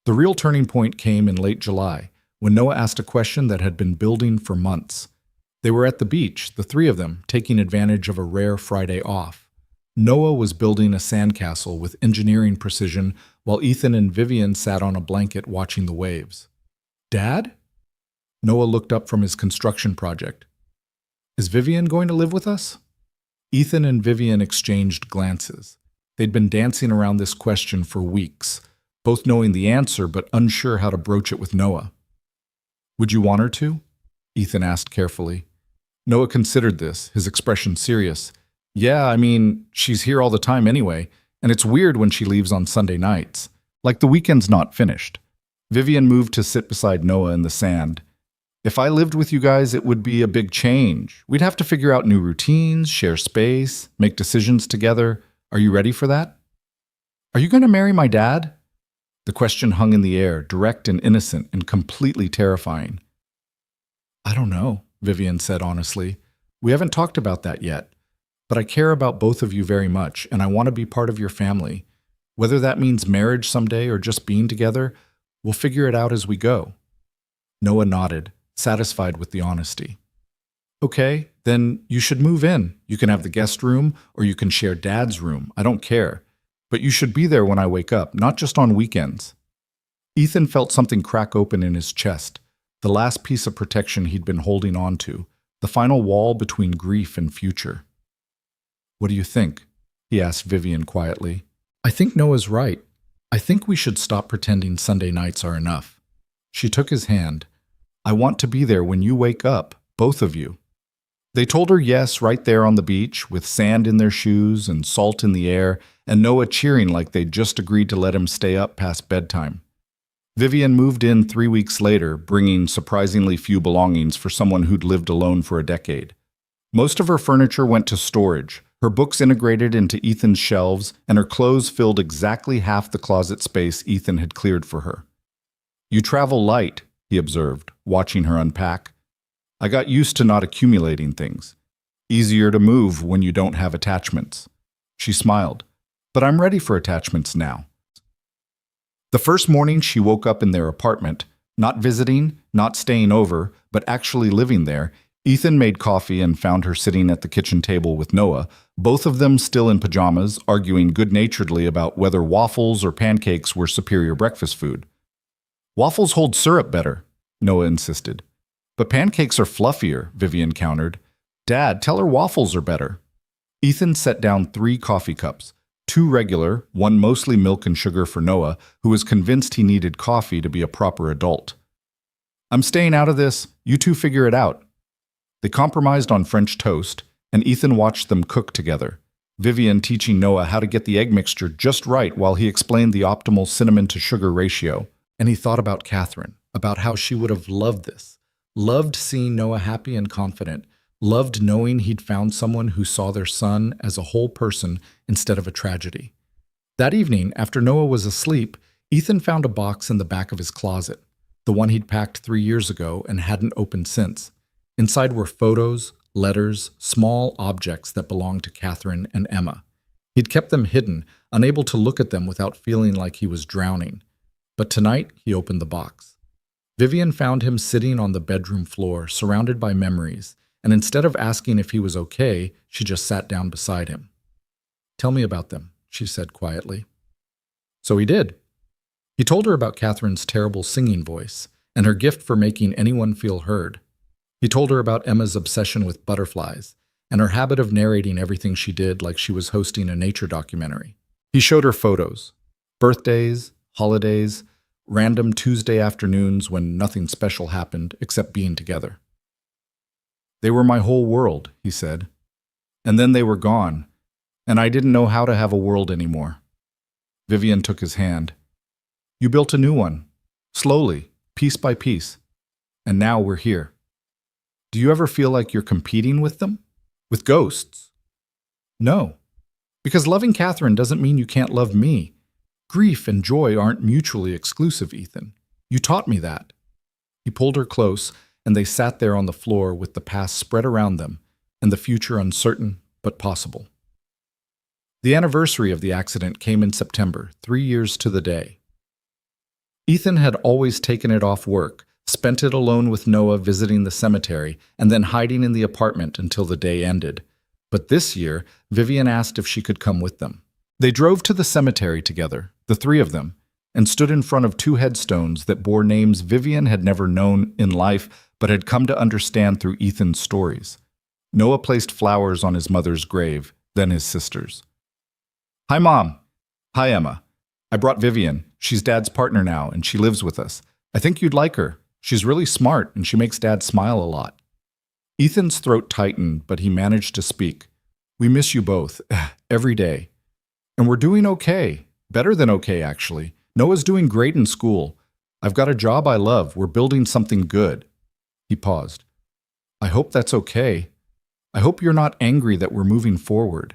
Speaker 1: The real turning point came in late July, when Noah asked a question that had been building for months. They were at the beach, the three of them, taking advantage of a rare Friday off. Noah was building a sandcastle with engineering precision, while Ethan and Vivian sat on a blanket watching the waves. "Dad?" Noah looked up from his construction project. "Is Vivian going to live with us?" Ethan and Vivian exchanged glances. They'd been dancing around this question for weeks, both knowing the answer but unsure how to broach it with Noah. "Would you want her to?" Ethan asked carefully. Noah considered this, his expression serious. "Yeah, I mean, she's here all the time anyway, and it's weird when she leaves on Sunday nights. Like the weekend's not finished." Vivian moved to sit beside Noah in the sand. "If I lived with you guys, it would be a big change. We'd have to figure out new routines, share space, make decisions together. Are you ready for that?" "Are you going to marry my dad?" The question hung in the air, direct and innocent and completely terrifying. "I don't know," Vivian said honestly. "We haven't talked about that yet. But I care about both of you very much, and I want to be part of your family. Whether that means marriage someday or just being together, we'll figure it out as we go." Noah nodded, satisfied with the honesty. "Okay, then you should move in. You can have the guest room, or you can share Dad's room. I don't care. But you should be there when I wake up, not just on weekends." Ethan felt something crack open in his chest, the last piece of protection he'd been holding on to, the final wall between grief and future. "What do you think?" he asked Vivian quietly. "I think Noah's right. I think we should stop pretending Sunday nights are enough." She took his hand. "I want to be there when you wake up, both of you." They told her yes right there on the beach, with sand in their shoes and salt in the air, and Noah cheering like they'd just agreed to let him stay up past bedtime. Vivian moved in 3 weeks later, bringing surprisingly few belongings for someone who'd lived alone for a decade. Most of her furniture went to storage, her books integrated into Ethan's shelves, and her clothes filled exactly half the closet space Ethan had cleared for her. "You travel light," he observed, watching her unpack. "I got used to not accumulating things. Easier to move when you don't have attachments." She smiled. "But I'm ready for attachments now." The first morning she woke up in their apartment, not visiting, not staying over, but actually living there, Ethan made coffee and found her sitting at the kitchen table with Noah, both of them still in pajamas, arguing good-naturedly about whether waffles or pancakes were superior breakfast food. "Waffles hold syrup better," Noah insisted. "But pancakes are fluffier," Vivian countered. "Dad, tell her waffles are better." Ethan set down 3 coffee cups, 2 regular, one mostly milk and sugar for Noah, who was convinced he needed coffee to be a proper adult. "I'm staying out of this. You two figure it out." They compromised on French toast, and Ethan watched them cook together, Vivian teaching Noah how to get the egg mixture just right while he explained the optimal cinnamon-to-sugar ratio. And he thought about Catherine, about how she would have loved this, loved seeing Noah happy and confident, loved knowing he'd found someone who saw their son as a whole person instead of a tragedy. That evening, after Noah was asleep, Ethan found a box in the back of his closet, the one he'd packed 3 years ago and hadn't opened since. Inside were photos, letters, small objects that belonged to Catherine and Emma. He'd kept them hidden, unable to look at them without feeling like he was drowning. But tonight, he opened the box. Vivian found him sitting on the bedroom floor, surrounded by memories, and instead of asking if he was okay, she just sat down beside him. "Tell me about them," she said quietly. So he did. He told her about Catherine's terrible singing voice and her gift for making anyone feel heard. He told her about Emma's obsession with butterflies and her habit of narrating everything she did like she was hosting a nature documentary. He showed her photos, birthdays, holidays, random Tuesday afternoons when nothing special happened except being together. "They were my whole world," he said. "And then they were gone, and I didn't know how to have a world anymore." Vivian took his hand. "You built a new one, slowly, piece by piece, and now we're here. Do you ever feel like you're competing with them? With ghosts?" "No, because loving Catherine doesn't mean you can't love me. Grief and joy aren't mutually exclusive, Ethan. You taught me that." He pulled her close, and they sat there on the floor with the past spread around them and the future uncertain but possible. The anniversary of the accident came in September, 3 years to the day. Ethan had always taken it off work, spent it alone with Noah visiting the cemetery, and then hiding in the apartment until the day ended. But this year, Vivian asked if she could come with them. They drove to the cemetery together, the three of them, and stood in front of 2 headstones that bore names Vivian had never known in life but had come to understand through Ethan's stories. Noah placed flowers on his mother's grave, then his sister's. "Hi, Mom." "Hi, Emma. I brought Vivian. She's Dad's partner now, and she lives with us. I think you'd like her. She's really smart, and she makes Dad smile a lot." Ethan's throat tightened, but he managed to speak. "We miss you both, every day. And we're doing okay. Better than okay, actually. Noah's doing great in school. I've got a job I love. We're building something good." He paused. "I hope that's okay. I hope you're not angry that we're moving forward."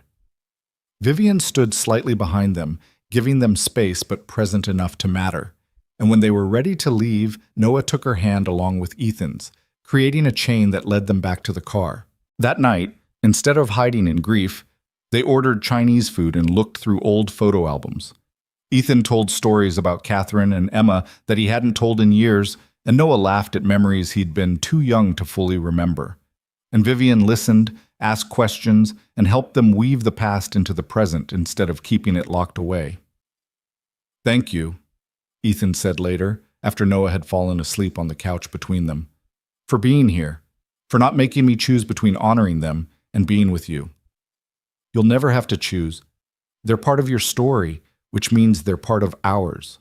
Speaker 1: Vivian stood slightly behind them, giving them space but present enough to matter. And when they were ready to leave, Noah took her hand along with Ethan's, creating a chain that led them back to the car. That night, instead of hiding in grief, they ordered Chinese food and looked through old photo albums. Ethan told stories about Catherine and Emma that he hadn't told in years, and Noah laughed at memories he'd been too young to fully remember. And Vivian listened, asked questions, and helped them weave the past into the present instead of keeping it locked away. "Thank you," Ethan said later, after Noah had fallen asleep on the couch between them, "for being here, for not making me choose between honoring them and being with you. You'll never have to choose. They're part of your story, which means they're part of ours."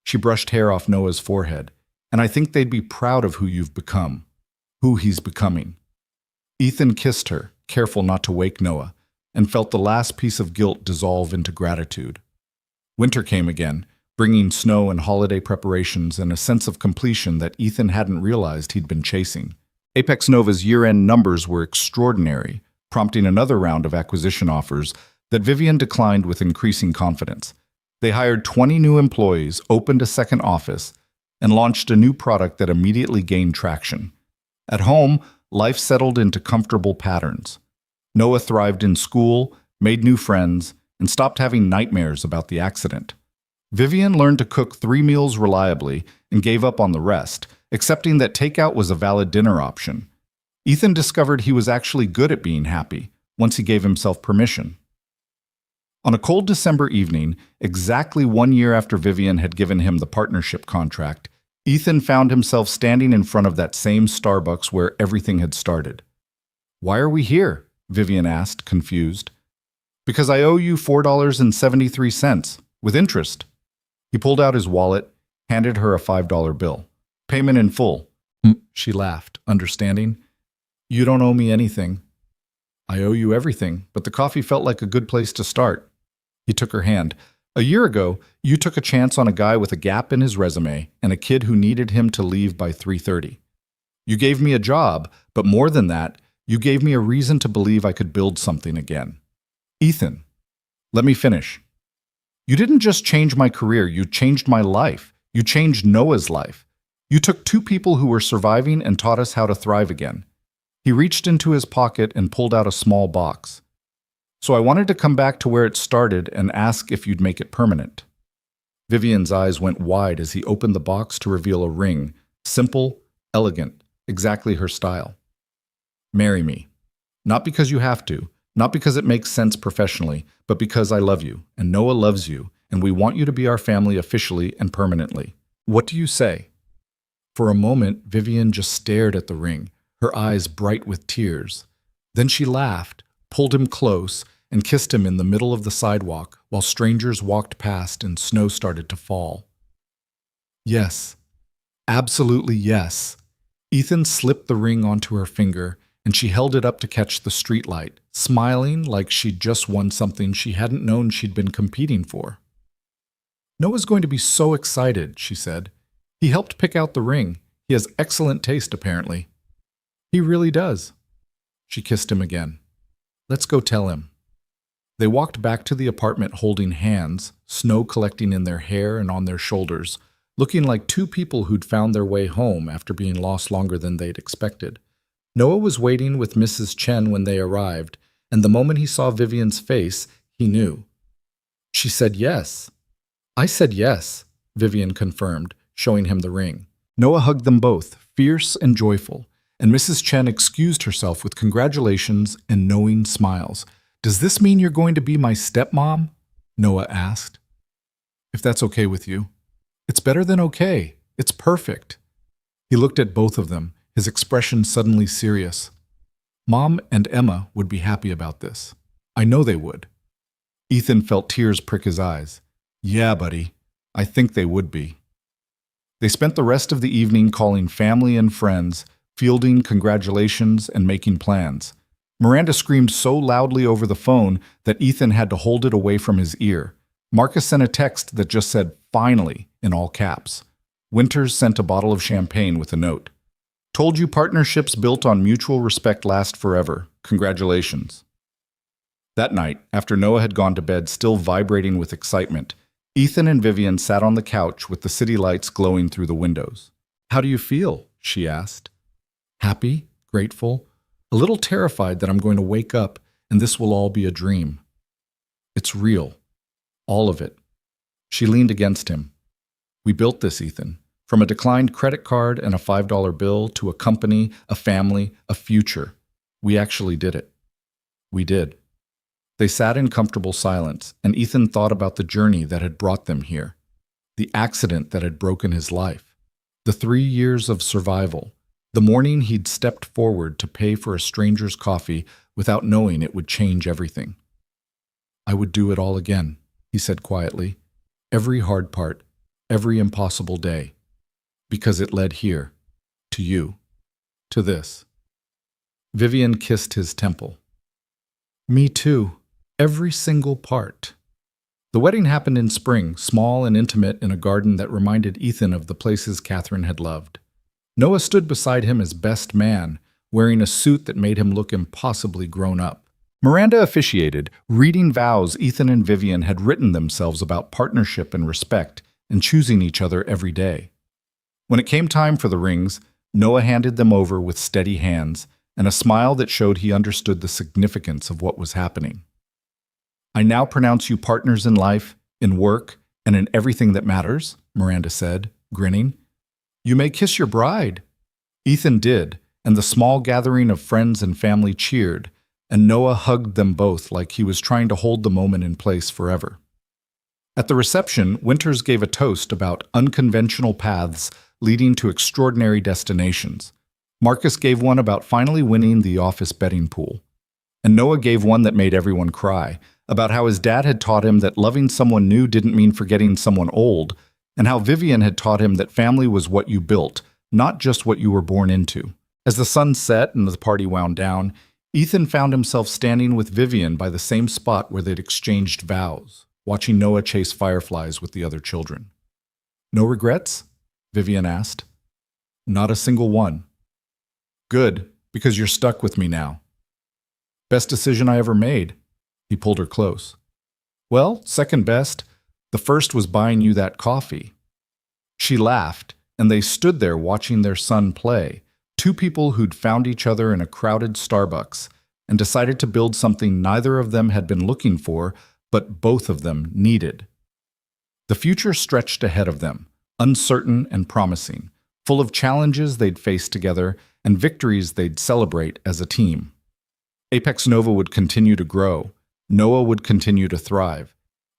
Speaker 1: She brushed hair off Noah's forehead, "And I think they'd be proud of who you've become, who he's becoming." Ethan kissed her, careful not to wake Noah, and felt the last piece of guilt dissolve into gratitude. Winter came again, bringing snow and holiday preparations and a sense of completion that Ethan hadn't realized he'd been chasing. Apex Nova's year-end numbers were extraordinary, prompting another round of acquisition offers that Vivian declined with increasing confidence. They hired 20 new employees, opened a second office, and launched a new product that immediately gained traction. At home, life settled into comfortable patterns. Noah thrived in school, made new friends, and stopped having nightmares about the accident. Vivian learned to cook 3 meals reliably and gave up on the rest, accepting that takeout was a valid dinner option. Ethan discovered he was actually good at being happy, once he gave himself permission. On a cold December evening, exactly 1 year after Vivian had given him the partnership contract, Ethan found himself standing in front of that same Starbucks where everything had started. "Why are we here?" Vivian asked, confused. "Because I owe you $4.73, with interest." He pulled out his wallet, handed her a $5 bill. "Payment in full." She laughed, understanding. "You don't owe me anything." "I owe you everything, but the coffee felt like a good place to start." He took her hand. "A year ago, you took a chance on a guy with a gap in his resume and a kid who needed him to leave by 3:30. You gave me a job, but more than that, you gave me a reason to believe I could build something again." "Ethan, let me finish. You didn't just change my career, you changed my life. You changed Noah's life. You took 2 people who were surviving and taught us how to thrive again." He reached into his pocket and pulled out a small box. "So I wanted to come back to where it started and ask if you'd make it permanent." Vivian's eyes went wide as he opened the box to reveal a ring, simple, elegant, exactly her style. "Marry me. Not because you have to, not because it makes sense professionally, but because I love you, and Noah loves you, and we want you to be our family officially and permanently. What do you say?" For a moment, Vivian just stared at the ring, her eyes bright with tears. Then she laughed, pulled him close, and kissed him in the middle of the sidewalk while strangers walked past and snow started to fall. "Yes, absolutely yes." Ethan slipped the ring onto her finger, and she held it up to catch the streetlight, smiling like she'd just won something she hadn't known she'd been competing for. "Noah's going to be so excited," she said. "He helped pick out the ring. He has excellent taste, apparently." "He really does." She kissed him again. "Let's go tell him." They walked back to the apartment holding hands, snow collecting in their hair and on their shoulders, looking like 2 people who'd found their way home after being lost longer than they'd expected. Noah was waiting with Mrs. Chen when they arrived, and the moment he saw Vivian's face, He knew. She said yes. I said yes, Vivian confirmed, showing him the ring. Noah hugged them both, fierce and joyful, and Mrs. Chen excused herself with congratulations and knowing smiles. Does this mean you're going to be my stepmom? Noah asked. If that's okay with you. It's better than okay. It's perfect. He looked at both of them, his expression suddenly serious. Mom and Emma would be happy about this. I know they would. Ethan felt tears prick his eyes. Yeah, buddy. I think they would be. They spent the rest of the evening calling family and friends, fielding congratulations and making plans. Miranda screamed so loudly over the phone that Ethan had to hold it away from his ear. Marcus sent a text that just said, "Finally," in all caps. Winters sent a bottle of champagne with a note. Told you partnerships built on mutual respect last forever. Congratulations. That night, after Noah had gone to bed still vibrating with excitement, Ethan and Vivian sat on the couch with the city lights glowing through the windows. How do you feel? She asked. Happy, grateful, a little terrified that I'm going to wake up and this will all be a dream. It's real. All of it. She leaned against him. We built this, Ethan. From a declined credit card and a $5 bill to a company, a family, a future. We actually did it. We did. They sat in comfortable silence, and Ethan thought about the journey that had brought them here, the accident that had broken his life, the 3 years of survival, the morning he'd stepped forward to pay for a stranger's coffee without knowing it would change everything. I would do it all again, he said quietly, every hard part, every impossible day, because it led here, to you, to this. Vivian kissed his temple. Me too. Every single part. The wedding happened in spring, small and intimate in a garden that reminded Ethan of the places Catherine had loved. Noah stood beside him as best man, wearing a suit that made him look impossibly grown up. Miranda officiated, reading vows Ethan and Vivian had written themselves about partnership and respect and choosing each other every day. When it came time for the rings, Noah handed them over with steady hands and a smile that showed he understood the significance of what was happening. I now pronounce you partners in life, in work, and in everything that matters, Miranda said, grinning. You may kiss your bride. Ethan did, and the small gathering of friends and family cheered, and Noah hugged them both like he was trying to hold the moment in place forever. At the reception, Winters gave a toast about unconventional paths leading to extraordinary destinations. Marcus gave one about finally winning the office betting pool. And Noah gave one that made everyone cry, about how his dad had taught him that loving someone new didn't mean forgetting someone old, and how Vivian had taught him that family was what you built, not just what you were born into. As the sun set and the party wound down, Ethan found himself standing with Vivian by the same spot where they'd exchanged vows, watching Noah chase fireflies with the other children. No regrets? Vivian asked. Not a single one. Good, because you're stuck with me now. Best decision I ever made. He pulled her close. Well, second best. The first was buying you that coffee. She laughed, and they stood there watching their son play, two people who'd found each other in a crowded Starbucks and decided to build something neither of them had been looking for, but both of them needed. The future stretched ahead of them, uncertain and promising, full of challenges they'd face together and victories they'd celebrate as a team. Apex Nova would continue to grow, Noah would continue to thrive,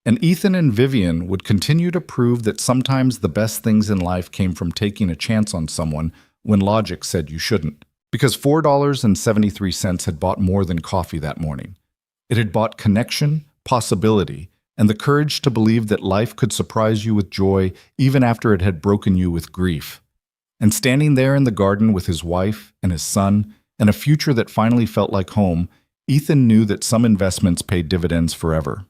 Speaker 1: and Ethan and Vivian would continue to prove that sometimes the best things in life came from taking a chance on someone when logic said you shouldn't. Because $4.73 had bought more than coffee that morning. It had bought connection, possibility, and the courage to believe that life could surprise you with joy even after it had broken you with grief. And standing there in the garden with his wife and his son, and a future that finally felt like home, Ethan knew that some investments paid dividends forever.